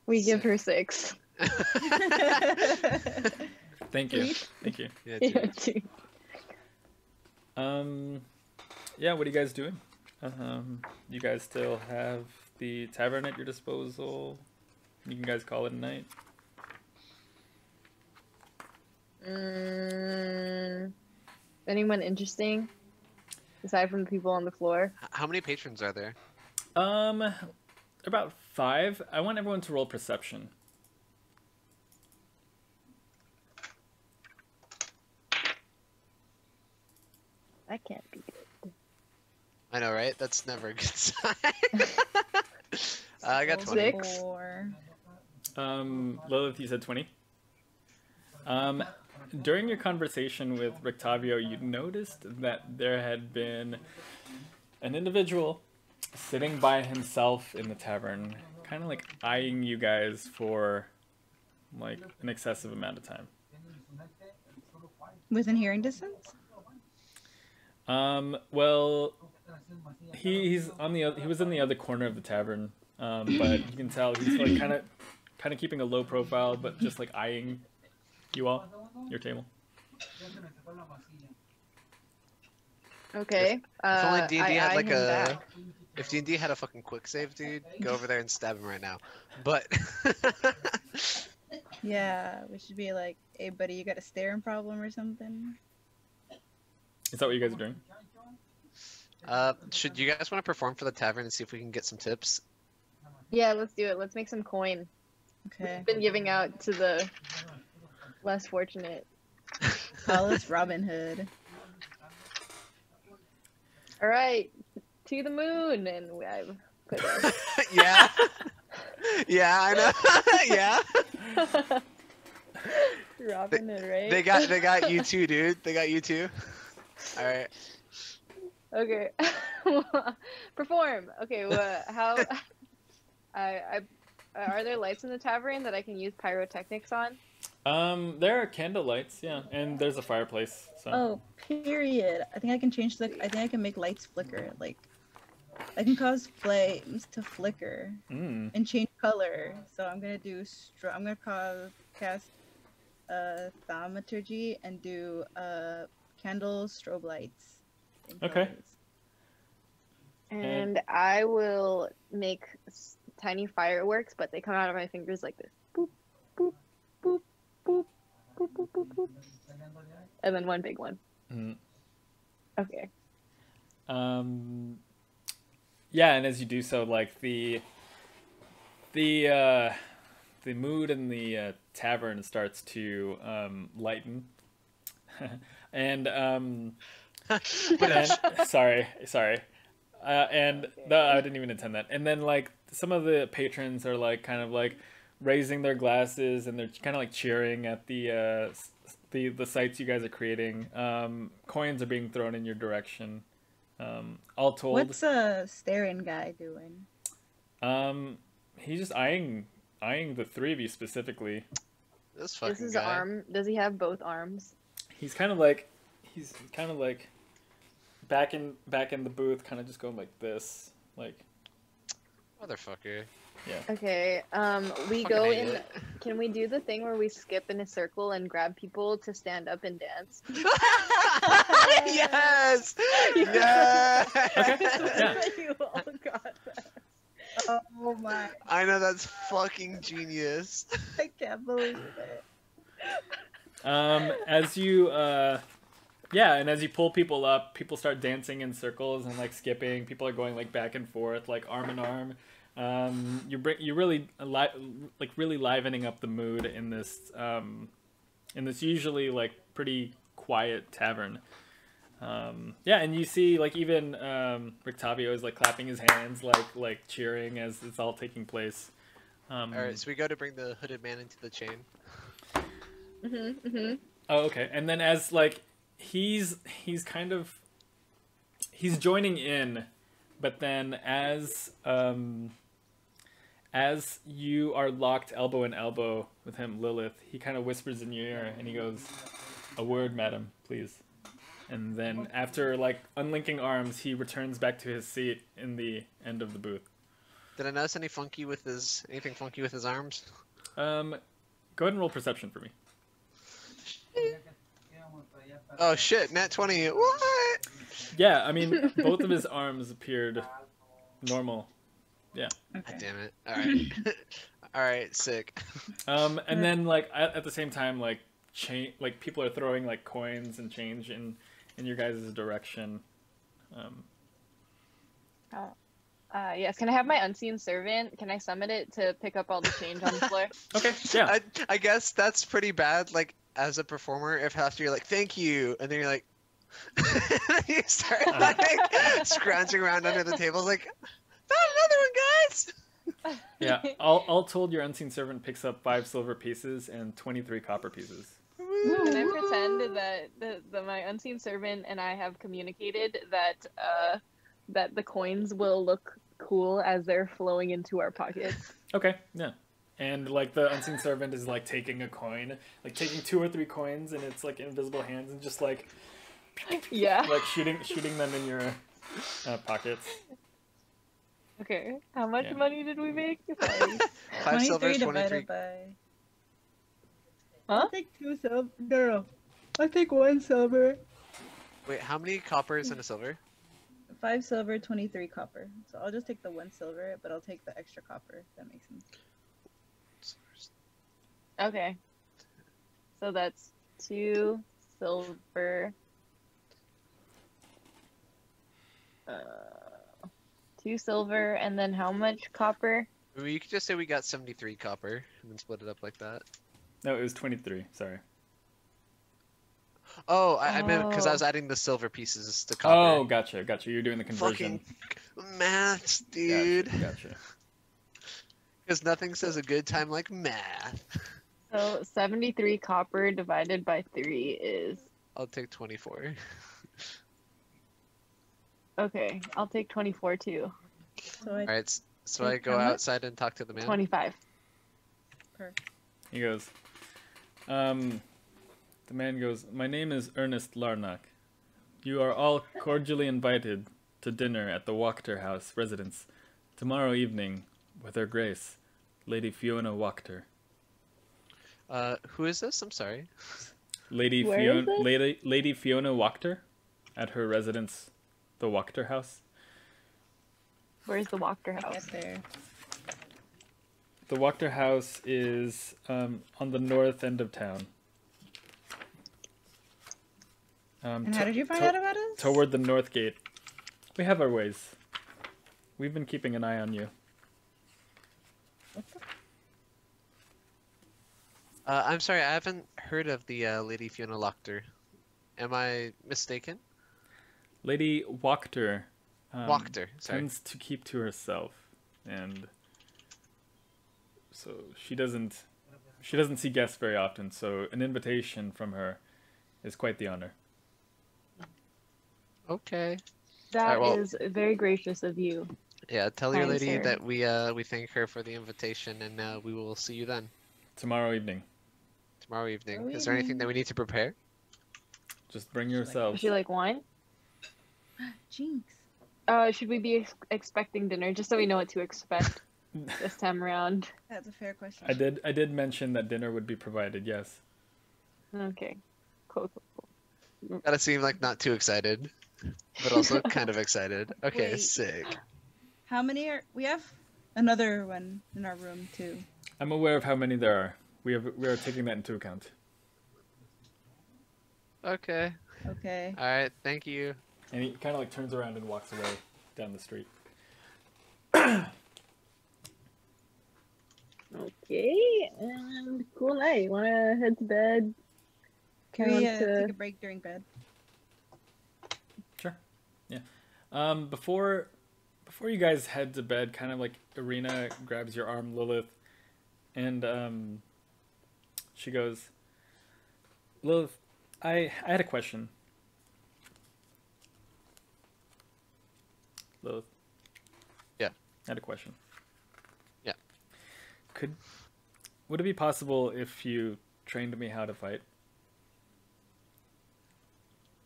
We give her 6. Thank you. Thank you. Yeah, Yeah, dude. too. Yeah, what are you guys doing? You guys still have the tavern at your disposal? You can guys call it a night. Anyone interesting? Aside from the people on the floor? How many patrons are there? about 5. I want everyone to roll perception. That can't be good. I know, right? That's never a good sign. I got 20. 6. Lilith, you said 20. During your conversation with Rictavio, you noticed that there had been an individual sitting by himself in the tavern, kind of like eyeing you guys for like an excessive amount of time. Within hearing distance? Well, he was in the other corner of the tavern, but you can tell he's like kind of keeping a low profile, but just like eyeing you all, your table. Okay. If only D&D had like him a... back. If D&D had a fucking quick save, dude, go over there and stab him right now. But... Yeah, we should be like, hey buddy, you got a staring problem or something? Is that what you guys are doing? Should you guys want to perform for the tavern and see if we can get some tips? Yeah, let's do it. Let's make some coin. Okay. We've been giving out to the less fortunate. Call us Robin Hood. All right, to the moon, and I've put it. Yeah. Yeah, I know. Yeah. Robin Hood, right? They got you too, dude. They got you too. All right. Okay. Perform. Okay. Well, how? Are there lights in the tavern that I can use pyrotechnics on? There are candle lights, yeah, and there's a fireplace. So. Oh, period. I think I can change the. I think I can make lights flicker. Like, I can cause flames to flicker and change color. So I'm gonna do. I'm gonna cast thaumaturgy and do candles, strobe lights. Okay. Colors. And I will make tiny fireworks, but they come out of my fingers like this. Boop, boop, boop, boop, boop, boop, boop, boop. And then one big one. Okay. Yeah, and as you do so, like the mood in the tavern starts to lighten, and sorry. I didn't even intend that. And then like some of the patrons are like kind of like raising their glasses and they're kind of like cheering at the sights you guys are creating. Coins are being thrown in your direction. All told, What's a staring guy doing? he's just eyeing the 3 of you specifically. This fucking This is guy. arm. Does he have both arms? He's kind of like back in the booth, kind of just going like this, like. Motherfucker. Yeah. Okay. We Fucking go hate in. it. Can we do the thing where we skip in a circle and grab people to stand up and dance? Yes! Yes! Yeah. You all got that. Oh my! I know, that's fucking genius. I can't believe it. As you and as you pull people up, people start dancing in circles and like skipping. People are going like back and forth, like arm in arm. You really really livening up the mood in this usually like pretty quiet tavern. And you see like even Rictavio is like clapping his hands, like cheering as it's all taking place. Alright, so we go to bring the hooded man into the chain. Oh, okay. And then as like he's joining in, but then as you are locked elbow in elbow with him, Lilith, he kind of whispers in your ear and he goes, "A word, madam, please." And then after like unlinking arms, he returns back to his seat in the end of the booth. Did I notice anything funky with his arms? Go ahead and roll perception for me. Oh shit, nat 20. What? Yeah, I mean, both of his arms appeared normal. Yeah. God damn it. Alright. Alright, sick. And then like at the same time, like people are throwing like coins and change in your guys' direction. Yes, can I have my unseen servant? Can I summon it to pick up all the change on the floor? Okay, yeah. I guess that's pretty bad. Like as a performer, if after you're like, "Thank you," and then you're like, you start like scrounging around under the table, like, "Found another one, guys." Yeah, all told, your unseen servant picks up 5 silver pieces and 23 copper pieces. Can I pretend that my unseen servant and I have communicated that that the coins will look cool as they're flowing into our pockets? Okay, yeah. And like the unseen servant is like taking a coin, like taking 2 or 3 coins, and it's like invisible hands, and just like Yeah. like shooting them in your pockets. Okay. How much Yeah. money did we make? Sorry. 5 silver, 23 23. divided by. Huh? I'll take 2 silver. No, I'll take 1 silver. Wait, how many coppers and a silver? 5 silver, 23 copper. So I'll just take the 1 silver, but I'll take the extra copper. If that makes sense. Okay. So that's 2 silver. 2 silver, and then how much copper? You could just say we got 73 copper and then split it up like that. No, it was 23. Sorry. Oh, I meant because I was Oh. adding the silver pieces to copper. Oh, gotcha. You're doing the conversion. Fucking maths, dude. Gotcha. Because nothing says a good time like math. So 73 copper divided by 3 is... I'll take 24. Okay, I'll take 24 too. So I Alright, so Take I go how much? outside and talk to the man. 25. He goes, the man goes, "My name is Ernest Larnock. You are all cordially invited to dinner at the Wachterhaus residence tomorrow evening with Her Grace, Lady Fiona Wachter." Who is this? I'm sorry. Lady Where Fiona, is it? Lady Fiona Wachter, at her residence, the Wachterhaus. Where's the Wachterhaus? get there. The Wachterhaus is on the north end of town. And how did you find out about us? Toward the north gate. We have our ways. We've been keeping an eye on you. I'm sorry, I haven't heard of the Lady Fiona Wachter. Am I mistaken? Lady Wachter Wachter, sorry. tends to keep to herself, and so she doesn't see guests very often. So an invitation from her is quite the honor. Okay. That Alright, well- is very gracious of you. Yeah, tell your Fine, lady sir. that we thank her for the invitation, and we will see you then Tomorrow evening. tomorrow evening. Tomorrow Is there anything evening. that we need to prepare? Just bring Would yourselves. you like wine? Jinx. Should we be expecting dinner, just so we know what to expect this time around? That's a fair question. I did mention that dinner would be provided. Yes. Okay. Cool. Gotta seem like not too excited, but also kind of excited. Okay, Wait. sick. How many are we have? Another one in our room too. I'm aware of how many there are. We are taking that into account. Okay. Okay. Alright, thank you. And he kind of like turns around and walks away down the street. Okay, and cool night. Wanna head to bed? Can we Want to- take a break during bed? Sure. Yeah. Before you guys head to bed, kind of like Ireena grabs your arm, Lilith, and she goes, "Lilith, I had a question." Lilith. Yeah. I had a question. Yeah. Would it be possible if you trained me how to fight?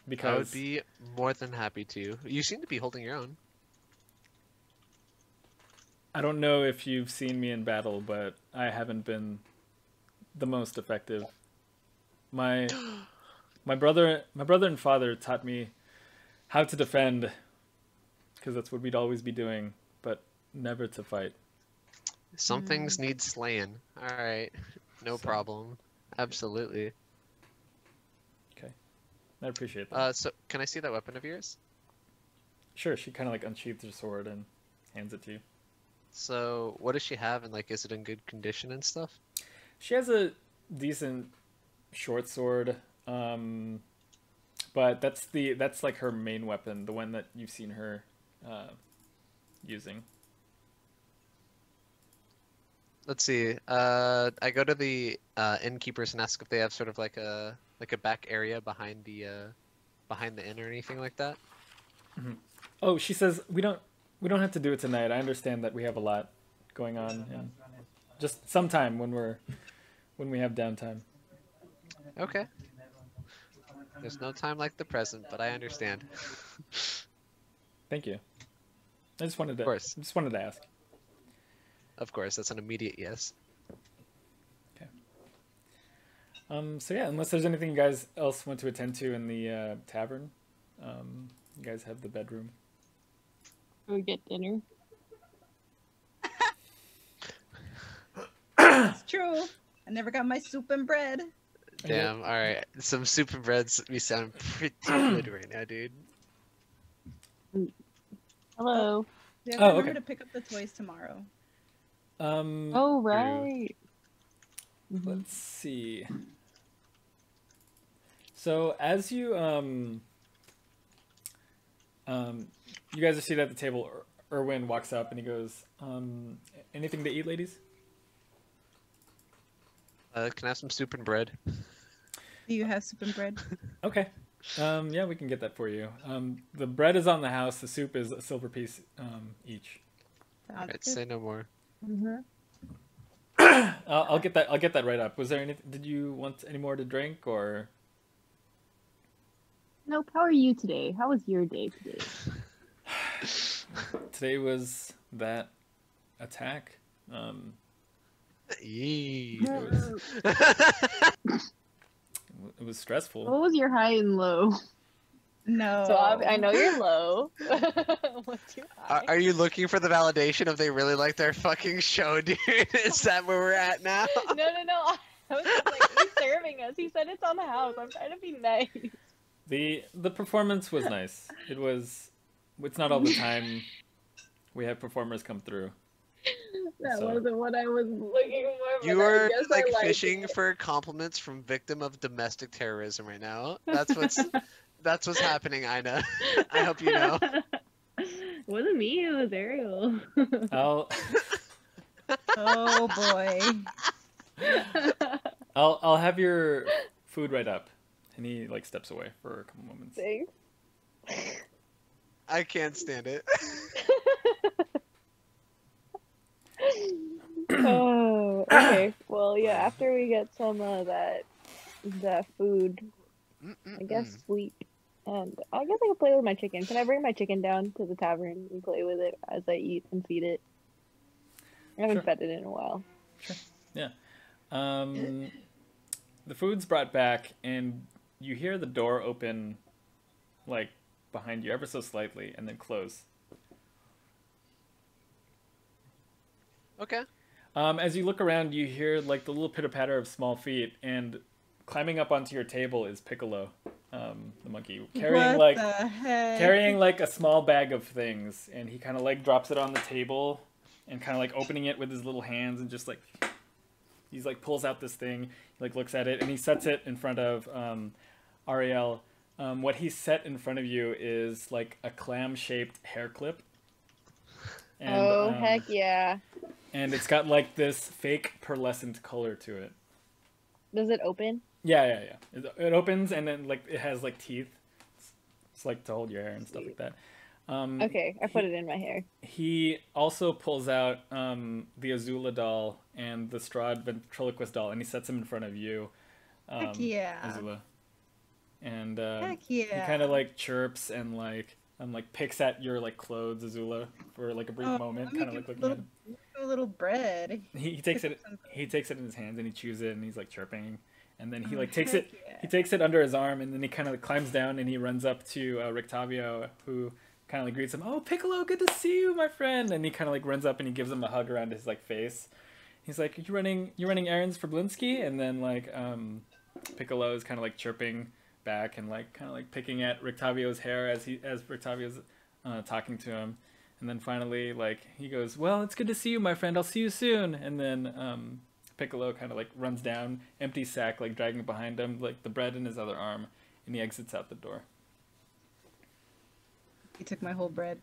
I Because would be more than happy to. You seem to be holding your own. I don't know if you've seen me in battle, but I haven't been the most effective. My brother and father taught me how to defend, because that's what we'd always be doing, but never to fight. Some things need slaying. Alright. No So- problem. Absolutely. I appreciate that. So can I see that weapon of yours? Sure, she kind of like unsheathes her sword and hands it to you. So, what does she have, and like, is it in good condition and stuff? She has a decent short sword, but that's like her main weapon, the one that you've seen her using. Let's see. I go to the innkeepers and ask if they have sort of like a back area behind the inn or anything like that. Mm-hmm. Oh, she says we don't have to do it tonight. I understand that we have a lot going on, and just sometime when we have downtime. Okay. There's no time like the present, but I understand. Thank you. I just wanted to. Of course. Just wanted to ask. Of course, that's an immediate yes. Okay. So yeah, unless there's anything you guys else want to attend to in the tavern, you guys have the bedroom. We get dinner. It's true. I never got my soup and bread. Damn. All right. Some soup and breads. We sound pretty good right now, dude. Hello. Yeah, Oh, remember okay. to pick up the toys tomorrow. Oh, right. Let's see. So as you you guys are seated at the table, Erwin walks up and he goes, anything to eat, ladies? Can I have some soup and bread? Do you have soup and bread? Okay. Yeah, we can get that for you. The bread is on the house. The soup is a silver piece each. Sounds Alright, good. say no more. I'll get that. I'll get that right up. Was there anything? Did you want any more to drink or? Nope. How are you today? How was your day today? Today was that attack. Yee. It was stressful. What was your high and low? No. So I know you're low. What's your high? Are you looking for the validation of they really like their fucking show, dude? Is that where we're at now? No. I was just like, he's serving us. He said it's on the house. I'm trying to be nice. The performance was nice. It's not all the time we have performers come through. That So- wasn't what I was looking for. You but I are guess like I liked fishing it. for compliments from victim of domestic terrorism right now. That's what's happening, Ina. I hope you know. It wasn't me. It was Arielle. Oh boy. I'll have your food right up. And he like steps away for a couple moments. Thanks. I can't stand it. Oh, okay. Well, yeah. After we get some of that food, I guess sleep, and I guess I can play with my chicken. Can I bring my chicken down to the tavern and play with it as I eat and feed it? I haven't Sure. fed it in a while. Yeah. The food's brought back, and you hear the door open, like, behind you ever so slightly, and then close. Okay. As you look around, you hear, like, the little pitter-patter of small feet, and climbing up onto your table is Piccolo, the monkey, carrying, What like, the heck? carrying, like, a small bag of things, and he kind of, like, drops it on the table, and kind of, like, opening it with his little hands, and just, like, he's, like, pulls out this thing, he, like, looks at it, and he sets it in front of Arielle. What he set in front of you is, like, a clam-shaped hair clip. And, Oh, heck yeah. And it's got, like, this fake pearlescent color to it. Does it open? Yeah. It opens, and then, like, it has, like, teeth. It's like, to hold your hair and stuff like that. Okay, I put it in my hair. He also pulls out the Azula doll and the Strahd ventriloquist doll, and he sets them in front of you, Heck yeah. Azula. And Heck he yeah. kind of, like, chirps and, like, picks at your, like, clothes, Azula, for, like, a brief moment, let me kind of, give like, a looking at a little bread. it. He takes it in his hands, and he chews it, and he's, like, chirping. And then he, like, takes heck it, yeah. he takes it under his arm, and then he kind of climbs down, and he runs up to Rictavio, who kind of, like, greets him. Oh, Piccolo, good to see you, my friend. And he kind of, like, runs up, and he gives him a hug around his, like, face. He's like, you running errands for Blinsky? And then, like, Piccolo is kind of, like, chirping back and, like, kind of, like, picking at Rictavio's hair as Rictavio's talking to him. And then finally, like, he goes, well, it's good to see you, my friend. I'll see you soon. And then Piccolo kind of, like, runs down, empty sack, like, dragging behind him, like, the bread in his other arm. And he exits out the door. He took my whole bread.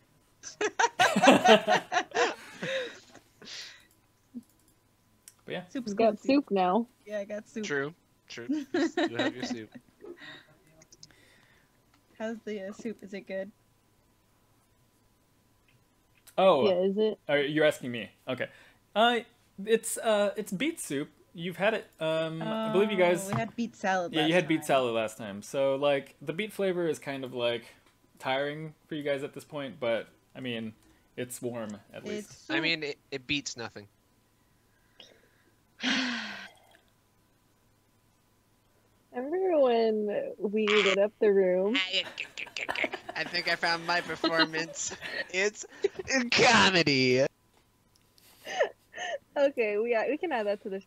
But yeah. Soup's We've got good. soup now. Yeah, I got soup. True. You have your soup. How's the soup? Is it good? Oh, Yeah, is it? you're asking me. Okay. It's beet soup. You've had it. I believe you guys. We had beet salad. Yeah, last you had beet time. salad last time. So like the beet flavor is kind of like tiring for you guys at this point, but I mean, it's warm at least. It's I mean, it beats nothing. Remember when we lit up the room? I think I found my performance. It's comedy. Okay, we can add that to the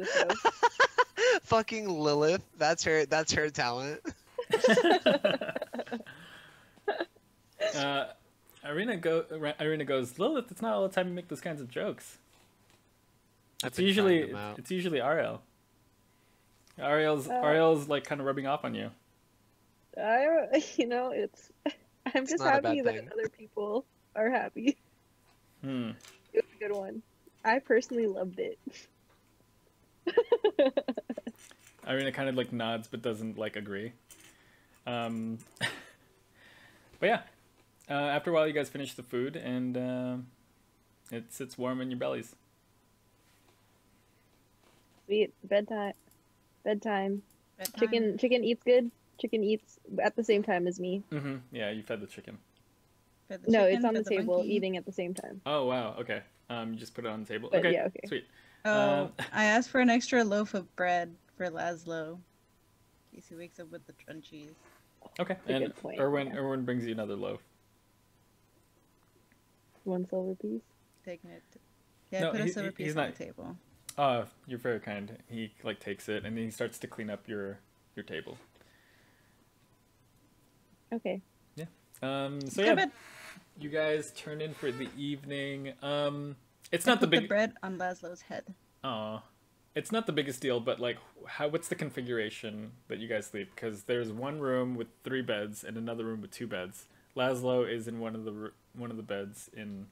show. Fucking Lilith. That's her talent. Ireena goes, Lilith, it's not all the time you make those kinds of jokes. I've It's been usually trying them out. it's usually Arielle. Arielle's like kind of rubbing off on you. It's. I'm just not a bad happy that thing. other people are happy. Hmm. It was a good one. I personally loved it. Ireena kind of like nods but doesn't like agree. But yeah, after a while you guys finish the food and it's warm in your bellies. Sweet. Bedtime. bedtime. Chicken eats good. Chicken eats at the same time as me. Mm-hmm. Yeah, you fed the chicken. Fed the No, chicken, it's on the fed table, monkey. eating at the same time. Oh wow. Okay. You just put it on the table. But Okay. yeah, okay. Sweet. Oh, I asked for an extra loaf of bread for Laszlo. In case he wakes up with the crunchies. Okay. That's a And good point, Erwin yeah. Erwin brings you another loaf. 1 silver piece. Taking it. Yeah, No, I put a he- silver he- piece he's on not- the table. You're very kind. He like takes it and then he starts to clean up your table. Okay. So Go yeah, bed. you guys turn in for the evening. It's I not the put big. the bread on Laszlo's head. Aw. It's not the biggest deal, but like, what's the configuration that you guys sleep? Because there's one room with 3 beds and another room with 2 beds. Laszlo is in one of the beds in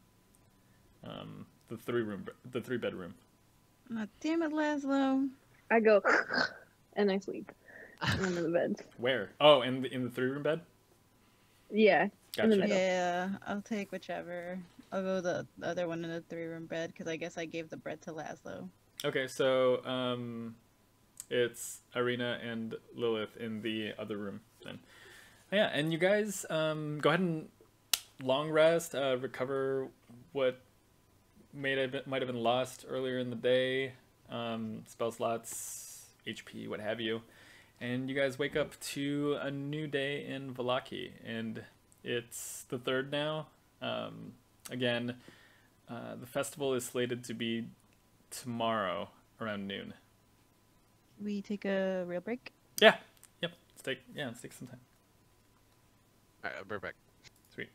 the 3 bedroom. Oh, damn it, Laszlo. I go and I sleep in one of the beds. Where? Oh, in the 3-room bed. Yeah. In the Gotcha. middle. Yeah, I'll take whichever. I'll go the other one in the 3-room bed because I guess I gave the bread to Laszlo. Okay, so it's Ireena and Lilith in the other room then. Yeah, and you guys go ahead and long rest, recover what might have been lost earlier in the day, spell slots, HP, what have you, and you guys wake up to a new day in Vallaki, and it's the 3rd now. Again, the festival is slated to be tomorrow around noon. We take a real break. Yeah. Yep. Let's take some time. Alright, I'll be right back. Sweet.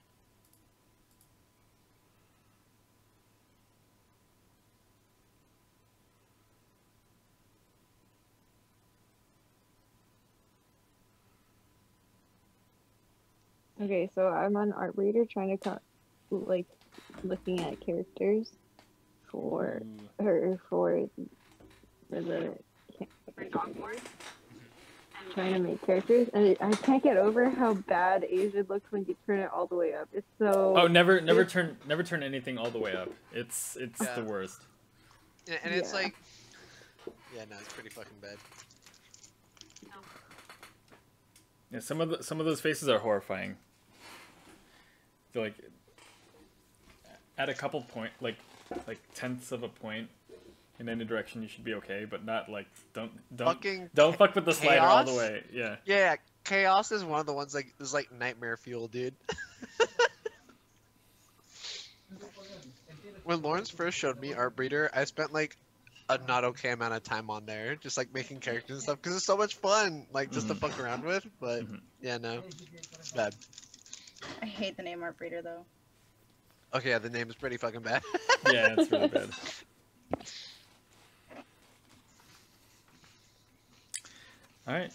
Okay, so I'm on Art Reader trying to looking at characters for Ooh. her for the trying to make characters, and I can't get over how bad Asia looks when you turn it all the way up. It's so. Oh, never turn anything all the way up. It's Yeah. the worst. And it's Yeah. like, yeah, no, it's pretty fucking bad. Yeah, some of those faces are horrifying. They're like at a couple point, like tenths of a point in any direction, you should be okay, but not like don't fuck with the slider all the chaos? way. Yeah. Yeah, Chaos is one of the ones like is like nightmare fuel, dude. When Lawrence first showed me Art Breeder, I spent like a not okay amount of time on there, just like making characters and stuff, because it's so much fun, like just to fuck around with. But Mhm. yeah, no, it's bad. I hate the name Art Breeder though. Okay, yeah, the name is pretty fucking bad. Yeah, it's really bad. All right,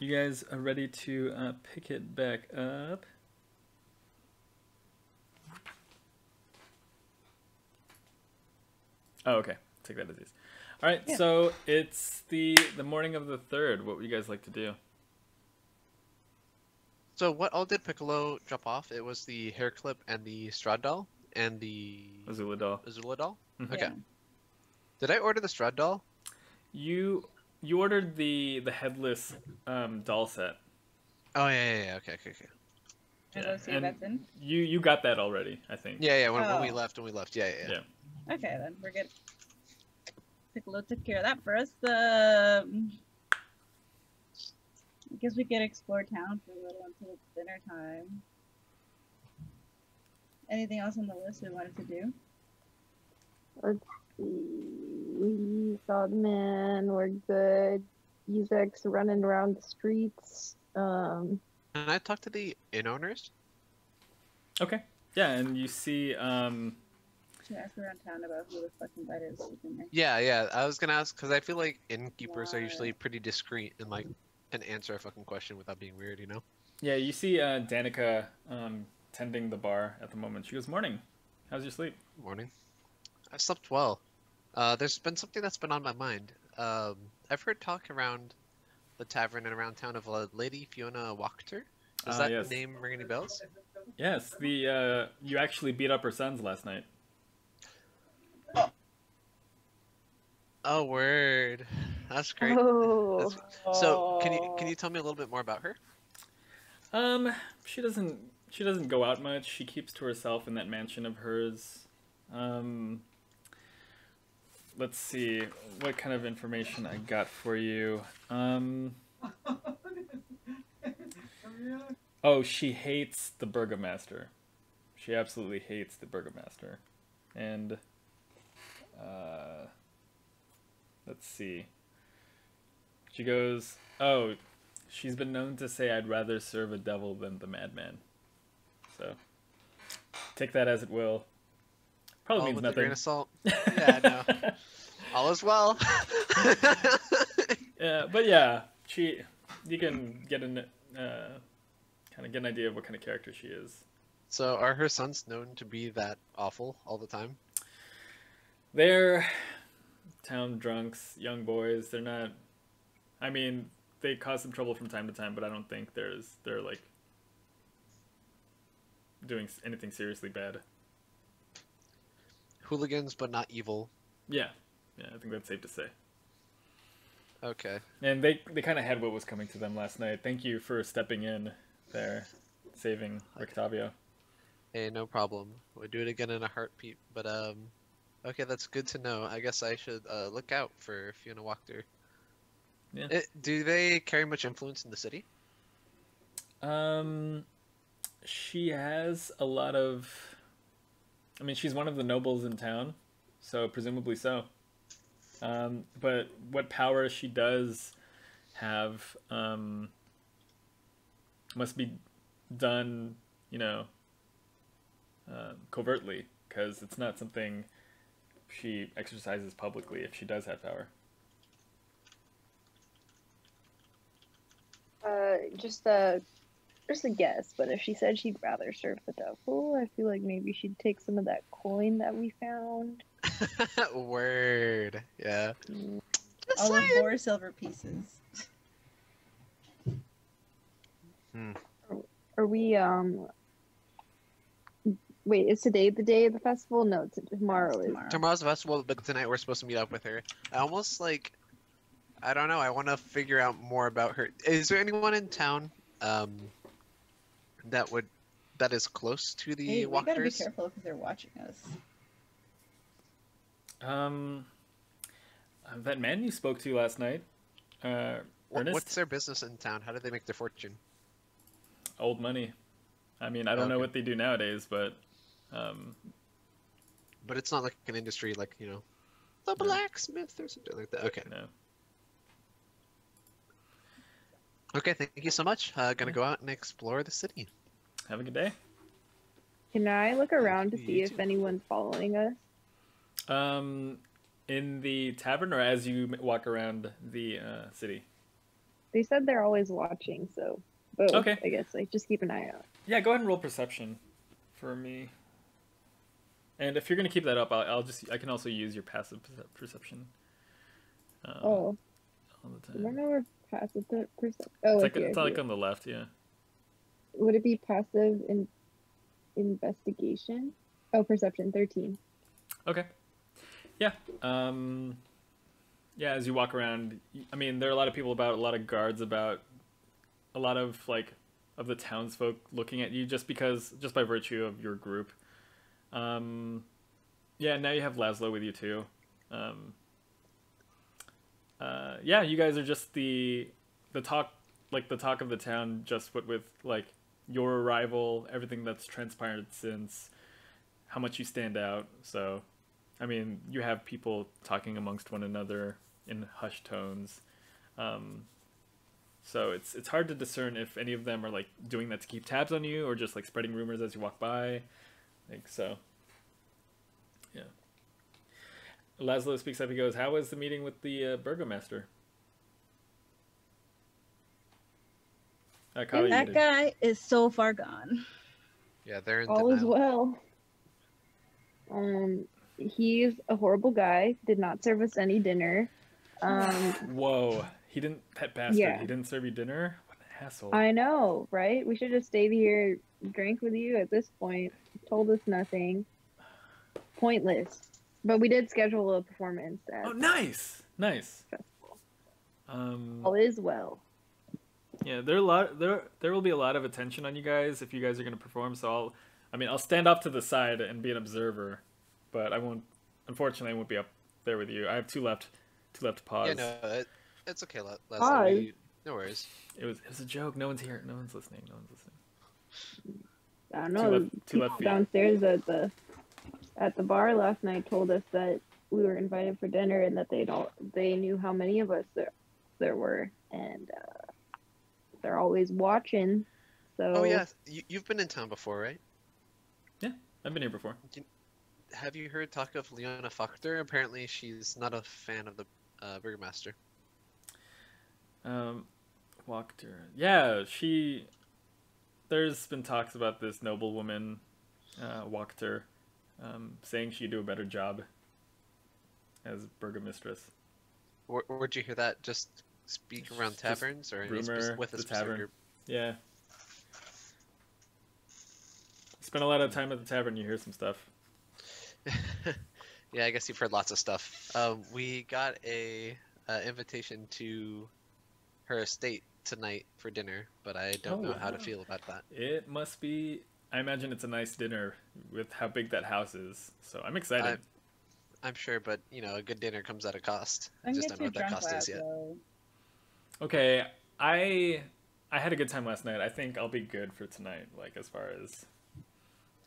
you guys are ready to pick it back up. Oh, okay. Take that as is. All right, Yeah. so it's the morning of the 3rd. What would you guys like to do? So what all did Piccolo drop off? It was the hair clip and the Strahd doll and the Azula doll. Azula doll? Mhm. Okay. Yeah. Did I order the Strahd doll? You ordered the headless doll set. Oh yeah. Okay. And let's see if that's in. You got that already, I think. Yeah. When we Oh. left, Yeah. Okay, then we're good. Piccolo took care of that for us. I guess we could explore town for a little until it's dinner time. Anything else on the list we wanted to do? Let's see. We saw the man. We're good. Izek's running around the streets. Can I talk to the inn owners? Okay. Yeah, and you see Should I ask around town about who the fuck invited us to dinner? Yeah. I was gonna ask because I feel like innkeepers are usually pretty discreet and like can answer a fucking question without being weird, you know? Yeah, you see Danica tending the bar at the moment. She goes, "Morning. How's your sleep?" Morning. I slept well. There's been something that's been on my mind. I've heard talk around the tavern and around town of a Lady Fiona Wachter. Does that yes. name ring any bells? Yes, you actually beat up her sons last night. Oh, word. That's great. Oh. So, can you tell me a little bit more about her? She doesn't go out much. She keeps to herself in that mansion of hers. Let's see what kind of information I got for you. Oh, she hates the Burgomaster. She absolutely hates the Burgomaster. And let's see. She goes, "Oh, she's been known to say I'd rather serve a devil than the madman." So, take that as it will. Probably All means with nothing. a grain of salt. Yeah, I know. All is well. Yeah, but yeah, you can get an kind of get an idea of what kind of character she is. So, are her sons known to be that awful all the time? They're town drunks, young boys. They're not. I mean, they cause some trouble from time to time, but I don't think they're like doing anything seriously bad. Hooligans, but not evil. Yeah, I think that's safe to say. Okay. And they kind of had what was coming to them last night. Thank you for stepping in there, saving Rictavio. Hey, no problem. We'll do it again in a heartbeat. But okay, that's good to know. I guess I should look out for Fiona Wachter. Yeah. Do they carry much influence in the city? She has a lot of. I mean, she's one of the nobles in town, so presumably so. But what power she does have must be done, covertly, because it's not something she exercises publicly if she does have power. Just a guess, but if she said she'd rather serve the devil, I feel like maybe she'd take some of that coin that we found. Word. Yeah. Just All the saying. 4 silver pieces. Are we, wait, is today the day of the festival? No, tomorrow is. Tomorrow's the festival, but tonight we're supposed to meet up with her. I almost I don't know. I want to figure out more about her. Is there anyone in town that is close to the Hey, we gotta be Wachters? careful if they're watching us. That man you spoke to last night, Ernest. What's their business in town? How do they make their fortune? Old money. I mean, I don't know what they do nowadays, but But it's not like an industry like, the blacksmith or something like that. Okay. no. Okay, thank you so much. Gonna go out and explore the city. Have a good day. Can I look around to You see too. if anyone's following us? In the tavern or as you walk around the city? They said they're always watching, so both. Okay. I guess like just keep an eye out. Yeah, go ahead and roll perception for me. And if you're gonna keep that up, I can also use your passive perception. Oh, All the I don't time. know where passive perception. Oh, It's like on the left, yeah. Would it be passive in investigation? Oh, perception 13. Okay. Yeah. Yeah, as you walk around, I mean, there are a lot of people about, a lot of guards about, a lot of of the townsfolk looking at you just by virtue of your group. Yeah, now you have Laszlo with you too. Yeah, you guys are just the talk of the town, just with your arrival, everything that's transpired since, how much you stand out. So, I mean, you have people talking amongst one another in hushed tones. So it's hard to discern if any of them are doing that to keep tabs on you or just spreading rumors as you walk by. So. Yeah. Laszlo speaks up. He goes, "How was the meeting with the Burgomaster?" That guy is so far gone. Yeah, they're in All is denial. well. He's a horrible guy. Did not serve us any dinner. Whoa, he didn't. That bastard. Yeah. He didn't serve you dinner. What an asshole. I know, right? We should have stayed here, drank with you at this point. Told us nothing. Pointless. But we did schedule a performance at Oh, nice. festival. Um, All is well. Yeah, there will be a lot of attention on you guys if you guys are going to perform. So I'll stand off to the side and be an observer, but I won't. Unfortunately, I won't be up there with you. I have two left to pause. Yeah, no, it's okay, Leslie. Pause. No worries. It was a joke. No one's here. No one's listening. I don't know. Two left People feet. downstairs at the bar last night told us that we were invited for dinner and that they knew how many of us there were, and they're always watching. So. Oh yeah, you've been in town before, right? Yeah, I've been here before. Have you heard talk of Lady Wachter? Apparently, she's not a fan of the Burgomaster. Wachter. Yeah, there's been talks about this noblewoman, Wachter, saying she'd do a better job as burgomistress. Where'd you hear that? Just speak around taverns, or rumor with a the specific tavern. group? Yeah. Spend a lot of time at the tavern, you hear some stuff. Yeah, I guess you've heard lots of stuff. We got a invitation to her estate tonight for dinner, but I don't know how to feel about that. It must be. I imagine it's a nice dinner with how big that house is. So I'm excited. I'm sure, but a good dinner comes at a cost. I I'm just don't know what that cost is yet. Okay, I had a good time last night. I think I'll be good for tonight. As far as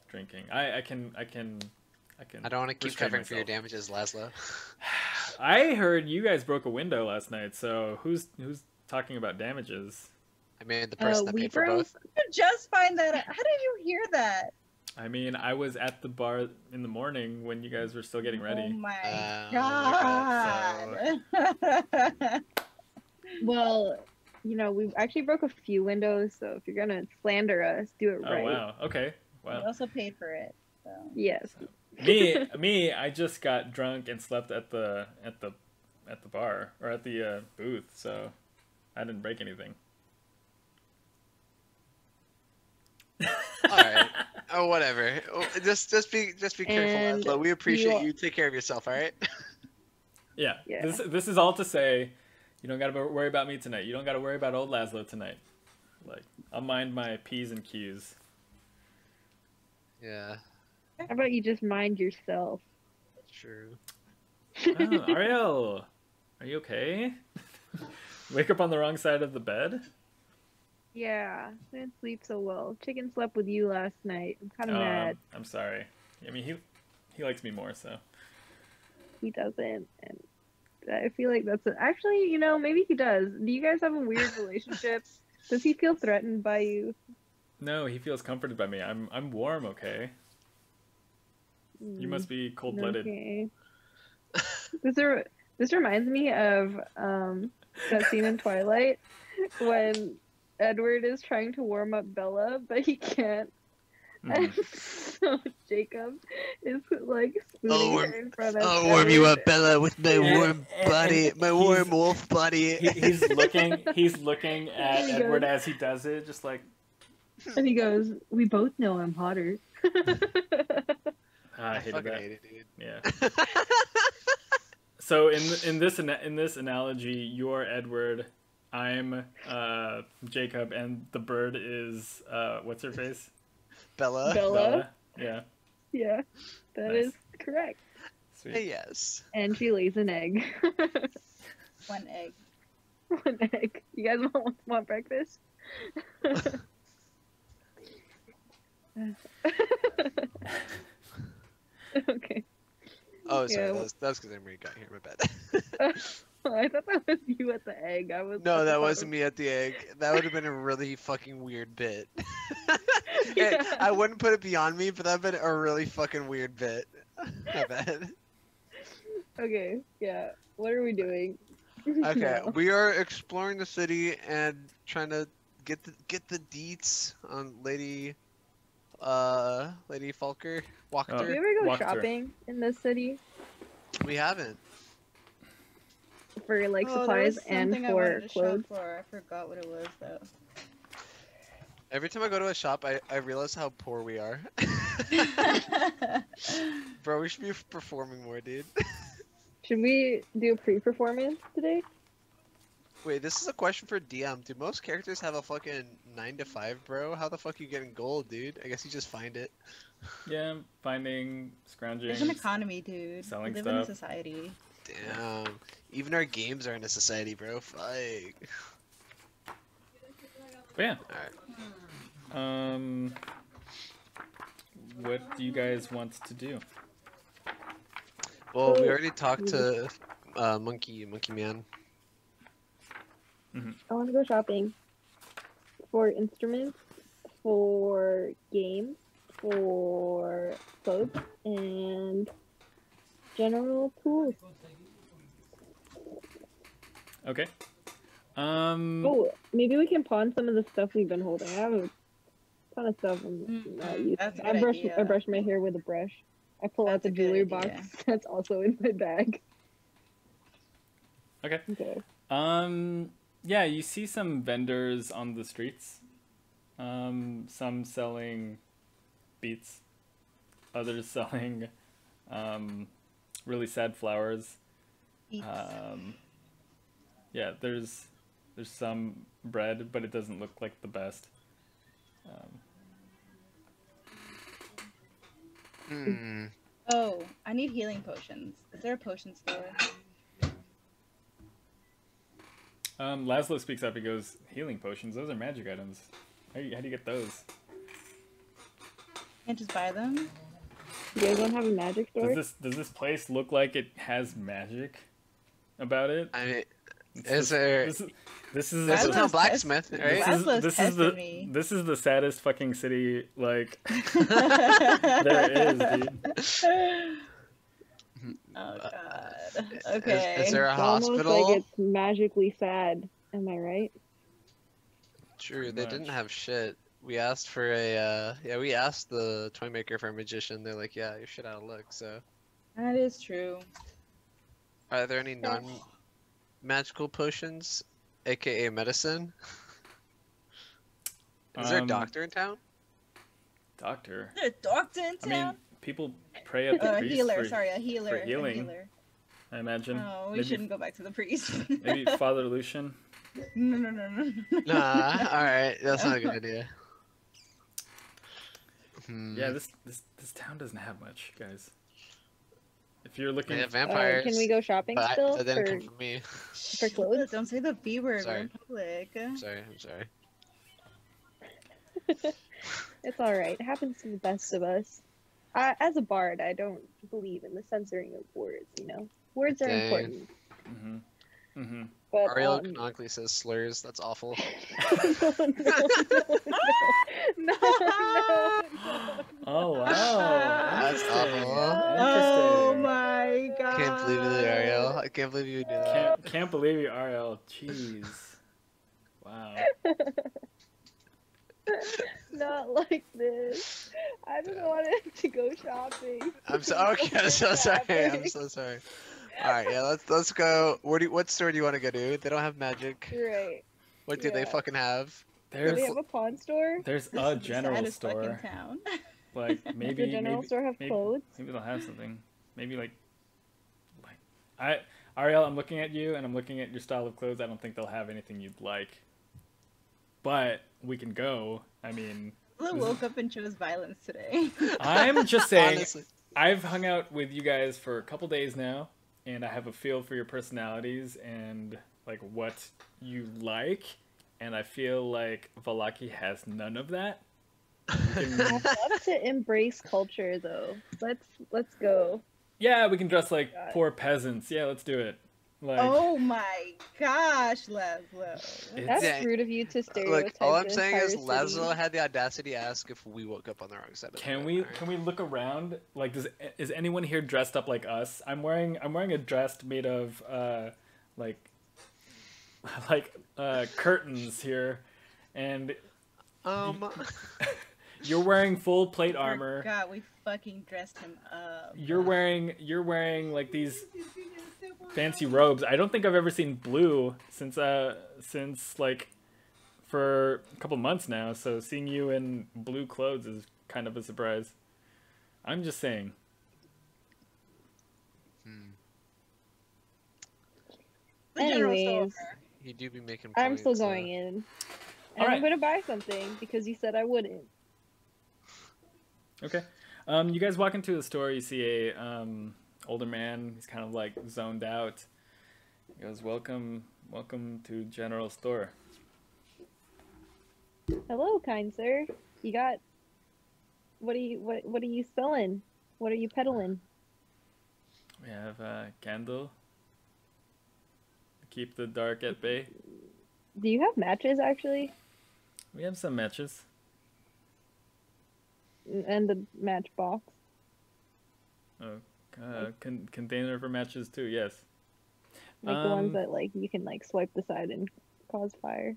drinking, I can. I don't want to keep covering for your damages, Laszlo. I heard you guys broke a window last night. So who's talking about damages? I mean, the person that paid for both. Just find that out. How did you hear that? I mean, I was at the bar in the morning when you guys were still getting ready. Oh my God. Well, we actually broke a few windows, so if you're gonna slander us, do it right. Oh wow. Okay. Wow. We also paid for it. So. Yes. Me, I just got drunk and slept at the bar or at the booth, so I didn't break anything. All right. Oh, whatever. Just be careful, And Laszlo. We appreciate you. Take care of yourself. All right. Yeah. This is all to say, you don't got to worry about me tonight. You don't got to worry about old Laszlo tonight. I'll mind my P's and Q's. Yeah. How about you just mind yourself? True. Oh, Arielle, are you okay? Wake up on the wrong side of the bed? Yeah, I didn't sleep so well. Chicken slept with you last night. I'm kind of mad. I'm sorry. I mean, he likes me more, so. He doesn't, and I feel like actually, maybe he does. Do you guys have a weird relationship? Does he feel threatened by you? No, he feels comforted by me. I'm warm, okay? You must be cold-blooded. Okay. This reminds me of that scene in Twilight when Edward is trying to warm up Bella, but he can't. And so Jacob is like spooning her in front of I'll warm you Edward. up, Bella, with my warm body, my warm wolf body. He's looking at He Edward goes- as he does it, just like, And he goes, "We both know I'm hotter." I hated fucking that. hate it, dude. Yeah. So in this analogy, you're Edward, I'm Jacob, and the bird is what's her face? Bella. Bella. Yeah. Yeah, that Nice. is correct. Sweet. Yes. And she lays an egg. One egg. One egg. You guys want breakfast? Okay. Oh, sorry. Yeah. That was because Emery got here. My bad. I thought that was you at the egg. I was. No, that wasn't me at the egg. That would have been a really fucking weird bit. Yeah. I wouldn't put it beyond me, but that'd been a really fucking weird bit. My bad. Okay. Yeah. What are we doing? Okay, No. we are exploring the city and trying to get the deets on Lady Wachter. Oh. Do we ever go Wachter. shopping in this city We haven't. for like Oh, there supplies was and something I for wanted to shop clothes? for. I forgot what it was though. Every time I go to a shop, I realize how poor we are. Bro, we should be performing more, dude. Should we do a pre-performance today? Wait, this is a question for DM. Do most characters have a fucking 9 to 5, bro? How the fuck you getting gold, dude? I guess you just find it. Yeah, finding, scrounging. There's an economy, dude. Selling we live in a stuff. society. Damn. Even our games are in a society, bro. Fuck. But yeah. Alright. What do you guys want to do? Well, we already talked to Monkey Man. I want to go shopping for instruments, for games, for clothes, and general tools. Okay. Oh, maybe we can pawn some of the stuff we've been holding. I have a ton of stuff I'm not using. That's a I good brush idea. my hair with a brush. I pull out That's the a good jewelry idea. box that's also in my bag. Okay. Okay. Yeah, you see some vendors on the streets. Some selling beets, others selling really sad flowers. Eats. Yeah, there's some bread, but it doesn't look like the best. Oh, I need healing potions. Is there a potion store? Laszlo speaks up. He goes, "Healing potions. Those are magic items. How do you get those? Can't just buy them? You guys don't have a magic store? Does this place look like it has magic about it? I mean, It's is just- there... This is There's a Laszlo's town blacksmith, right? Laszlo's this is tested the me. this is the saddest fucking city like there is, dude. Oh god. Okay. Is there a It's almost hospital? like it's magically sad. Am I right? True, they much. didn't have shit. We asked for a, we asked the toy maker for a magician. They're like, yeah, you're shit out of luck, so. That is true. Are there any non-magical potions, aka medicine? Is there a doctor in town? Doctor. Is there a doctor in I mean, town? people pray at the A priest healer, for, sorry, a healer. for healing. A healer. I imagine. Oh, we maybe, shouldn't go back to the priest. maybe Father Lucian. No. Nah, alright, that's not a good idea. Yeah, this town doesn't have much, guys. If you're looking, They have vampires. Can we go shopping but still that didn't for come from me. for clothes? Don't say the B word. We're Sorry. in public. I'm sorry. It's all right. It happens to the best of us. As a bard, I don't believe in the censoring of words. You know, words are Dang. important. But Arielle canonically says slurs. That's awful. no. Oh wow, That's interesting. awful. Oh Interesting. my god. Can't believe it, Arielle. I can't believe you would do that. Can't believe you, Arielle. Jeez. Wow. Not like this. I just wanted to go shopping. I'm so okay. I'm so sorry. I'm so sorry. All right, yeah. Let's go. What store do you want to go to? They don't have magic. You're right. What do they Yeah. fucking have? Do they There's have a pawn store? there's This a is the general saddest fucking store. town. Like Does maybe the general store have maybe, clothes? maybe they'll have something. Maybe like Arielle, I'm looking at you and I'm looking at your style of clothes. I don't think they'll have anything you'd like. But we can go. I mean, I woke up and chose violence today. I'm just saying, Honestly. I've hung out with you guys for a couple days now, and I have a feel for your personalities and like what you like, and I feel like Vallaki has none of that. I'd love to embrace culture though. Let's go. Yeah, we can dress like God. poor peasants. Yeah, let's do it. Like, Oh my gosh, Laszlo. It's- That's Yeah. rude of you to stereotype. Look, all I'm the saying is entire city. Laszlo had the audacity to ask if we woke up on the wrong side of the can bed, we alright? can we look around? Like, is anyone here dressed up like us? I'm wearing a dress made of like curtains here, and you're wearing full plate armor. God, we fucking dressed him up. You're wearing like these fancy robes. I don't think I've ever seen blue since like for a couple months now. So seeing you in blue clothes is kind of a surprise. I'm just saying. The general Anyways. store. You do be making points. I'm still going in. And Alright. I'm gonna buy something because you said I wouldn't. Okay. You guys walk into the store. You see a older man. He's kind of like zoned out. He goes, "Welcome to General Store." Hello, kind sir. You got what are you selling? What are you peddling? We have a candle. Keep the dark at bay. Do you have matches actually? We have some matches. And the matchbox. Oh, container for matches too. Yes. Like the ones that like you can like swipe the side and cause fire.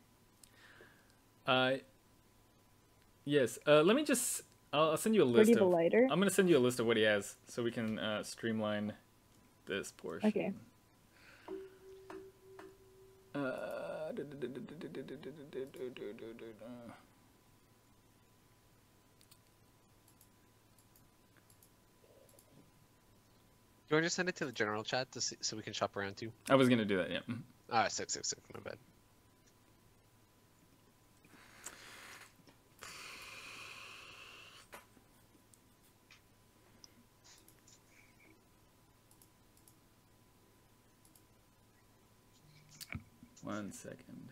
Yes. Let me just. I'll send you a Or list do you have a of. lighter? I'm gonna send you a list of what he has, so we can streamline this portion. Okay. You want to just send it to the general chat to see, so we can shop around too? I was gonna do that. Yeah. Mhm. Ah, sick. My bad. One second.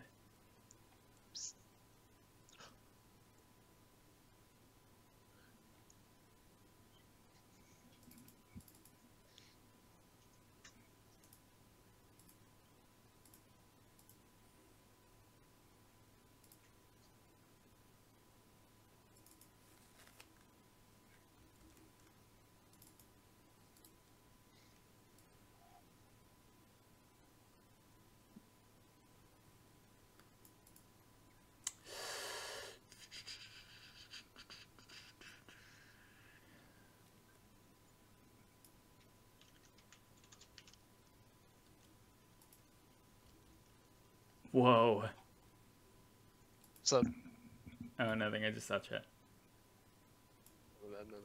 Whoa. So, Oh, nothing. I just saw chat. my bad.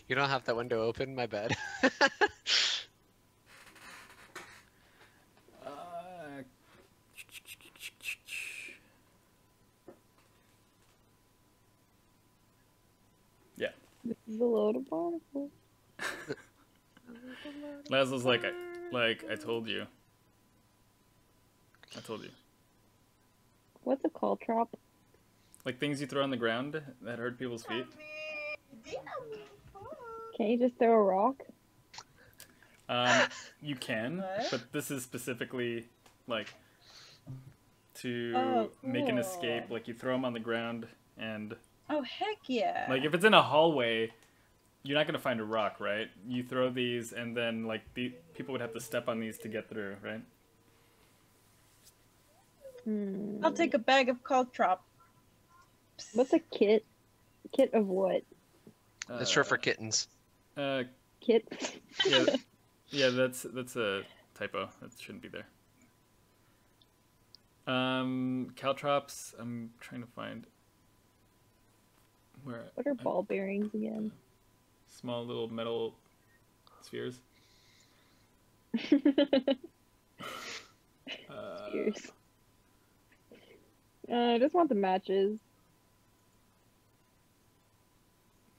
You don't have that window open. My bad. Yeah. This is a load of barnacles. Laszlo's like I told you. I told you. What's a caltrop? like things you throw on the ground that hurt people's feet. Can't you just throw a rock? You can, What? but this is specifically like to Oh, make an cool. escape. Like you throw them on the ground, and Oh, heck yeah. like if it's in a hallway, you're not gonna find a rock, right? You throw these, and then like the people would have to step on these to get through, right? I'll take a bag of caltrop. What's a kit? Kit of what? It's short for kittens. Kit? Yeah, yeah, that's a typo. That shouldn't be there. Caltrops. I'm trying to find where. What are ball bearings again? Small little metal spheres. Spheres. I just want the matches.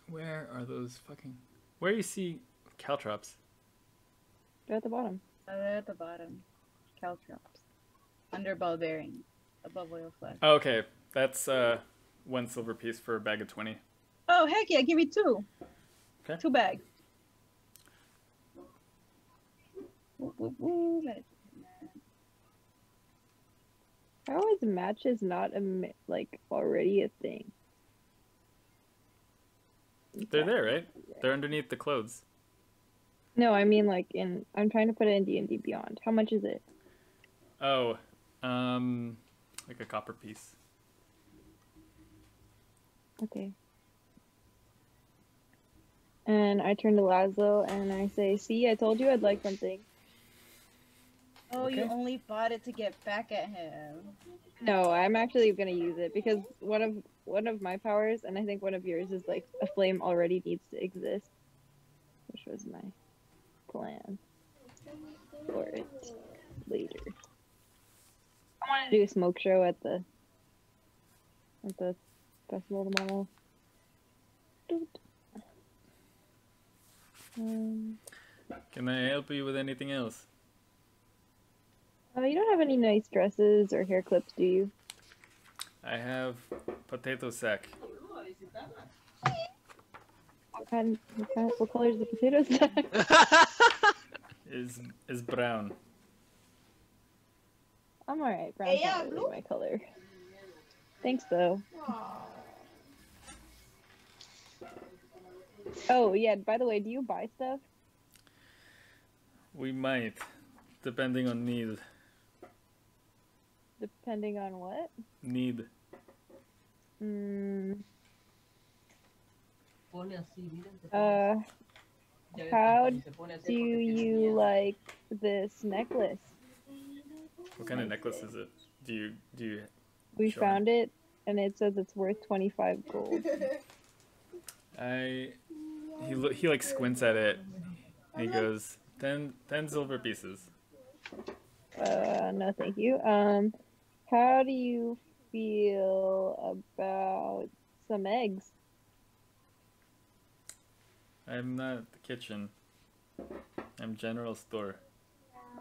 Where are those fucking? Where you see caltrops? They're at the bottom. At the bottom. Caltrops. Under ball bearing. Above oil flash. Oh, okay, that's 1 silver piece for a bag of 20. Oh, heck yeah, give me 2. Okay. 2 bags. Woo, woo, woo. How is matches not like already a thing? They're there, right? They're underneath the clothes. No, I mean like I'm trying to put it in D&D Beyond. How much is it? Oh, like a copper piece. Okay. And I turn to Laszlo and I say, "See, I told you I'd like something." Oh, Okay. you only bought it to get back at him. No, I'm actually gonna use it because one of my powers, and I think one of yours, is like a flame already needs to exist, which was my plan for it later. I want to do a smoke show at the festival tomorrow. Can I help you with anything else? You don't have any nice dresses or hair clips, do you? I have potato sack. What color is the potato sack? Is brown. I'm alright. Brown's not really my color. Thanks, though. Oh, yeah, by the way, do you buy stuff? We might, depending on need. Depending on what? Need. How do you like this necklace? What kind of necklace is it? Do you? We Sure. found it, and it says it's worth 25 gold. He like squints at it. And he goes 10 silver pieces. No, thank you. How do you feel about some eggs? I'm not at the kitchen. I'm general store.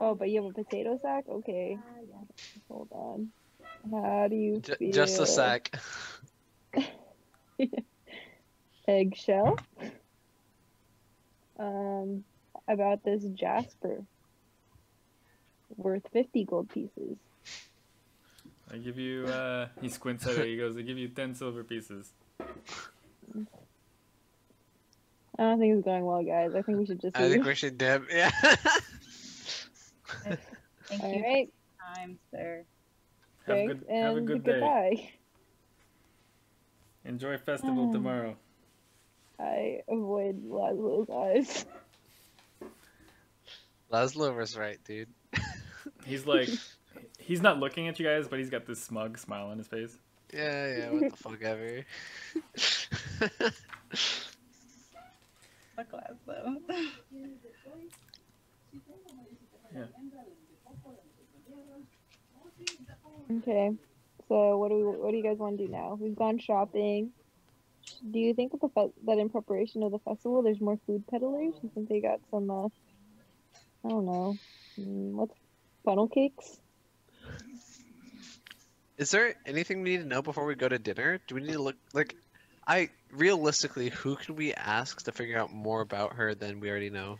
Oh, but you have a potato sack? Okay. Hold on. How do you feel? Just a sack. Eggshell? About this jasper. Worth 50 gold pieces. I give you. He squints at it. He goes, "I give you 10 silver pieces." I don't think it's going well, guys. I think we should just I think leave. we should dip. Yeah. Thank you Alright, for your time, sir. thanks, have a and good day. goodbye. Enjoy festival tomorrow. I avoid Laszlo's eyes. Laszlo was right, dude. He's like, he's not looking at you guys, but he's got this smug smile on his face. Yeah, what the fuck ever. Fuck Laszlo. Yeah. Okay, so what do you guys want to do now? We've gone shopping. Do you think that in preparation of the festival, there's more food peddlers? You think they got some, I don't know, what's funnel cakes? Is there anything we need to know before we go to dinner? Do we need to look like realistically, who can we ask to figure out more about her than we already know?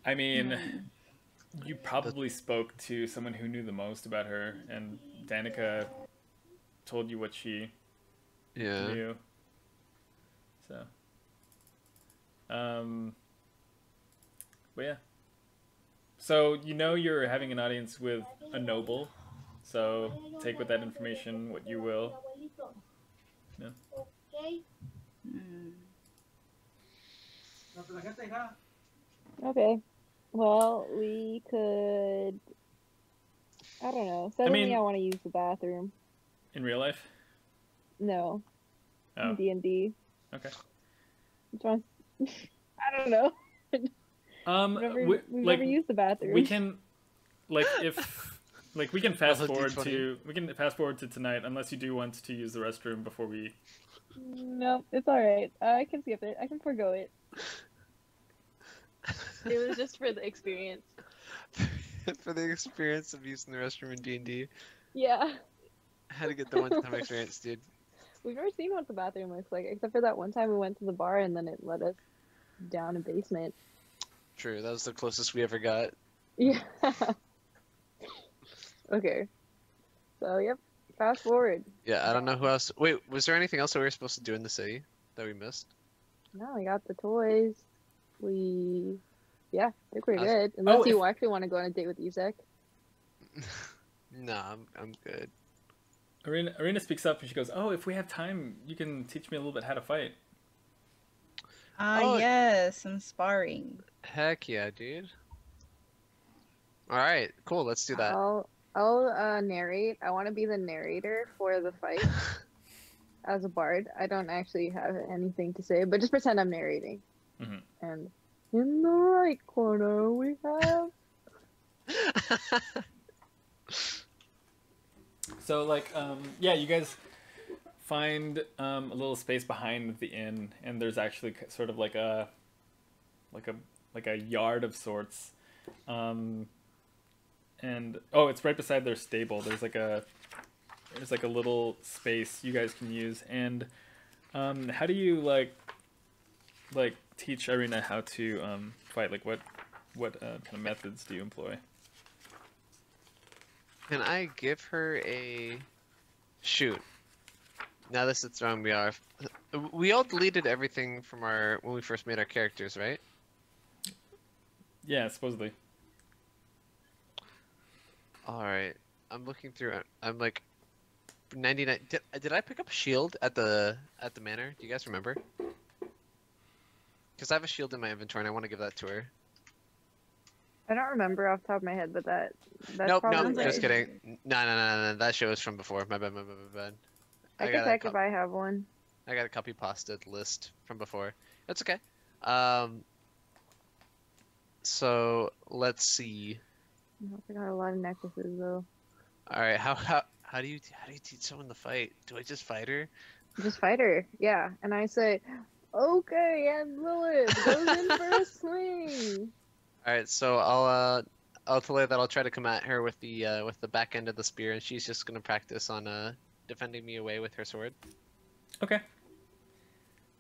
I mean, Hmm. you probably spoke to someone who knew the most about her, and Danica told you what she Yeah. knew. So, um, but yeah. So you know you're having an audience with a noble. So take with that information what you will. Yeah. Hmm. Okay. Well, we could. I don't know. I Suddenly, mean, I want to use the bathroom. in real life. No, Oh, D&D. okay. I don't know. We, We've like never used the bathroom. we can, like if, like we can fast Roll a forward D20. to tonight, unless you do want to use the restroom before we. No, it's all right. I can skip it. I can forgo it. It was just for the experience. For the experience of using the restroom in D&D. Yeah. I had to get the one-time experience, dude. We've never seen what the bathroom looks like, except for that one time we went to the bar and then it led us down a basement. True, that was the closest we ever got. Yeah. Okay. So, yep. Fast forward. Yeah, I don't know who else. Wait, was there anything else that we were supposed to do in the city that we missed? No, we got the toys. Yeah, I think we're Us- good. Unless Oh, you actually want to go on a date with Izek. No, I'm good. Ireena speaks up and she goes, "Oh, if we have time, you can teach me a little bit how to fight." Oh. Yes, some sparring. Heck yeah, dude. All right, cool. Let's do that. I'll narrate. I want to be the narrator for the fight as a bard. I don't actually have anything to say, but just pretend I'm narrating. Mhm. And in the right corner, we have. So yeah, you guys find a little space behind the inn, and there's actually sort of like a yard of sorts, and it's right beside their stable. There's like a little space you guys can use. And how do you like teach Ireena how to fight? Like what kind of methods do you employ? Can I give her a shoot? Now this is throwing me off. We all deleted everything from when we first made our characters, right? Yeah, supposedly. All right. I'm looking through. I'm like 99. Did I pick up a shield at the manor? Do you guys remember? Because I have a shield in my inventory and I want to give that to her. I don't remember off the top of my head, but that's Nope, probably just right. kidding. No. That show was from before. My bad. I can check if I have one. I got a copy pasted list from before. That's okay. So let's see. I got a lot of necklaces though. All right, how do you teach someone to fight? Do I just fight her? Just fight her, yeah. And I say, okay, and Lilith goes in for a swing. All right, so I'll tell her that I'll try to come at her with the back end of the spear, and she's just gonna practice on defending me away with her sword. Okay.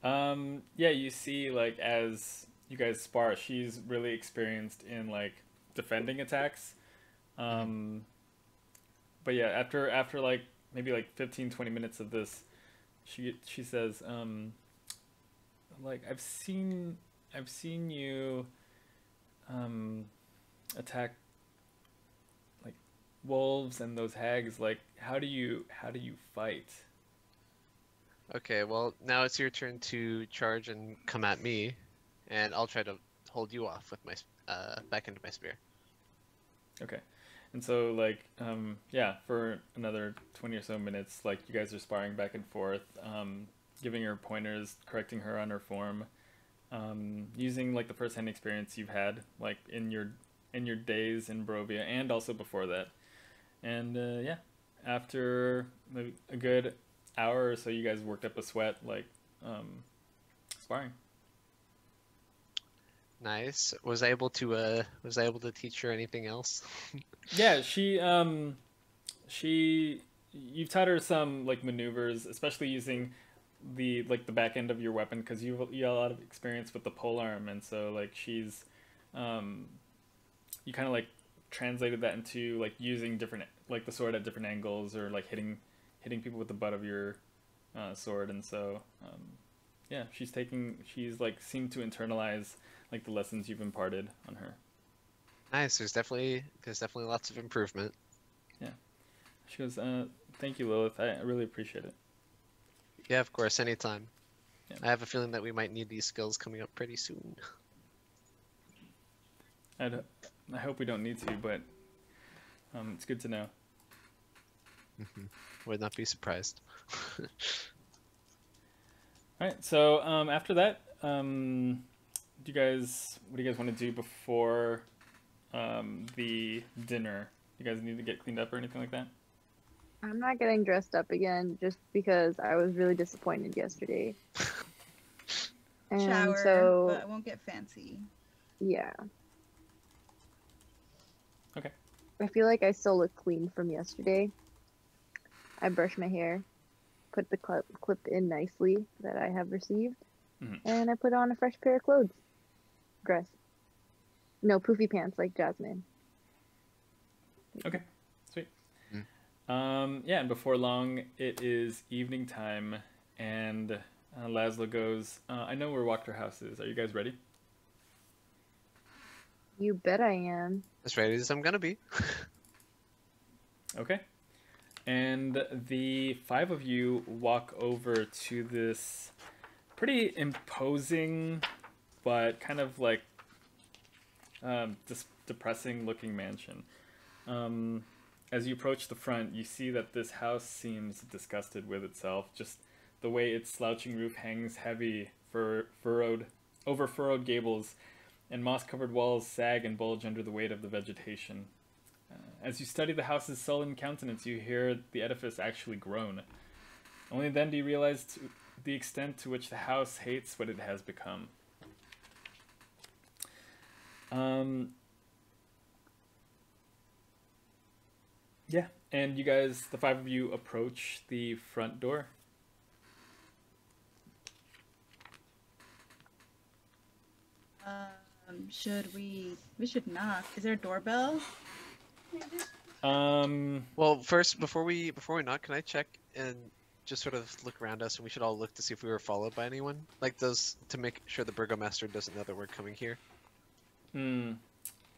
Yeah, you see, like, as you guys spar, she's really experienced in, like, defending attacks. But yeah, after like, maybe like 15-20 minutes of this, she says, like, I've seen you, attack, like, wolves and those hags. Like, how do you fight? Okay, well now it's your turn to charge and come at me, and I'll try to hold you off with my back end of my spear. Okay. And so, like, yeah, for another 20 or so minutes, like, you guys are sparring back and forth, giving her pointers, correcting her on her form, using, like, the first-hand experience you've had, like, in your days in Barovia, and also before that. And, yeah, after a good hour or so, you guys worked up a sweat, like, sparring. Nice. Was I able to teach her anything else? Yeah, she you've taught her some like maneuvers, especially using the back end of your weapon, because you have a lot of experience with the polearm, and so like she's you kind of like translated that into like using different like the sword at different angles, or like hitting people with the butt of your sword, and so yeah, she's like seemed to internalize like the lessons you've imparted on her. Nice. There's definitely lots of improvement. Yeah. She goes, thank you, Lilith. I really appreciate it. Yeah, of course, anytime. Yeah. I have a feeling that we might need these skills coming up pretty soon. I hope we don't need to, but it's good to know. Would not be surprised. All right, so after that, what do you guys want to do before the dinner? You guys need to get cleaned up or anything like that? I'm not getting dressed up again just because I was really disappointed yesterday. And Shower, so, but I won't get fancy. yeah. Okay. I feel like I still look clean from yesterday. I brushed my hair, put the clip in nicely that I have received, and I put on a fresh pair of clothes. Dress. No, poofy pants like Jasmine. Okay, sweet. Yeah, and before long, it is evening time, and Laszlo goes, I know where Wachterhaus is. Are you guys ready? You bet I am. As ready as I'm gonna be. Okay. And the 5 of you walk over to this pretty imposing, but kind of like depressing looking mansion. As you approach the front, you see that this house seems disgusted with itself. Just the way its slouching roof hangs heavy, over furrowed gables, and moss-covered walls sag and bulge under the weight of the vegetation. As you study the house's sullen countenance, you hear the edifice actually groan. Only then do you realize the extent to which the house hates what it has become. Yeah, and you guys, the 5 of you, approach the front door. Should we should knock. Is there a doorbell? Well, first, before we knock, can I check and just sort of look around us, and we should all look to see if we were followed by anyone? Like, to make sure the Burgomaster doesn't know that we're coming here.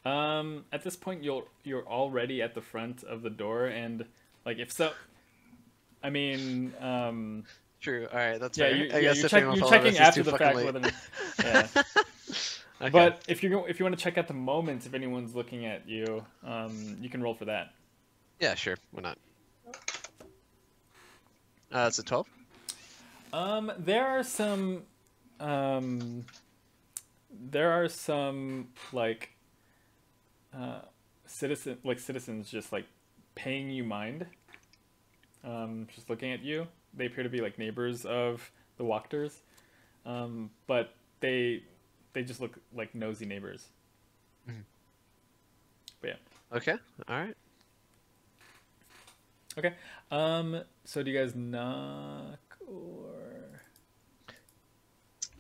At this point, you're already at the front of the door, and like if so, I mean, True. All right, that's yeah, fair. you're checking after the fact whether, yeah. Okay. But if you want to check at the moment if anyone's looking at you, you can roll for that. Yeah, sure. Why not? It's a 12. There are some like citizens just like paying you mind, just looking at you. They appear to be like neighbors of the Wachters, but they just look like nosy neighbors. But yeah. Okay. All right. Okay. So do you guys knock or?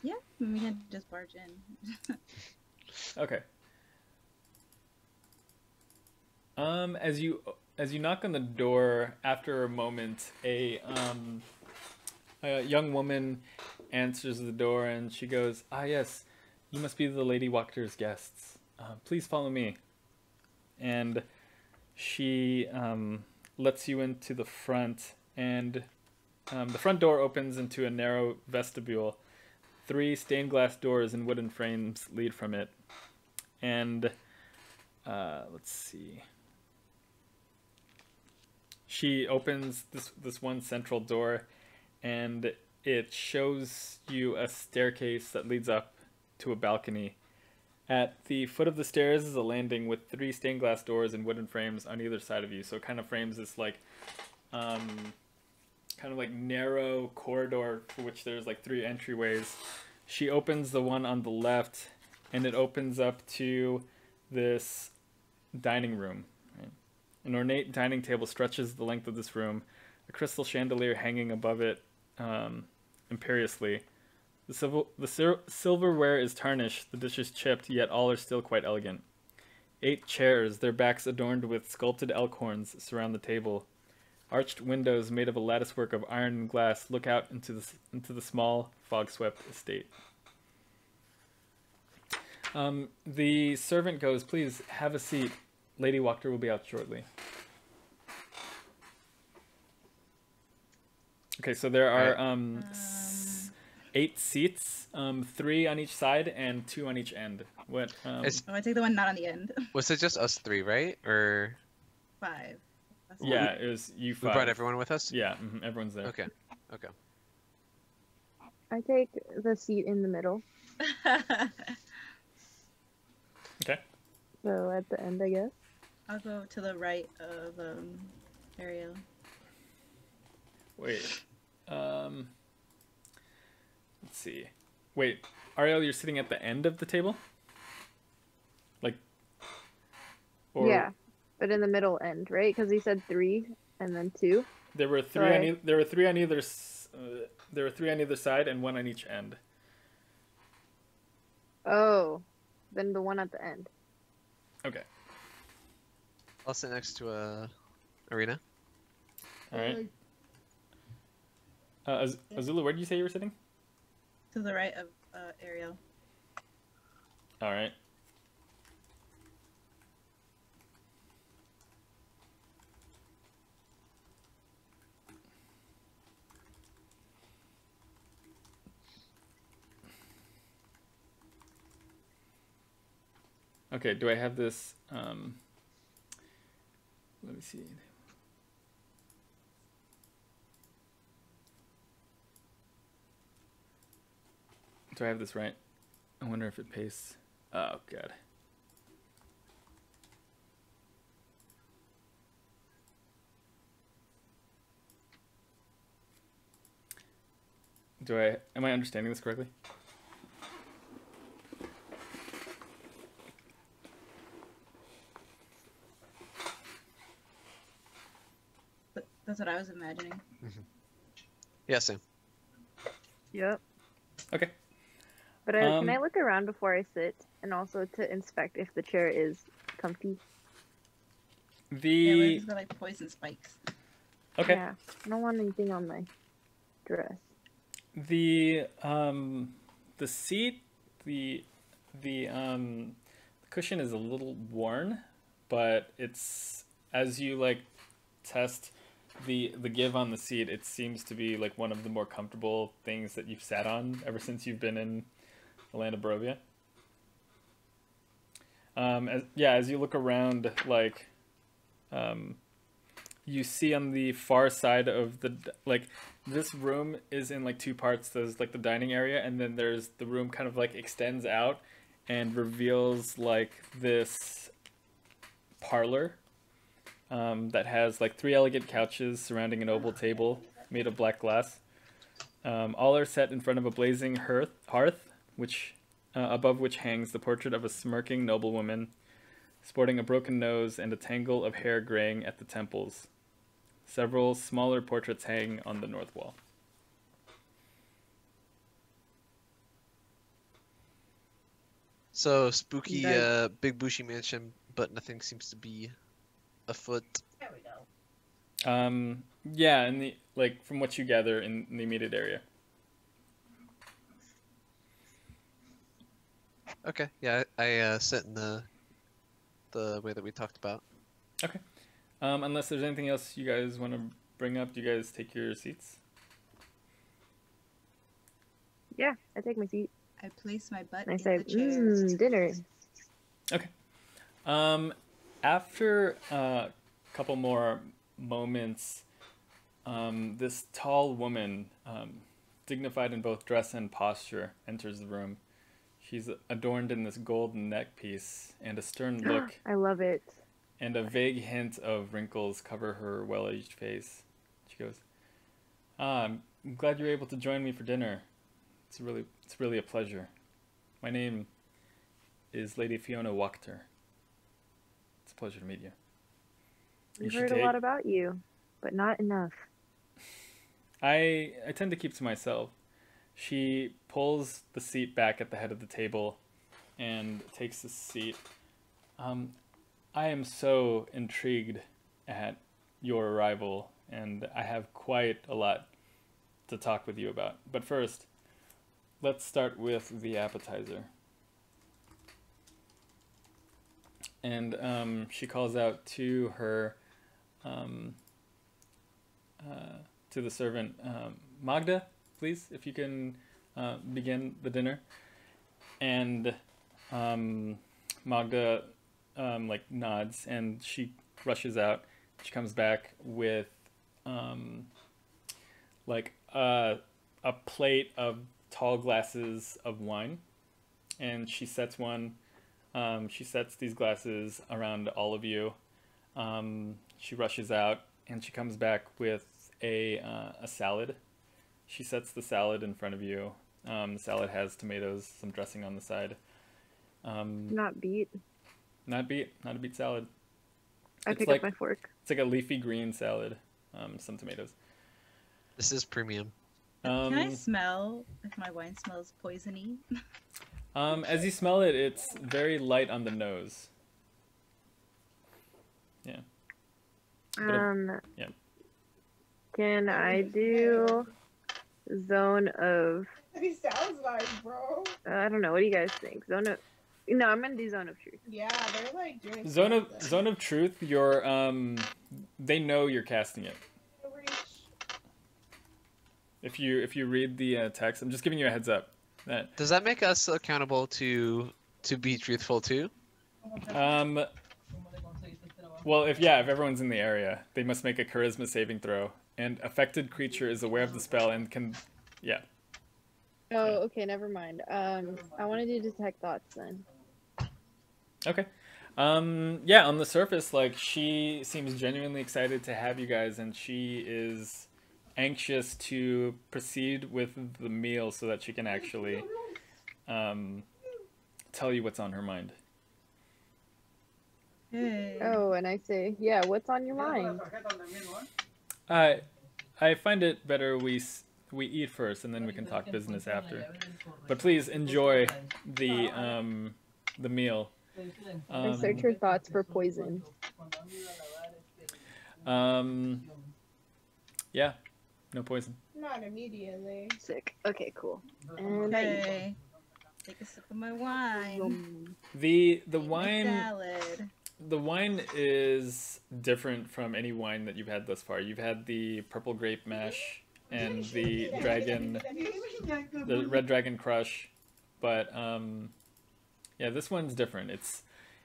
Yeah, we can just barge in. Okay. As you knock on the door, after a moment, a young woman answers the door, and she goes, "Ah, yes, you must be the Lady Wachter's guests. Please follow me." And she lets you into the front, and the front door opens into a narrow vestibule. 3 stained glass doors and wooden frames lead from it. And let's see. She opens this one central door, and it shows you a staircase that leads up to a balcony. At the foot of the stairs is a landing with 3 stained glass doors and wooden frames on either side of you. So it kind of frames this like kind of like narrow corridor for which there's like 3 entryways. She opens the one on the left, and it opens up to this dining room. Right? An ornate dining table stretches the length of this room, a crystal chandelier hanging above it imperiously. The silverware is tarnished, the dishes chipped, yet all are still quite elegant. 8 chairs, their backs adorned with sculpted elk horns, surround the table. Arched windows made of a latticework of iron and glass look out into the small, fog-swept estate. The servant goes, "Please have a seat. Lady Wachter will be out shortly." Okay, so there are 8 seats, 3 on each side and 2 on each end. What? I'm gonna take the one not on the end. Was it just us 3, right? Or 5. Yeah, it was you 5. we brought everyone with us? Yeah, everyone's there. Okay. Okay. I take the seat in the middle. Okay. So at the end, I guess. I'll go to the right of Arielle. Wait. Let's see. Wait, Arielle, you're sitting at the end of the table? Like. Or... Yeah, but in the middle end, right? Because he said 3 and then 2. There were 3 Sorry. on there were 3 on either there were 3 on either side and 1 on each end. Oh, then the one at the end. Okay. I'll sit next to Ireena. All right. Azula, where did you say you were sitting? To the right of Arielle. All right. Okay, do I have this? Let me see. Do I have this right? I wonder if it pastes. Oh, God. Am I understanding this correctly? That's what I was imagining. Yeah, same. Yep. Okay. But can I look around before I sit, and also to inspect if the chair is comfy? Yeah, but it's got like poison spikes. Okay. Yeah, I don't want anything on my dress. The seat, the cushion is a little worn, but it's, as you like test the give on the seat, it seems to be like one of the more comfortable things that you've sat on ever since you've been in the land of Barovia. As you look around, like you see on the far side of the, like, this room is in like 2 parts. There's like the dining area, and then there's the room kind of like extends out and reveals like this parlor that has like 3 elegant couches surrounding an oval table made of black glass. All are set in front of a blazing hearth, which above which hangs the portrait of a smirking noblewoman sporting a broken nose and a tangle of hair graying at the temples. Several smaller portraits hang on the north wall. So spooky, big bushy mansion, but nothing seems to be afoot. There we go. Yeah, in the, like, from what you gather in the immediate area. Okay, yeah, I sit in the way that we talked about. Okay. Unless there's anything else you guys want to bring up, do you guys take your seats? Yeah, I take my seat. I place my butt And I in say, the chair. dinner. Okay. After a couple more moments, this tall woman, dignified in both dress and posture, enters the room. She's adorned in this golden neck piece, and a stern look I love it. and a vague hint of wrinkles cover her well-aged face. She goes, I'm glad you're able to join me for dinner. It's really a pleasure. My name is Lady Fiona Wachter. It's a pleasure to meet you. We've heard a lot about you, but not enough. I tend to keep to myself. She pulls the seat back at the head of the table and takes the seat. I am so intrigued at your arrival, and I have quite a lot to talk with you about. But first, let's start with the appetizer. And she calls out to her, to the servant, Magda, please, if you can begin the dinner. And Magda like nods, and she rushes out. She comes back with like a plate of tall glasses of wine, and she sets one. She sets these glasses around all of you. She rushes out, and she comes back with a salad. She sets the salad in front of you. The salad has tomatoes, some dressing on the side. Not beet. Not beet salad. I pick up my fork. It's like a leafy green salad, some tomatoes. This is premium. Can I smell if my wine smells poisony? As you smell it, it's very light on the nose. Yeah. Yeah. Can I do zone of? He sounds like, bro. I don't know. What do you guys think? Zone of? No, I'm gonna do zone of truth. Yeah, they're like doing Zone of truth. You're they know you're casting it. If you read the text, I'm just giving you a heads up. Does that make us accountable to be truthful too? Well, if everyone's in the area, they must make a charisma saving throw, and affected creature is aware of the spell and can, yeah. Oh, okay, never mind. I want to do detect thoughts then. Okay. Yeah, on the surface, like, she seems genuinely excited to have you guys, and she is anxious to proceed with the meal so that she can actually tell you what's on her mind. Hey. Oh, and I say, yeah, what's on your mind? I find it better we eat first, and then we can talk business after. But please enjoy the meal. I search her thoughts for poison. Yeah, no poison. Not immediately. Sick. Okay, cool. And Okay. Take a sip of my wine. The wine. Salad. The wine is different from any wine that you've had thus far. You've had the purple grape mash and the red dragon crush, but yeah, this one's different.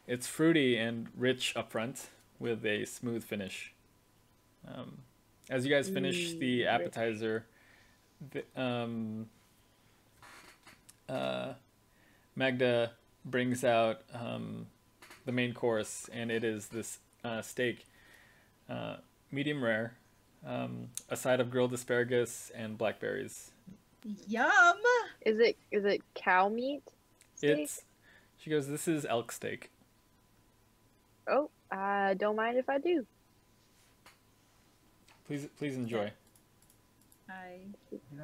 It's fruity and rich up front with a smooth finish. As you guys finish the appetizer, Magda brings out the main course, and it is this steak, medium rare, a side of grilled asparagus and blackberries. Yum! Is it cow meat? Steak? She goes, this is elk steak. Oh, I don't mind if I do. Please enjoy. I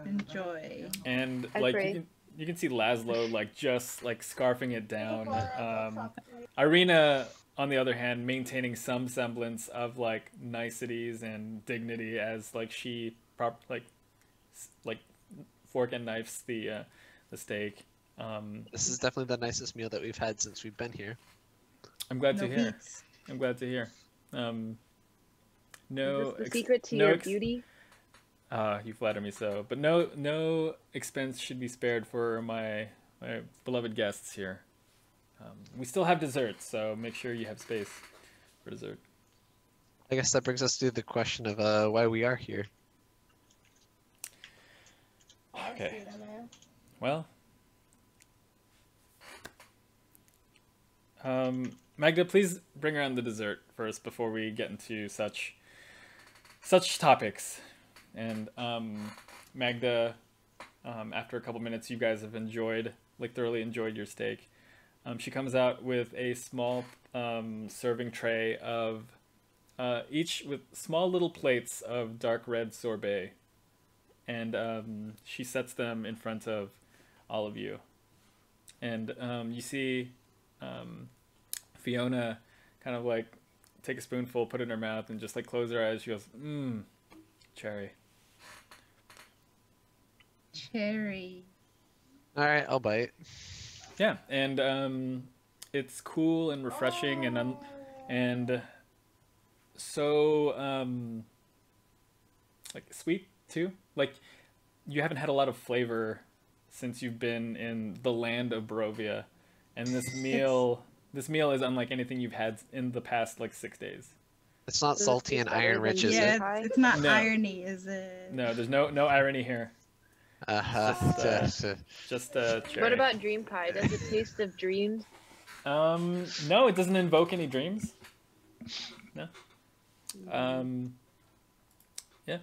enjoy. And I like pray. you can see Laszlo like just like scarfing it down. Ireena, on the other hand, maintaining some semblance of like niceties and dignity as like she like fork and knifes the steak. This is definitely the nicest meal that we've had since we've been here. I'm glad to hear. Beats. I'm glad to hear. Is this the secret to your beauty? You flatter me so. But no expense should be spared for my beloved guests here. We still have dessert, so make sure you have space for dessert. I guess that brings us to the question of why we are here. Okay. Well, Magda, please bring around the dessert first before we get into such topics. And Magda, after a couple minutes, you guys have thoroughly enjoyed your steak. She comes out with a small serving tray of each with small little plates of dark red sorbet, and she sets them in front of all of you. And you see Fiona kind of like take a spoonful, put it in her mouth, and just like close her eyes. She goes, "Mmm, cherry." Cherry. All right, I'll bite. Yeah, and it's cool and refreshing, and so like sweet too. Like you haven't had a lot of flavor since you've been in the land of Barovia, and this meal is unlike anything you've had in the past like 6 days. It's not Does it salty taste and better iron than rich, is Yeah, it? Pie? it's not No. irony, is it? No, there's no irony here. Just cherry. What about dream pie? Does it taste of dreams? No, it doesn't invoke any dreams. No. Yeah.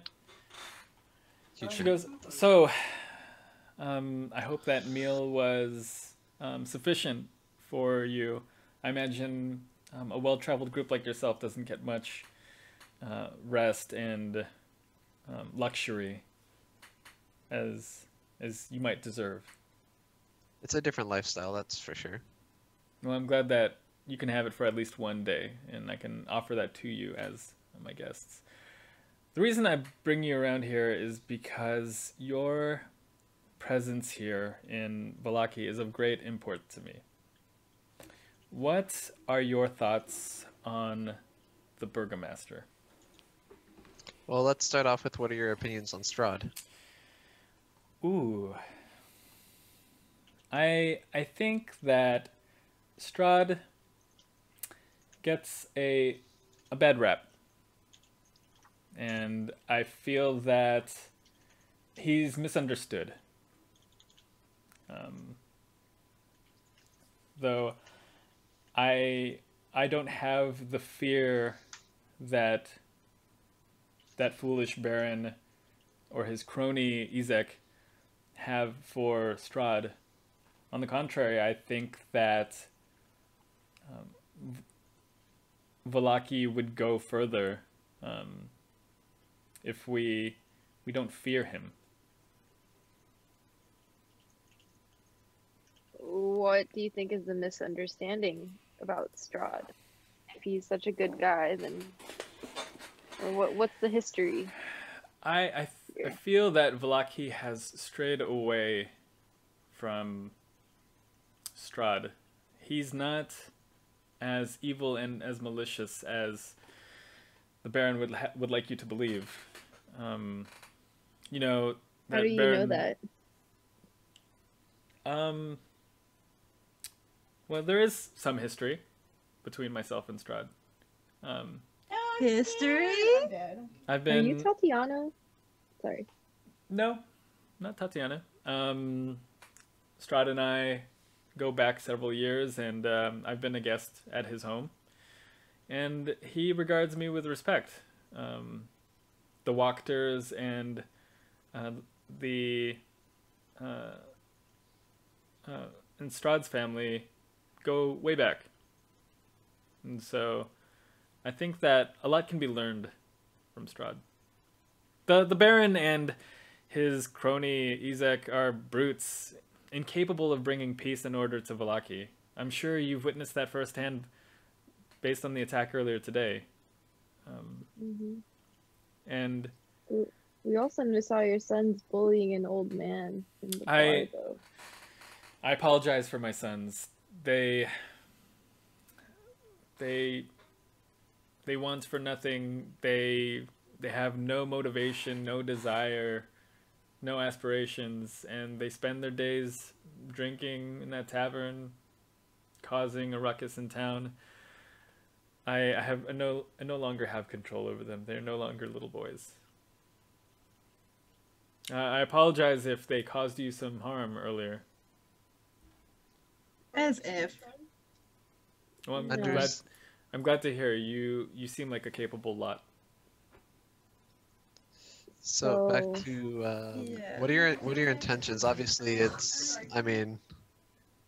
She goes, so, I hope that meal was sufficient for you. I imagine a well-traveled group like yourself doesn't get much rest and luxury as you might deserve. It's a different lifestyle, that's for sure. Well, I'm glad that you can have it for at least one day, and I can offer that to you as my guests. The reason I bring you around here is because your presence here in Vallaki is of great import to me. What are your thoughts on the Burgomaster? Well, let's start off with what are your opinions on Strahd? Ooh. I think that Strahd gets a bad rap. And I feel that he's misunderstood. Though I don't have the fear that foolish Baron or his crony Izek have for Strahd. On the contrary, I think that Vallaki would go further if we don't fear him. What do you think is the misunderstanding about Strahd? If he's such a good guy, then what's the history? I feel that Vallaki has strayed away from Strahd. He's not as evil and as malicious as the Baron would like you to believe. You know that How do you Baron, know that? Well, there is some history between myself and Strahd. History? I'm dead. I've Are been you Tatiana? Sorry. No, not Tatiana. Strahd and I go back several years, and I've been a guest at his home. And he regards me with respect. The Wachters and and Strahd's family go way back. And so I think that a lot can be learned from Strahd. The Baron and his crony Izek are brutes, incapable of bringing peace and order to Vallaki. I'm sure you've witnessed that firsthand based on the attack earlier today. And We also saw your son's bullying an old man in the bar, though. I apologize for my sons. They want for nothing. They have no motivation, no desire, no aspirations, and they spend their days drinking in that tavern, causing a ruckus in town. I no longer have control over them. They're no longer little boys. I apologize if they caused you some harm earlier. As if. Well, No. I'm glad to hear you seem like a capable lot. So back So- to Yeah. what are your intentions? Obviously, it's, I mean,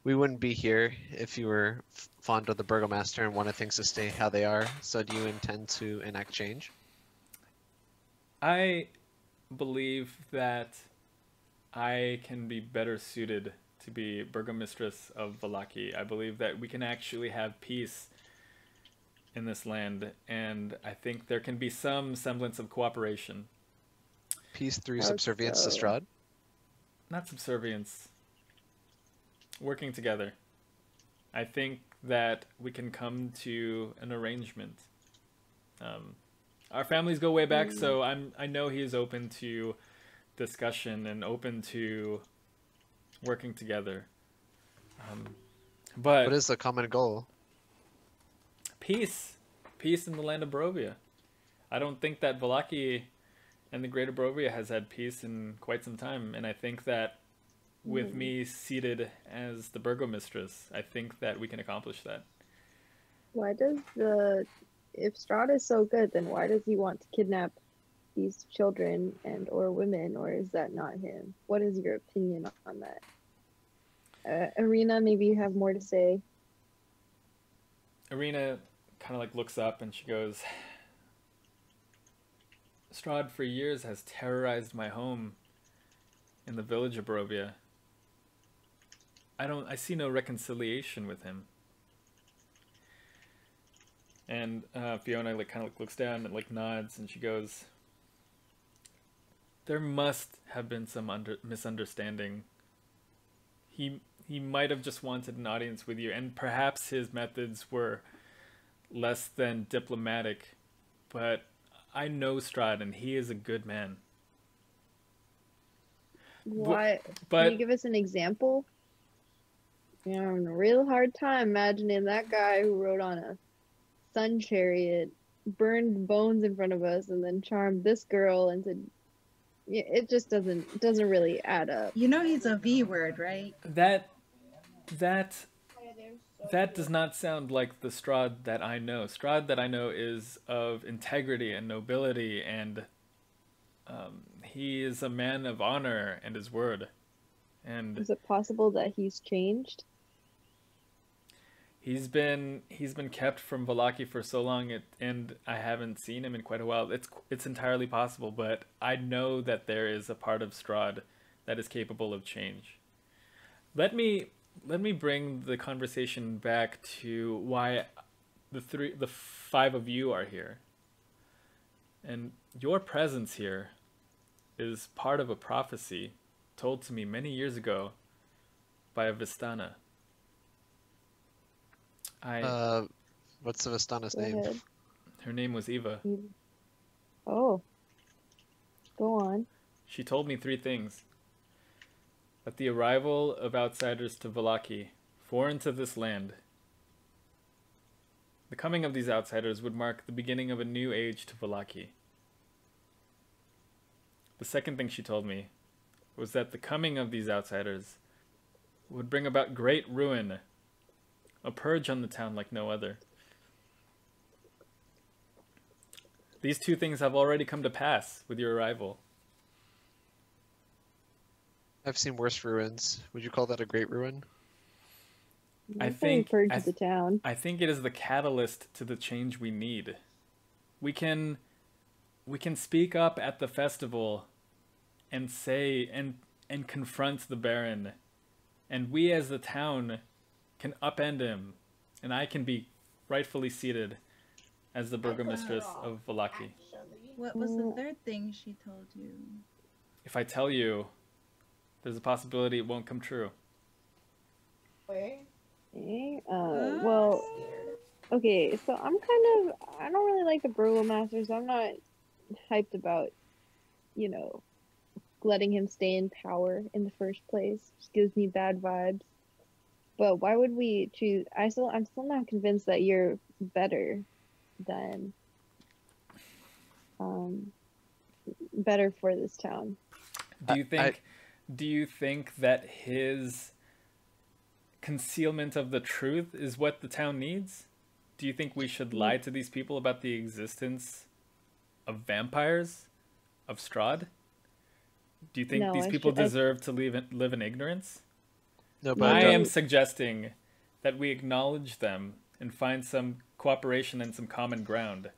we wouldn't be here if you were fond of the Burgomaster and wanted things to stay how they are. So do you intend to enact change? I believe that I can be better suited to be Burgomistress of Vallaki. I believe that we can actually have peace in this land, and I think there can be some semblance of cooperation. Peace through subservience to Strahd? Not subservience. Working together. I think that we can come to an arrangement. Our families go way back, so I know he is open to discussion and open to working together. But what is the common goal? Peace in the land of Barovia. I don't think that Vallaki and the Greater Barovia has had peace in quite some time, and I think that with me seated as the Burgomistress, I think that we can accomplish that. Why does if Strahd is so good, then why does he want to kidnap these children and or women, or is that not him? What is your opinion on that? Ireena, maybe you have more to say. Ireena kind of like looks up and she goes, Strahd for years has terrorized my home in the village of Barovia. I see no reconciliation with him. And Fiona like kind of looks down and like nods, and she goes, there must have been some misunderstanding. He might have just wanted an audience with you, and perhaps his methods were less than diplomatic, but I know Strahd, and he is a good man. What? But can you give us an example? I'm having a real hard time imagining that guy who rode on a sun chariot, burned bones in front of us, and then charmed this girl into. It just doesn't really add up. You know he's a V word, right? That does not sound like the Strahd that I know. Strahd that I know is of integrity and nobility, and he is a man of honor and his word. And is it possible that he's changed? He's been kept from Vallaki for so long, and I haven't seen him in quite a while. It's entirely possible, but I know that there is a part of Strahd that is capable of change. Let me bring the conversation back to why the five of you are here. And your presence here is part of a prophecy told to me many years ago by a Vistana. What's the Vistana's Go name? ahead. Her name was Eva. Oh. Go on. She told me three things. That the arrival of outsiders to Vallaki, foreign to this land, the coming of these outsiders would mark the beginning of a new age to Vallaki. The second thing she told me was that the coming of these outsiders would bring about great ruin, a purge on the town like no other. These two things have already come to pass with your arrival. I've seen worse ruins. Would you call that a great ruin? I think the town. I think it is the catalyst to the change we need. We can speak up at the festival and say and confront the Baron, and we as the town can upend him, and I can be rightfully seated as the Burgomistress of Vallaki. What was the third thing she told you? If I tell you, there's a possibility it won't come true. Wait. Well, okay, so I don't really like the Burgomaster, so I'm not hyped about, letting him stay in power in the first place. Just gives me bad vibes. But why would we choose? I'm still not convinced that you're better than, better for this town. Do you think that his concealment of the truth is what the town needs? Do you think we should lie to these people about the existence of vampires, of Strahd? Do you think these people deserve to live in ignorance? No, I but am suggesting that we acknowledge them and find some cooperation and some common ground.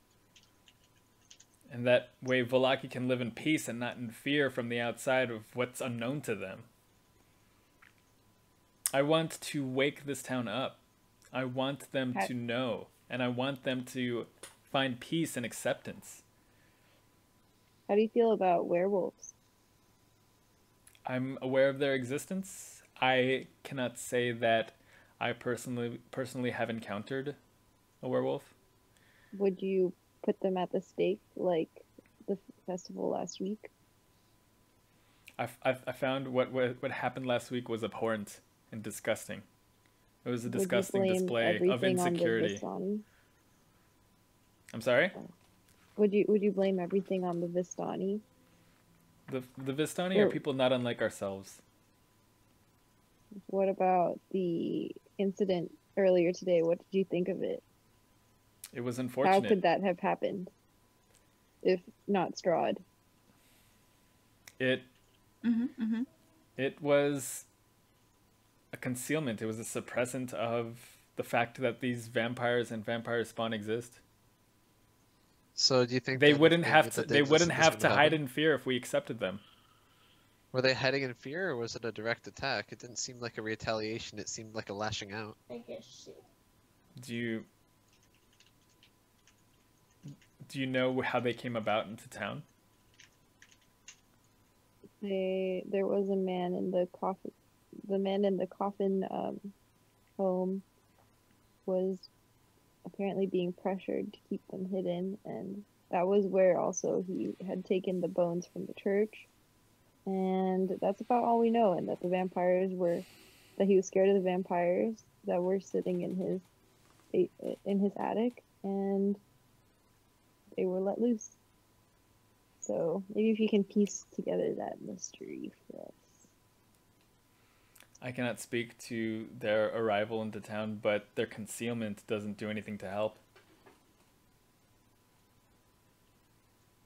And that way Vallaki can live in peace and not in fear from the outside of what's unknown to them. I want to wake this town up. I want them to know. And I want them to find peace and acceptance. How do you feel about werewolves? I'm aware of their existence. I cannot say that I personally have encountered a werewolf. Would you put them at the stake like the festival last week? I found what happened last week was abhorrent and disgusting. It was a disgusting display of insecurity. I'm sorry? Would you blame everything on the Vistani? The Vistani are people not unlike ourselves. What about the incident earlier today? What did you think of it? It was unfortunate. How could that have happened if not Strahd? It was a concealment. It was a suppressant of the fact that these vampires and vampire spawn exist. So do you think they wouldn't have to hide in fear if we accepted them? Were they hiding in fear, or was it a direct attack? It didn't seem like a retaliation. It seemed like a lashing out. I guess shit. Do you know how they came about into town? There was a man in the coffin. The man in the coffin home was apparently being pressured to keep them hidden, and that was where also he had taken the bones from the church. And that's about all we know, and that the vampires were, that he was scared of the vampires that were sitting in his attic, and they were let loose. So maybe if you can piece together that mystery for us. I cannot speak to their arrival into town, but their concealment doesn't do anything to help.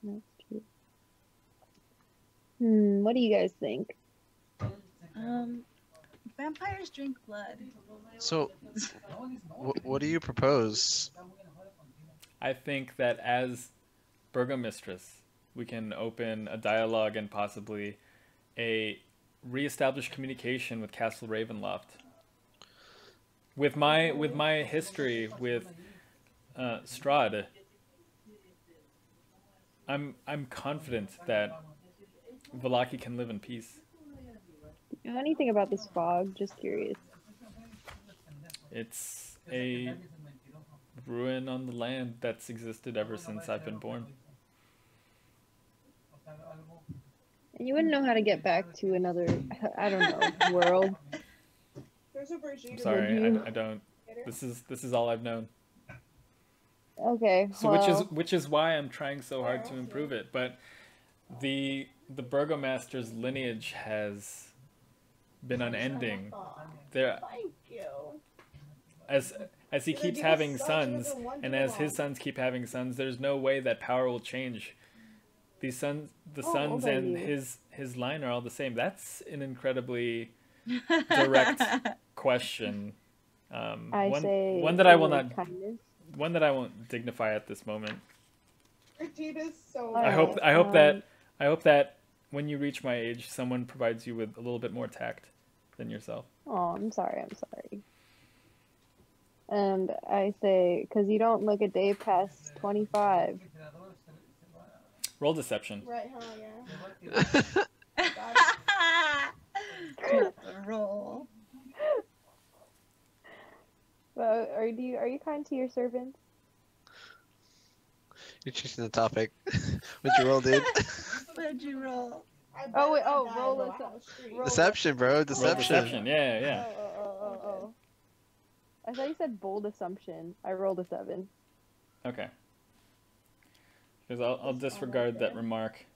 That's true. What do you guys think? Vampires drink blood. So, what do you propose? I think that as Burgomistress, we can open a dialogue and possibly a re-establish communication with Castle Ravenloft. With my history with Strahd, I'm confident that Vallaki can live in peace. You know anything about this fog? Just curious. It's a ruin on the land that's existed ever since I've been born. And you wouldn't know how to get back to another, I don't know, world. I'm sorry, I don't. This is all I've known. Okay. So well, which is why I'm trying so hard to improve it. But the Burgomaster's lineage has been unending. There, Thank you. as he keeps having sons, and as his sons keep having sons, there's no way that power will change. The sons and his line are all the same. That's an incredibly direct question. One that I will not. kindness. One that I won't dignify at this moment. Your teeth is so I hope that when you reach my age, someone provides you with a little bit more tact than yourself. Oh, I'm sorry. And I say, because you don't look a day past 25. Roll deception. Right, huh? Yeah. Not the roll. But are you kind to your servants? You're changing the topic. What'd you roll, dude? What'd you roll? Oh wait, roll Deception, bro. Roll Deception. deception. Yeah. Oh. I thought you said bold assumption. I rolled a 7. Okay. Because I'll disregard that remark.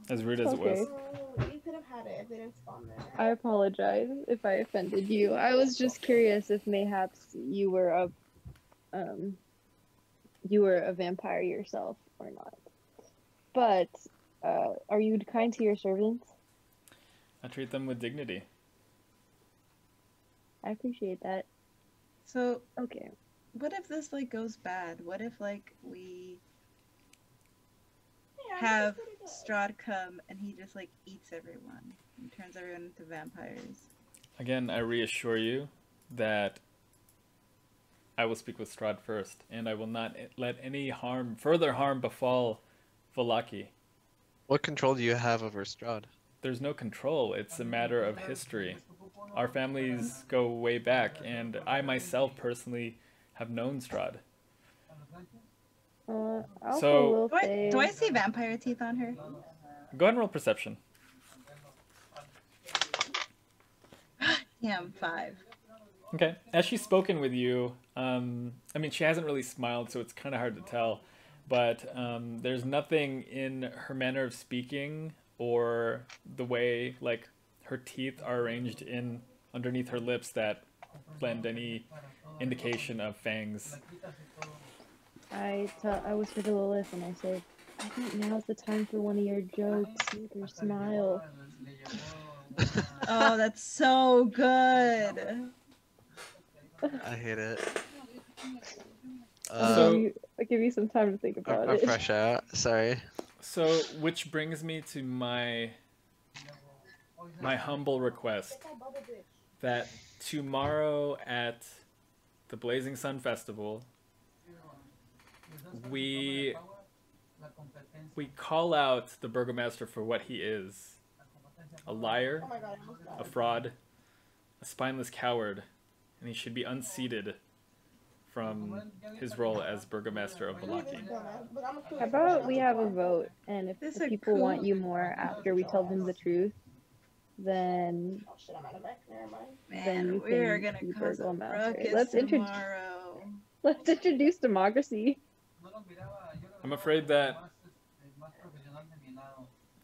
As rude as it was. Oh, you could have had it if they didn't spawn there. I apologize if I offended you. I was just curious if mayhaps you were a vampire yourself or not. But are you kind to your servants? I treat them with dignity. I appreciate that. So, Okay. what if this like goes bad? What if like we have Strahd come and he just like eats everyone and turns everyone into vampires? Again, I reassure you that I will speak with Strahd first, and I will not let any further harm befall Vallaki. What control do you have over Strahd? There's no control. It's a matter of history. Our families go way back, and I myself personally have known Strahd. I also So- will Do I, say. do I see vampire teeth on her? Go ahead and roll perception. Damn, 5. Okay. As she's spoken with you, I mean, she hasn't really smiled, so it's kind of hard to tell. But there's nothing in her manner of speaking or the way, like, her teeth are arranged underneath her lips that lend any indication of fangs. I whispered to Lilith and I said, I think now's the time for one of your jokes. Make her smile. Oh, that's so good. I hate it. So- I'll give you some time to think about I'm it. fresh out. Sorry. So, which brings me to my humble request that tomorrow at the Blazing Sun Festival, we call out the Burgomaster for what he is: a liar, Oh my god, I almost died. a fraud, a spineless coward, and he should be unseated from his role as Burgomaster of Vallaki. How about we have a vote, and if This the is people cool. want you more after we tell them the truth, then Oh shit, I'm out of back. Never mind. Then Man, you we're can gonna be cause a Burgomaster. ruckus tomorrow. let's introduce democracy. I'm afraid that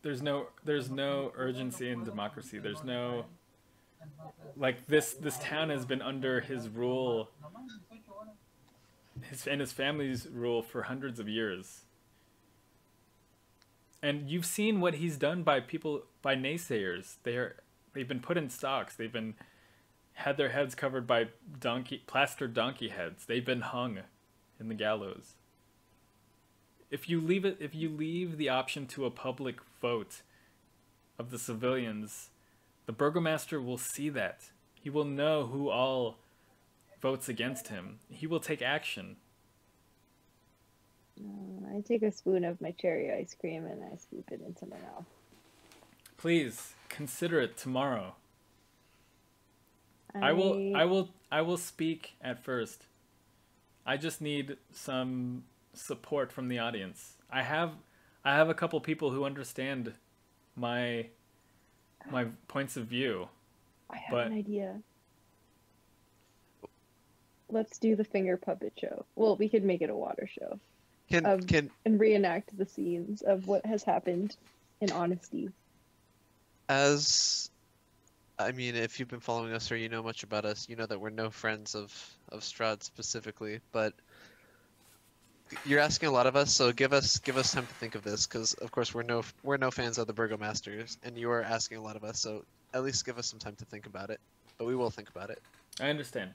there's no urgency in democracy. There's no, like, this town has been under his rule, his family's rule for hundreds of years. And you've seen what he's done by naysayers. They've been put in stocks. They've been had their heads covered by plastered donkey heads. They've been hung in the gallows. If you leave the option to a public vote of the civilians, the Burgomaster will see that. He will know who all votes against him. He will take action. I take a spoon of my cherry ice cream and I scoop it into my mouth. Please consider it tomorrow. I will speak at first. I just need some support from the audience. I have a couple people who understand my points of view. I have But- an idea. Let's do the finger puppet show. Well, we could make it a water show Can and reenact the scenes of what has happened in honesty. I mean, if you've been following us or you know much about us, you know that we're no friends of Strahd specifically, but you're asking a lot of us, so give us time to think of this, because of course we're no fans of the Burgomasters, and you are asking a lot of us, so at least give us some time to think about it. But we will think about it. I understand.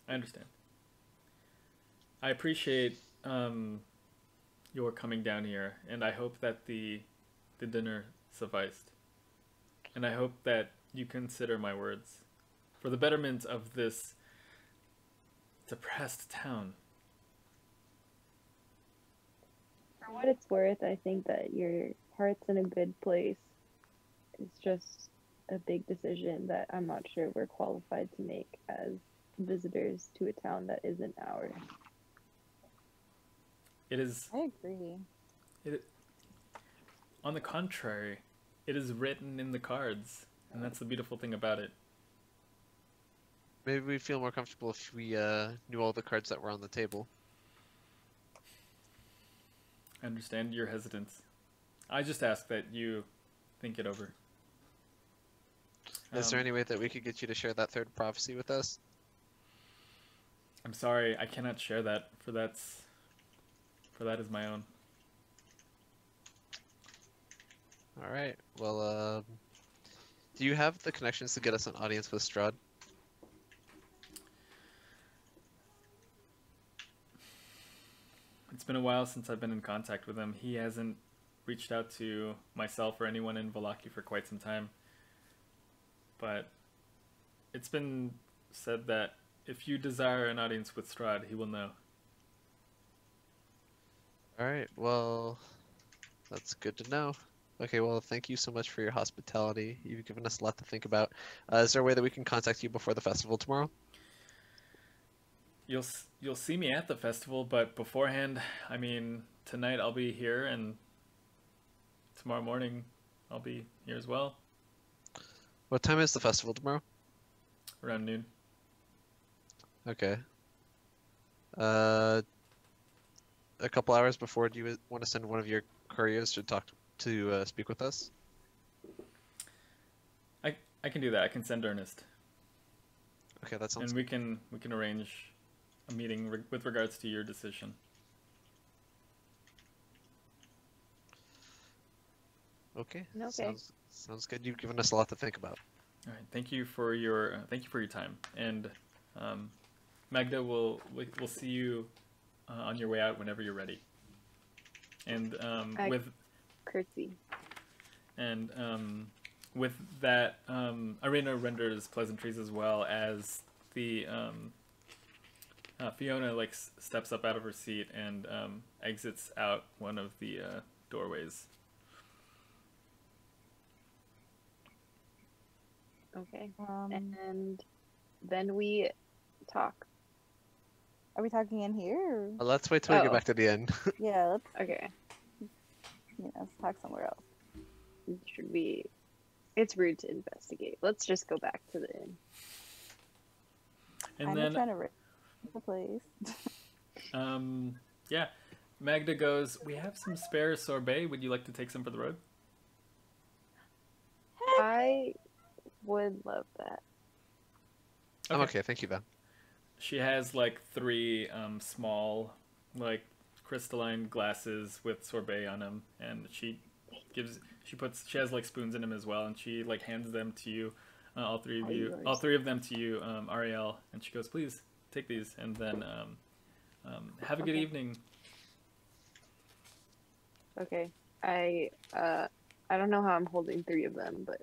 I understand. I appreciate your coming down here, and I hope that the dinner sufficed. And I hope that you consider my words for the betterment of this depressed town. For what it's worth, I think that your heart's in a good place. It's just a big decision that I'm not sure we're qualified to make as visitors to a town that isn't ours. It is, I agree. on the contrary, it is written in the cards, and that's the beautiful thing about it. Maybe we'd feel more comfortable if we knew all the cards that were on the table. I understand your hesitance. I just ask that you think it over. Is there any way that we could get you to share that third prophecy with us? I'm sorry, I cannot share that, for that is my own. All right. Well, do you have the connections to get us an audience with Strahd? It's been a while since I've been in contact with him. He hasn't reached out to myself or anyone in Vallaki for quite some time. But it's been said that if you desire an audience with Strahd, he will know. All right. Well, that's good to know. Okay, well, thank you so much for your hospitality. You've given us a lot to think about. Is there a way that we can contact you before the festival tomorrow? You'll see me at the festival, but beforehand, I mean, tonight I'll be here, and tomorrow morning I'll be here as well. What time is the festival tomorrow? Around noon. Okay. A couple hours before, do you want to send one of your couriers to speak with us? I can do that. I can send Ernest. Okay, that sounds And we can arrange a meeting with regards to your decision. okay. Okay. Sounds good. You've given us a lot to think about. All right. Thank you for your time. And Magda, we'll see you on your way out whenever you're ready. And with Curtsy. and with that, Ireena renders pleasantries as well as the Fiona steps up out of her seat and exits out one of the doorways. Okay. And then we talk. Are we talking in here? Or... Well, let's wait till we get Oh. back to the end. Yeah, let's Okay. let's talk somewhere else. Should we? It's rude to investigate. Let's just go back to the inn. And I'm then trying to rent the place. yeah, Magda goes, "We have some spare sorbet. Would you like to take some for the road?" I would love that. I'm okay, thank you, Ben. She has 3 small, crystalline glasses with sorbet on them, and she has spoons in them as well, and she hands them to you, all three of them to you, Arielle, and she goes, "Please take these, and then have a good evening." Okay. I don't know how I'm holding 3 of them, but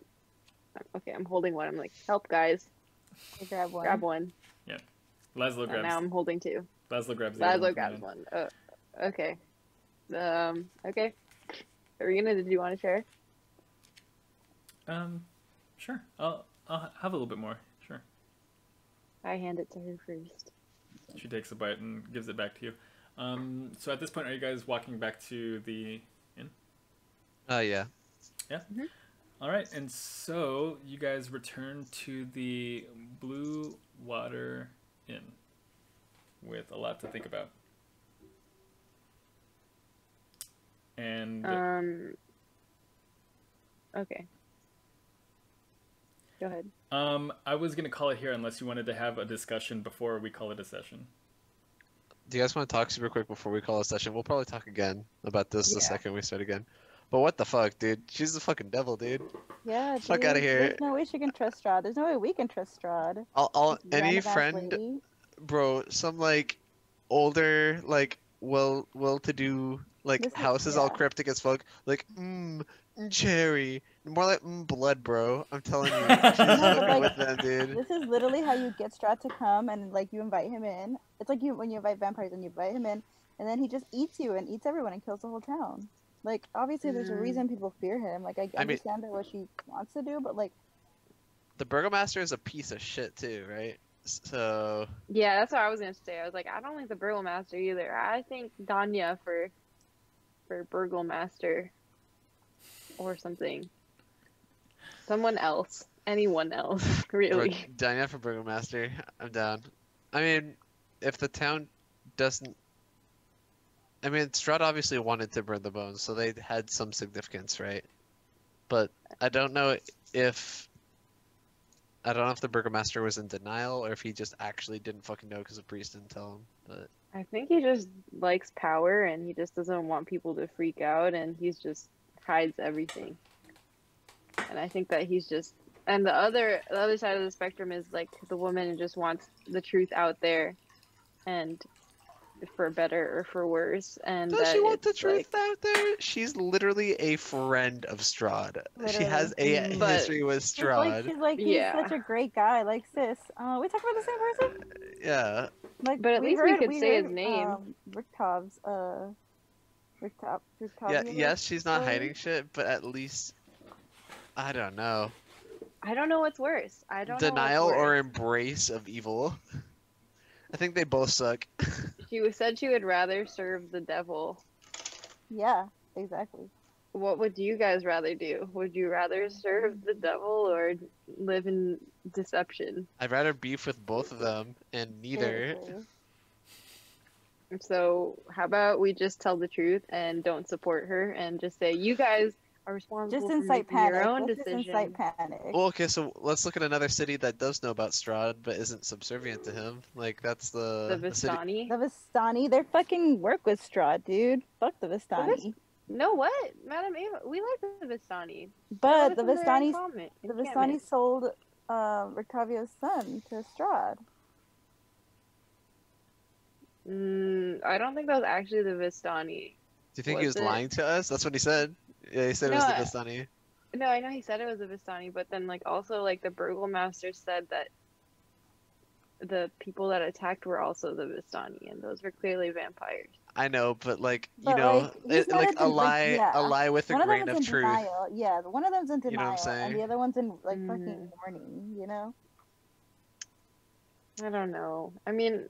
okay, I'm holding one. I'm like, help, guys. I grab one. Grab one. Laszlo And grabs. now I'm holding 2. Laszlo grabs. The other Laszlo one grabs from one. Okay. Okay. Ireena, did you want to share? Sure. I'll have a little bit more. Sure. I hand it to her first. She takes a bite and gives it back to you. So at this point, are you guys walking back to the inn? Yeah. Yeah. Mhm. All right, and so you guys return to the Blue Water Inn with a lot to think about. And Okay. Go ahead. I was gonna call it here unless you wanted to have a discussion before we call it a session. Do you guys want to talk super quick before we call a session? We'll probably talk again about this the Yeah. second we start again. But what the fuck, dude? She's the fucking devil, dude. Yeah, Fuck dude, outta here. There's no way she can trust Strahd. There's no way we can trust Strahd. Any Random-ass friend, lady. bro, some older, well-to-do, This is- houses all yeah. cryptic as fuck. Cherry. More like blood, bro. I'm telling you. She's fucking with them, dude. This is literally how you get Strahd to come and you invite him in. It's like when you invite vampires and you invite him in, and then he just eats you and eats everyone and kills the whole town. Obviously there's a reason people fear him. I understand what she wants to do, but The Burgomaster is a piece of shit too, right? So Yeah, that's what I was gonna say. I was like, I don't like the Burgomaster either. I think DANYA for Burgomaster or something. Someone else. Anyone else, really. DANYA for Burgomaster. I'm down. I mean, if the town doesn't, I mean, Strahd obviously wanted to burn the bones, so they had some significance, right? But I don't know if the Burgomaster was in denial or if he just actually didn't fucking know because the priest didn't tell him. But I think he just likes power and he just doesn't want people to freak out and he's just hides everything. And I think that he's just, and the other side of the spectrum is like the woman who just wants the truth out there, and for better or for worse, and Does that she want the it's like, truth out there? She's literally a friend of Strahd. She Literally. has a But- history with Strahd. She's like, he's Yeah. such a great guy. Like, sis, we talk about the same person? Yeah. Like, But at least we could say his heard, name. Richtov's, Yeah, yes, she's not story. hiding shit, but at least I don't know. I don't know what's worse. I don't Denial know what's or worse. embrace of evil. I think they both suck. She said she would rather serve the devil. Yeah, exactly. What would you guys rather do? Would you rather serve the devil or live in deception? I'd rather beef with both of them, and neither. Seriously. So how about we just tell the truth and don't support her and just say you guys are responsible Just for incite making your panic. own Let's just decision. incite panic. Well, okay, so let's look at another city that does know about Strahd, but isn't subservient to him. Like, that's The the city. Vistani. The Vistani, they fucking work with Strahd, dude. Fuck the Vistani. No, what? Madam Ava, we like the Vistani. But the Throw this in there in Vistani, comment- the in Vistani comment. sold Rictavio's son to Strahd. I don't think that was actually the Vistani. Do you think he Was was it? lying to us? That's what he said. Yeah, he said it No, was the I- Vistani. No, I know he said it was a Vistani, but then like also like the Burgomaster said that the people that attacked were also the Vistani, and those were clearly vampires. I know, but like, you But, know, like, he's not like a yeah. a lie with a One of grain them of is in truth. denial. Yeah, one of them's in You know what I'm denial, and saying? the other one's in like Mhm. fucking mourning. You know? I don't know. I mean,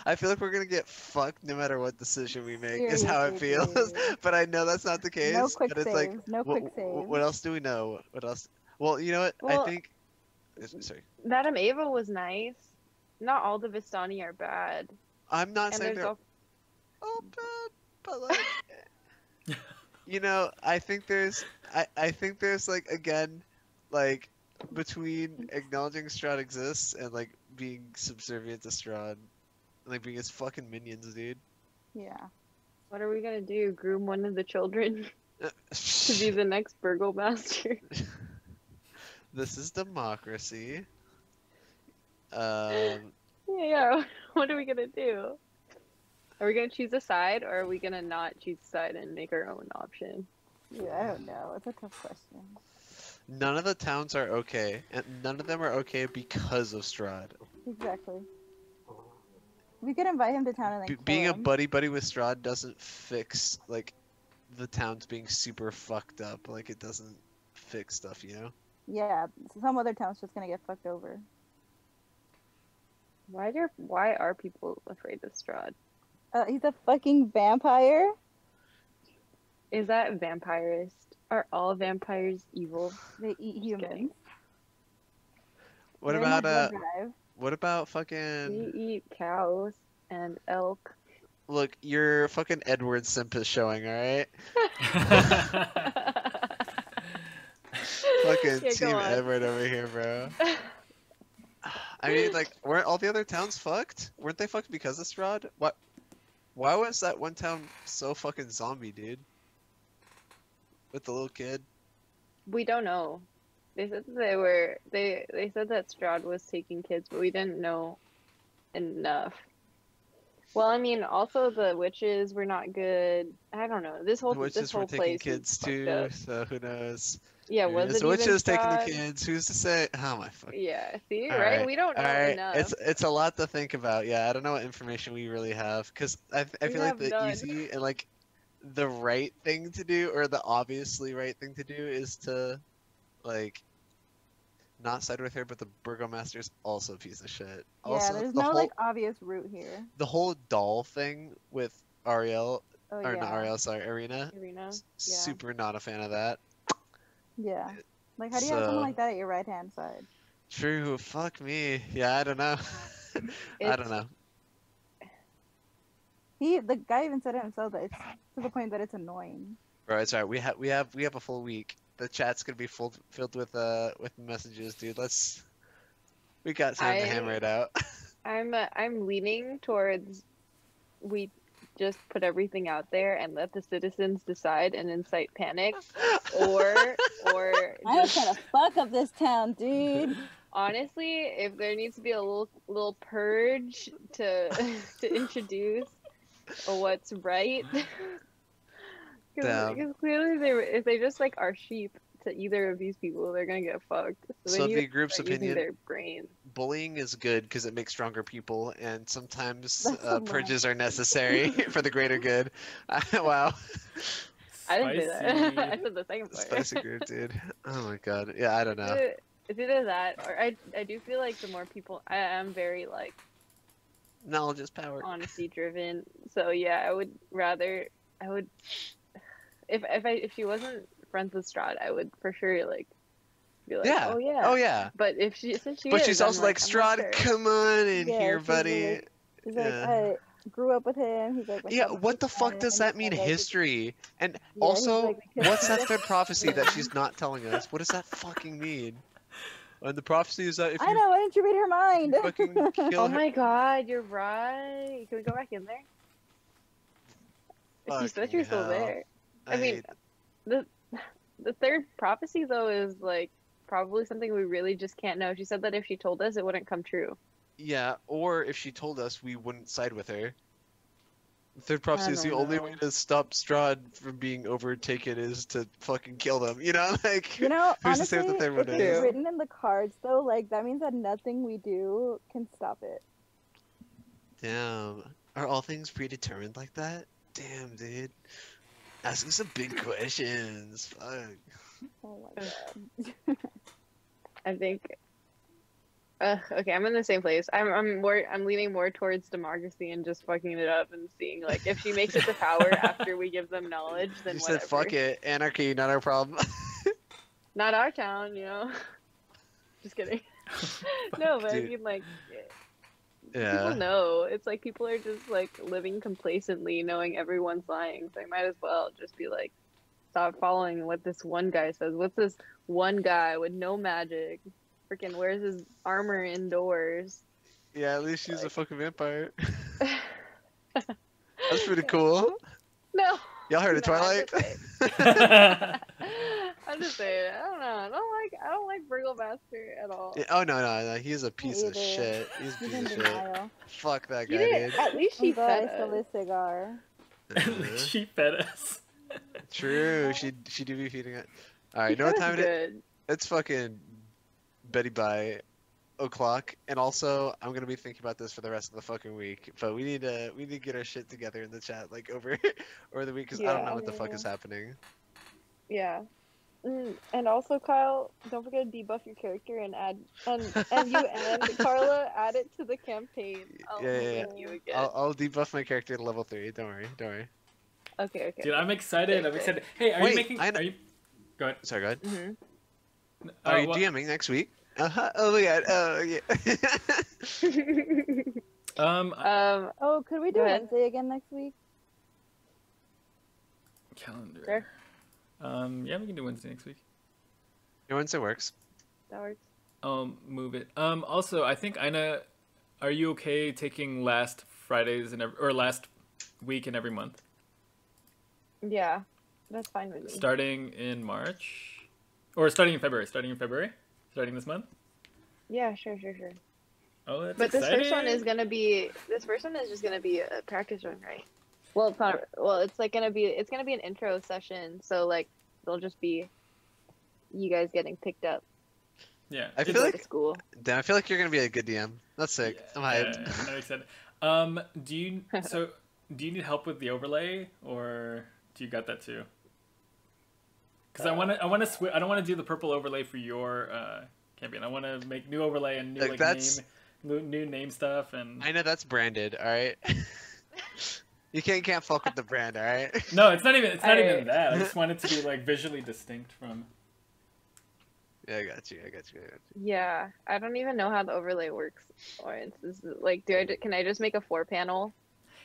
I feel like we're gonna get fucked no matter what decision we make. Is how it Seriously, feels. dude. But I know that's not the case. No quick but it's saves. like, No quick saves. what else do we know? What else? Well, you know what? I Well, think. Sorry, Madame Ava was nice. Not all the Vistani are bad. I'm not And saying there's they're all bad, but like, you know, I think there's like again, like between acknowledging Strahd exists and like being subservient to Strahd, like being his fucking minions, dude. Yeah. What are we gonna do? Groom one of the children to be the next Burgomaster? This is democracy. Yeah. What are we gonna do? Are we gonna choose a side, or are we gonna not choose a side and make our own option? Yeah, I don't know. It's a tough question. None of the towns are okay, and none of them are okay because of Strahd. Exactly. We could invite him to town and then kill Being a him. buddy with Strahd doesn't fix like the towns being super fucked up. Like it doesn't fix stuff, you know. Yeah, some other town's just gonna get fucked over. Why are people afraid of Strahd? He's a fucking vampire. Is that vampirist? Are all vampires evil? They eat Just humans. kidding. What They're in the about blood drive. what about We fucking eat cows and elk. look, your fucking Edward simp is showing, alright? Fucking Yeah, Team go on. Edward over here, bro. I mean, like, weren't all the other towns fucked? Weren't they fucked because of Strahd? What? Why was that one town so fucking zombie, dude? With the little kid? We don't know. They said that they said that Strahd was taking kids, but we didn't know enough. Well, I mean, also the witches were not good. I don't know. This whole The witches this whole were taking place kids is too, fucked up. so who knows? Yeah, Who was knows? it The even witches taking the Strahd? kids? Who's to say? Oh my fuck. Yeah, see, All right? right, We don't know all right. enough. It's a lot to think about. Yeah, I don't know what information we really have because I We feel like have the none. easy and like the right thing to do or the obviously right thing to do is to like not side with her, but the Burgomaster's also a piece of shit. Yeah, Also, there's the no whole like obvious route here. the whole doll thing with Arielle Oh or yeah. not Arielle, sorry, Ireena. Ireena. Yeah. Super not a fan of that. Yeah. Like, how do you have someone So- like that at your right hand side? True. Fuck me. Yeah, I don't know. I It's- don't know. The guy even said it himself that it's to the point that it's annoying. Bro, it's alright. We have a full week. The chat's gonna be filled with messages, dude. We got time to hammer it out. I'm leaning towards we just put everything out there and let the citizens decide and incite panic, or I was just trying to fuck up this town, dude. honestly, if there needs to be a little purge to to introduce what's right, Damn. because clearly if they just like are sheep to either of these people, they're gonna get fucked. So So they need the to group's start using opinion, their brain. bullying is good because it makes stronger people, and sometimes That's a lie. purges are necessary for the greater good. Wow. I didn't say that. Spicy. I said the second part. Spicy group, dude. Oh my god. Yeah, I don't know. It's either that or I do feel like the more people I am very like Knowledge is power. honesty driven. So yeah, I would if she wasn't friends with Strahd, I would for sure like be like, Yeah. oh yeah. Oh yeah. But if since she But is, she's I'm also like, I'm not Strahd, sure. come on in Yeah, here, she's buddy. like- He's like, Yeah. I grew up with him. He's like, my Yeah, son's what the best fuck does friend, that mean, and, like, history? And Yeah, he's also, like, because what's he's that like- third prophecy that she's not telling us? What does that fucking mean? And the prophecy is that if I you know. Why didn't you read her mind? fucking kill Oh her... my god, you're right. Can we go back in there? She said Fucking you're still hell. there. I mean, hate- the third prophecy though is like probably something we really just can't know. She said that if she told us, it wouldn't come true. Yeah, or if she told us, we wouldn't side with her. The third prophecy is the don't only know. way to stop Strahd from being overtaken is to fucking kill them. You know, like You know, who's to honestly, say what the third one if it's is? written in the cards, though, like that means that nothing we do can stop it. Damn, are all things predetermined like that? Damn, dude, asking some big questions. Fuck. Oh my god. I think. Okay, I'm in the same place. I'm leaning more towards democracy and just fucking it up and seeing like if she makes it to power after we give them knowledge, then You whatever. said fuck it, anarchy, not our problem. Not our town, you know. Just kidding. No, but Dude. I mean like people Yeah. know. It's like people are just like living complacently, knowing everyone's lying. So I might as well just be like, stop following what this one guy says. What's this one guy with no magic? Freaking wears his armor indoors. Yeah, at least she's a fucking vampire. That's pretty cool. No. Y'all heard of No, Twilight? I'm just saying. I don't know. I don't like Burgomaster at all. Yeah, oh no, he's a piece of either. shit. He's a He's piece in of shit. denial. Fuck that He guy, didn't, dude. at least she I'm glad fed I still us. a cigar. She fed us. True, she do be feeding it. All right, He you know what fed us time it is? good. It's fucking Betty by o'clock, and also I'm gonna be thinking about this for the rest of the fucking week. But we need to get our shit together in the chat like over the week because I don't know Yeah. what the fuck is happening. Yeah. And also, Kyle, don't forget to debuff your character and add and you and Carla add it to the campaign. I'll Yeah. win you again. I'll debuff my character to level 3. Don't worry. Okay. Dude, I'm excited. I'm excited. Hey, are Wait, you making? I know- Are you? Go ahead. Sorry, go ahead. Mm-hmm. Are you well, DMing next week? Oh my god. Oh yeah. Oh, could we do Go ahead. Wednesday again next week? calendar. Sure. Yeah, we can do Wednesday next week. Your Wednesday works. That works. Move it. Also, I think Ireena, are you okay taking last Fridays or last week in every month, Yeah, that's fine with me. starting in March, or starting in February? Starting this month. Yeah, sure. Oh, that's But this exciting. first one is just gonna be a practice run, right? Well, it's not. Well, it's gonna be an intro session. So like, they'll just be you guys getting picked up Yeah. I to feel go like to school. damn, I feel like you're gonna be a good DM. That's sick. I'm hyped. Yeah, I'm excited. Do you need help with the overlay, or do you got that too? Because I want to I don't want to do the purple overlay for your campaign. I want to make new overlay and new Like, that's- new name stuff and. I know that's branded. All right. You can't fuck with the brand. All right. No, it's not even Alright. that. I just want it to be like visually distinct from. Yeah, I got you. Yeah, I don't even know how the overlay works. Or it's like, can I just make a 4-panel,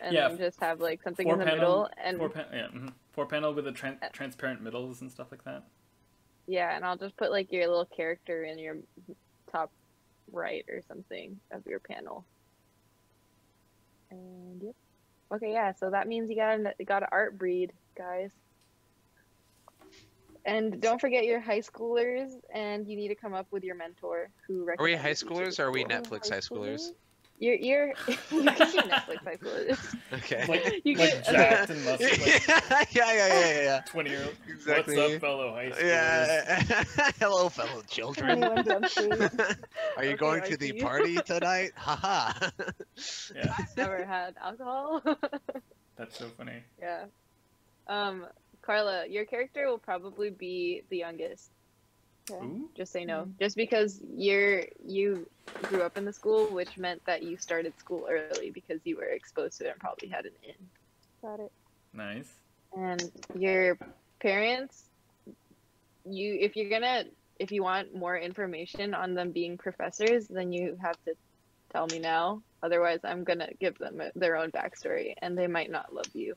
and Yeah, then just have like something 4 in the panel- middle, and 4 panel with the transparent middles and stuff like that. yeah, and I'll just put like your little character in your top right or something of your panel. And yep. Okay, yeah. So that means you gotta art breed, guys. And don't forget your high schoolers, and you need to come up with your mentor who Are we recommended high you to the schoolers or are we school. Netflix high schoolers? You're you can be Netflix high schoolers. Okay. Like, You like get- jacked and muscle. Like, yeah. 20-year-old. Exactly. What's up, fellow high schoolers? Yeah. Hello, fellow children. 21 Jump Street. Are you Okay, going I to the see. party tonight? Haha. Yeah, Never had alcohol. that's so funny. Yeah. Carla, your character will probably be the youngest. Okay. Ooh. Just so you know. Just because you grew up in the school, which meant that you started school early because you were exposed to it and probably had an in. Got it. Nice. And your parents, if you want more information on them being professors, then you have to tell me now. Otherwise, I'm gonna give them their own backstory, and they might not love you.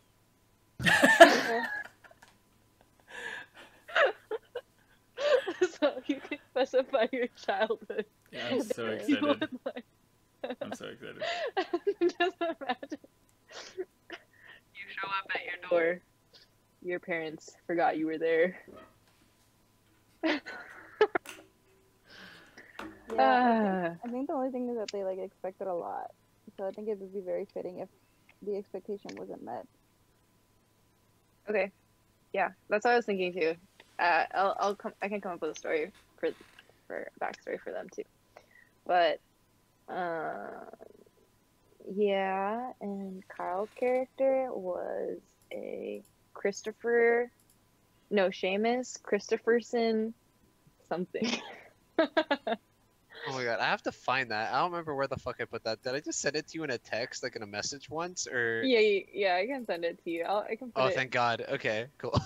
So you can specify your childhood. Yeah, I'm so if you excited. would like. I'm so excited. Just imagine you show up at your door. Your parents forgot you were there. Yeah, I think the only thing is that they like expected a lot, so I think it would be very fitting if the expectation wasn't met. Okay, yeah, that's what I was thinking too. I can come up with a story for a backstory for them too, but yeah. And Kyle's character was a Seamus Christopherson something. Oh my god, I have to find that. I don't remember where the fuck I put that. Did I just send it to you in a text, like in a message once, or? Yeah, I can send it to you. I can put Oh, it. thank God. Okay, cool.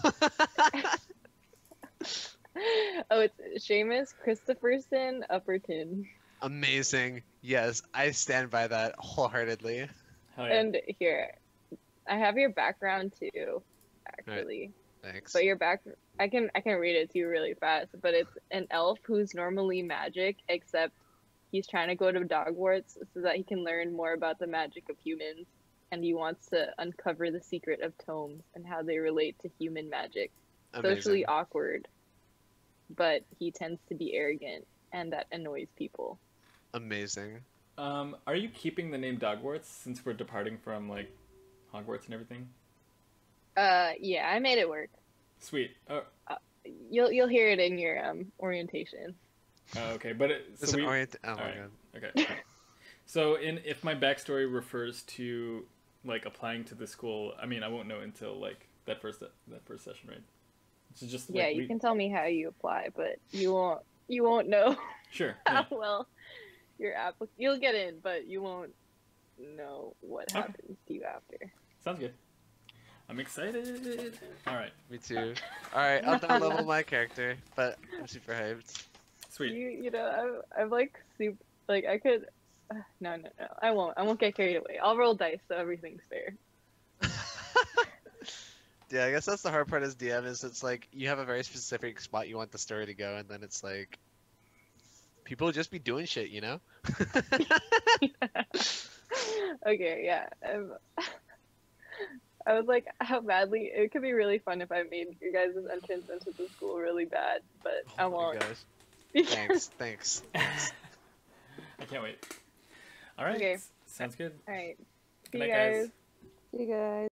Oh, it's Seamus Christopherson Upperton. Amazing. Yes, I stand by that wholeheartedly. Hell yeah. And here, I have your background too, actually. Thanks. But your I can read it to you really fast. But it's an elf who's normally magic, except he's trying to go to Dogwarts so that he can learn more about the magic of humans, and he wants to uncover the secret of tomes and how they relate to human magic. Amazing. Socially awkward, but he tends to be arrogant, and that annoys people. Amazing. Are you keeping the name Dogwarts since we're departing from like Hogwarts and everything? Yeah, I made it work. Sweet. Oh, You'll hear it in your orientation. okay. But It's so an we. orient. Oh my Alright. god. Okay. So if my backstory refers to like applying to the school, I mean I won't know until like that first session, right? It's just Yeah, like, you can tell me how you apply, but you won't know Sure. how Yeah. well you'll get in, but you won't know what Okay. happens to you after. Sounds good. I'm excited. All right. Me too. Alright, I'll down level my character, but I'm super hyped. Sweet. You know, I'm like super, like I could. No, I won't get carried away. I'll roll dice so everything's fair. Yeah, I guess that's the hard part as DM is it's like you have a very specific spot you want the story to go, and then it's like people just be doing shit, you know? Okay, yeah. I was like, how badly it could be really fun if I made your guys' entrance into the school really bad, but I Oh my won't. gosh. Thanks. I can't wait. All right. Okay. Sounds good. All right. See Good you night, guys. guys. See you guys.